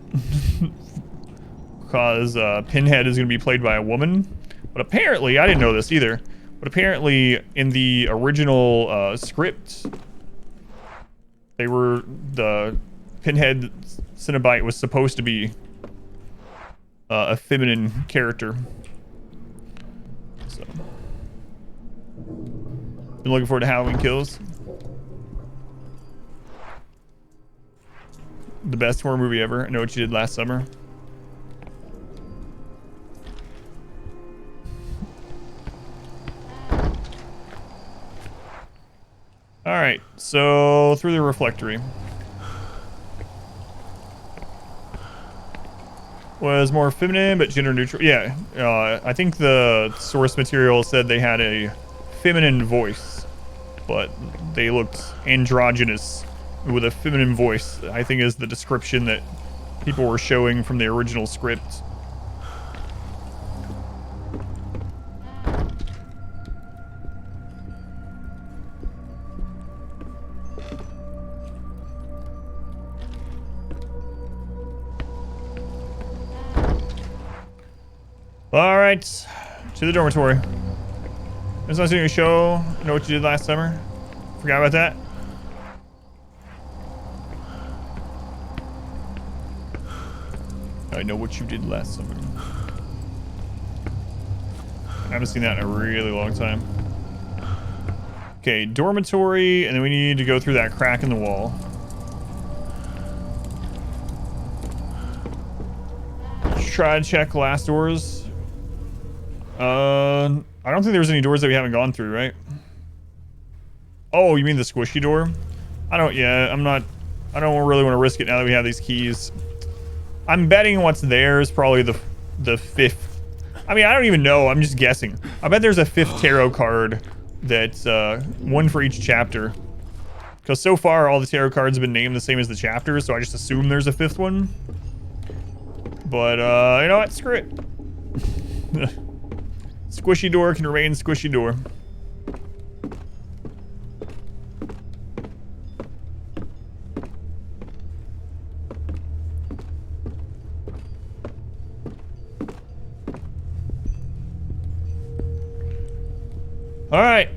Because Pinhead is gonna be played by a woman. But apparently, I didn't know this either, but apparently in the original script, the Pinhead Cenobite was supposed to be a feminine character. So, been looking forward to Halloween Kills. The best horror movie ever. I Know What You Did Last Summer. Alright, so through the reflectory. Was more feminine, but gender neutral. Yeah, I think the source material said they had a feminine voice, but they looked androgynous with a feminine voice, I think is the description that people were showing from the original script. All right, to the dormitory. There's not seeing a show. Know What You Did Last Summer. Forgot about that. I Know What You Did Last Summer. I haven't seen that in a really long time. Okay, dormitory, and then we need to go through that crack in the wall. Try to check last doors. I don't think there's any doors that we haven't gone through, right? Oh, you mean the squishy door? I don't really want to risk it now that we have these keys. I'm betting what's there is probably the fifth. I mean, I don't even know. I'm just guessing. I bet there's a 5th tarot card that's one for each chapter. Because so far, all the tarot cards have been named the same as the chapters, so I just assume there's a 5th one. But, you know what? Screw it. Squishy door can remain squishy door. All right.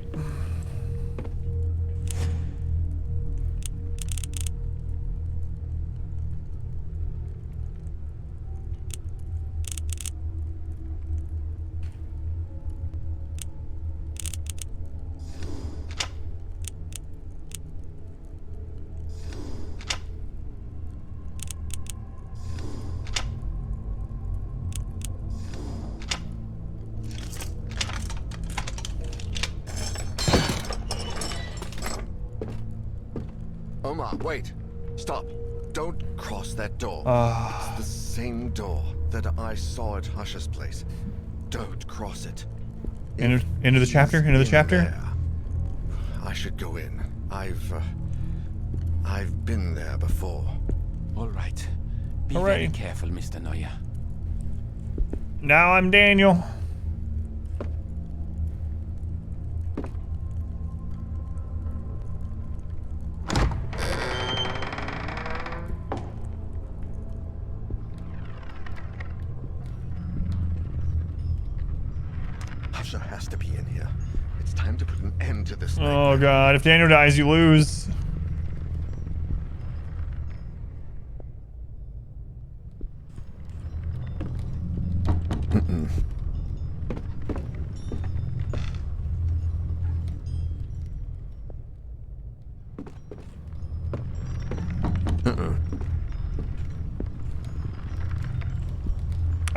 Omar, wait. Stop. Don't cross that door. It's the same door that I saw at Hush's place. Don't cross it. Into the chapter? Into the chapter? There, I should go in. I've been there before. All right. Be All very right. careful, Mr. Neuer. Now I'm Daniel. Husha has to be in here. It's time to put an end to this. Oh god, if Daniel dies, you lose.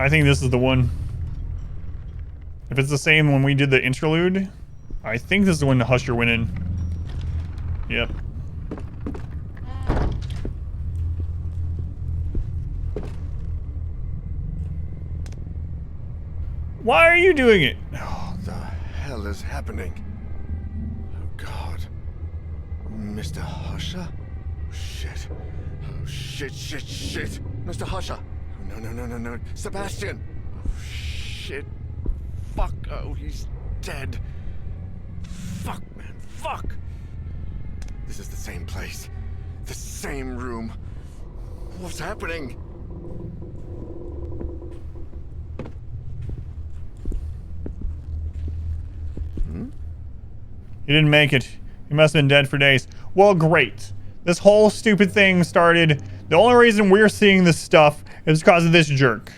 I think this is the one. If it's the same when we did the interlude, I think this is when the Husher went in. Yep. Why are you doing it? What the hell is happening? Oh God. Mr. Husha? Shit. Oh shit, shit, shit. Mr. Husha. Oh, no. Sebastian. Oh shit. Fuck. Oh, he's dead. Fuck, man. Fuck. This is the same place. The same room. What's happening? He didn't make it. He must have been dead for days. Well, great. This whole stupid thing started. The only reason we're seeing this stuff is because of this jerk.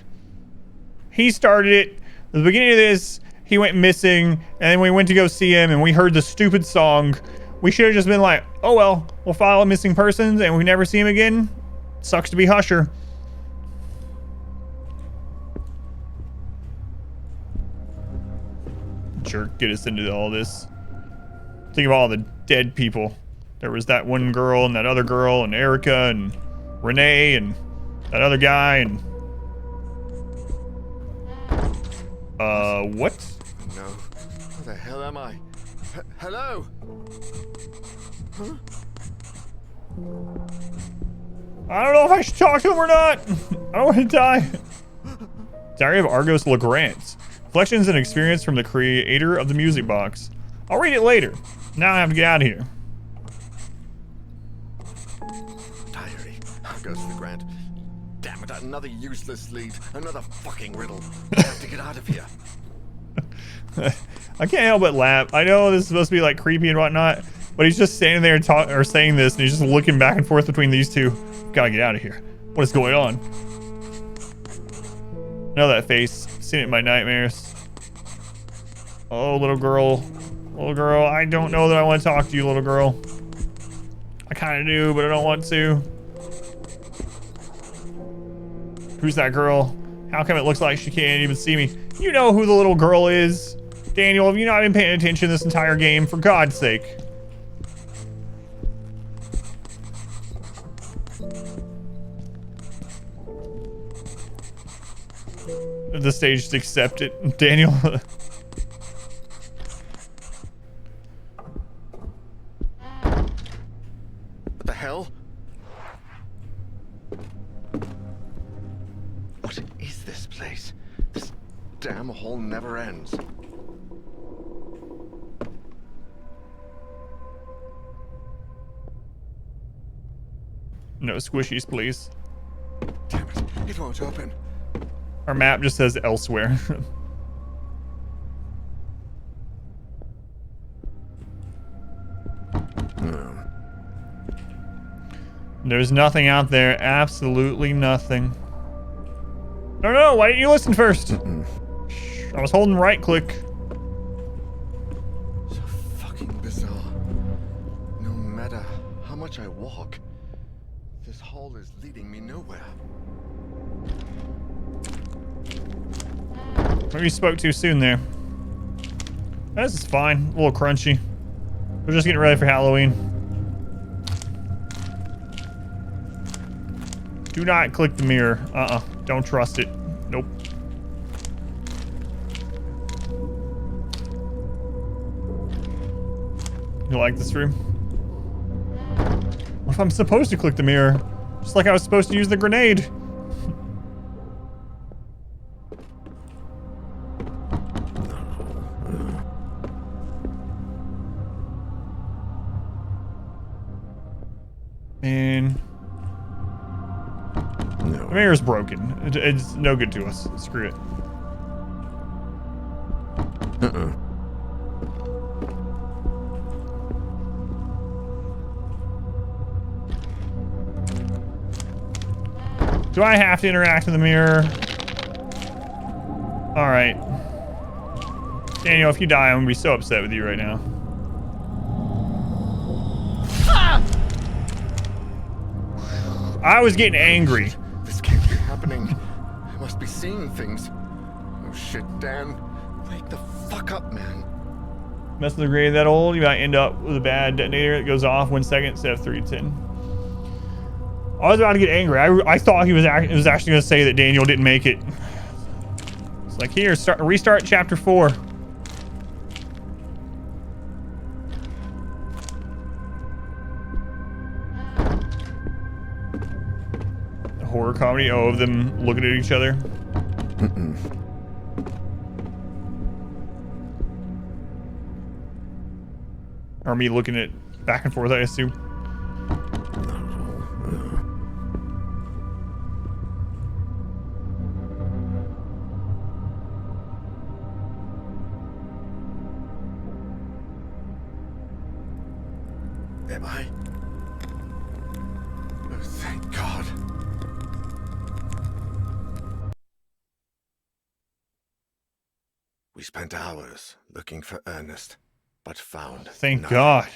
He started it. At the beginning of this, he went missing, and then we went to go see him, and we heard the stupid song. We should have just been like, oh well, we'll file a missing persons, and we never see him again. Sucks to be Husher. Jerk, get us into all this. Think of all the dead people. There was that one girl and that other girl and Erica and Renee and that other guy and... what? No. Where the hell am I? Hello? Huh? I don't know if I should talk to him or not. I don't want to die. Diary of Argos Legrand. Reflections and experience from the creator of the music box. I'll read it later. Now I have to get out of here. Diary. Goes to the Grant. Damn it, another useless lead. Another fucking riddle. I have to get out of here. I can't help but laugh. I know this is supposed to be like creepy and whatnot, but he's just standing there or saying this, and he's just looking back and forth between these two. Gotta get out of here. What is going on? I know that face. Seen it in my nightmares. Oh, little girl. Little girl, I don't know that I want to talk to you, little girl. I kind of do, but I don't want to. Who's that girl? How come it looks like she can't even see me? You know who the little girl is. Daniel, have you not been paying attention this entire game? For God's sake. The stage just accept it. Daniel. What the hell? What is this place? This damn hole never ends. No squishies, please. Damn it, it won't open. Our map just says elsewhere. There's nothing out there. Absolutely nothing. No, why didn't you listen first? I was holding right click. So fucking bizarre. No matter how much I walk, this hole is leading me nowhere. Maybe you spoke too soon there. This is fine. A little crunchy. We're just getting ready for Halloween. Do not click the mirror. Don't trust it. Nope. You like this room? What if I'm supposed to click the mirror? Just like I was supposed to use the grenade. Man. No. The mirror's broken. It's no good to us. Screw it. Do I have to interact with the mirror? Alright. Daniel, if you die, I'm gonna be so upset with you right now. I was getting angry. This can't be happening. I must be seeing things. Oh shit, Dan. Wake the fuck up, man. Mess with the grenade that old, you might end up with a bad detonator that goes off 1 second instead of 3 to 10. I was about to get angry. I thought he was actually going to say that Daniel didn't make it. It's like, here, restart chapter 4. A horror comedy, of them looking at each other. Or me looking at back and forth, I assume. Am I? Oh, thank God. We spent hours looking for Ernest, but found Thank nothing. God.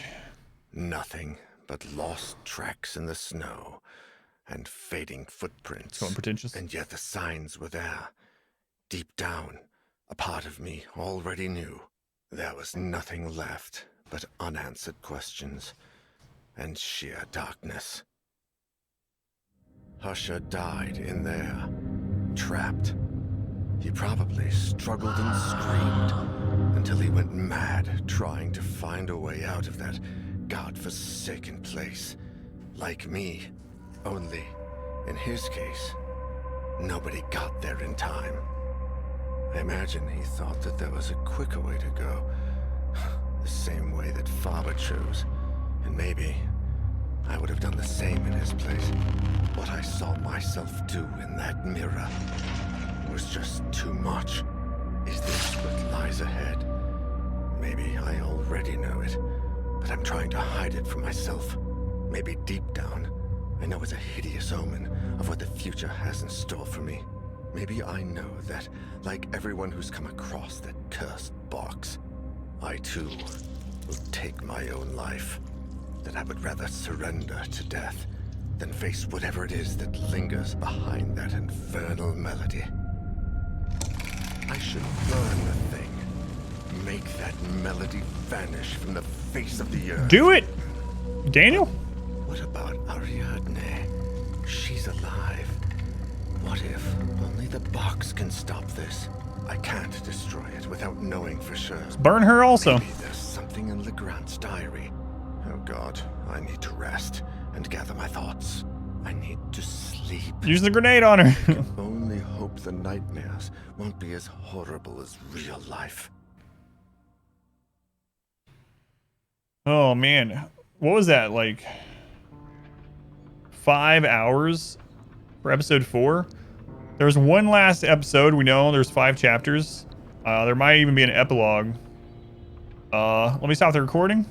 Nothing but lost tracks in the snow and fading footprints. So unpretentious. And yet the signs were there. Deep down, a part of me already knew. There was nothing left but unanswered questions and sheer darkness. Husher died in there, trapped. He probably struggled and screamed until he went mad trying to find a way out of that godforsaken place. Like me, only, in his case, nobody got there in time. I imagine he thought that there was a quicker way to go. The same way that Faber chose. And maybe I would have done the same in his place. What I saw myself do in that mirror was just too much. Is this what lies ahead? Maybe I already know it, but I'm trying to hide it from myself. Maybe deep down, I know it's a hideous omen of what the future has in store for me. Maybe I know that, like everyone who's come across that cursed box, I too will take my own life. That I would rather surrender to death than face whatever it is that lingers behind that infernal melody. I should burn the thing. Make that melody vanish from the face of the earth. Do it, Daniel. What about Ariadne? She's alive. What if only the box can stop this? I can't destroy it without knowing for sure. Burn her also. Maybe there's something in Legrand's diary. Oh God, I need to rest and gather my thoughts. I need to sleep. Use the grenade on her. I can only hope the nightmares won't be as horrible as real life. Oh man, what was that, like 5 hours for episode 4? There's one last episode. We know there's 5 chapters. There might even be an epilogue. Let me stop the recording.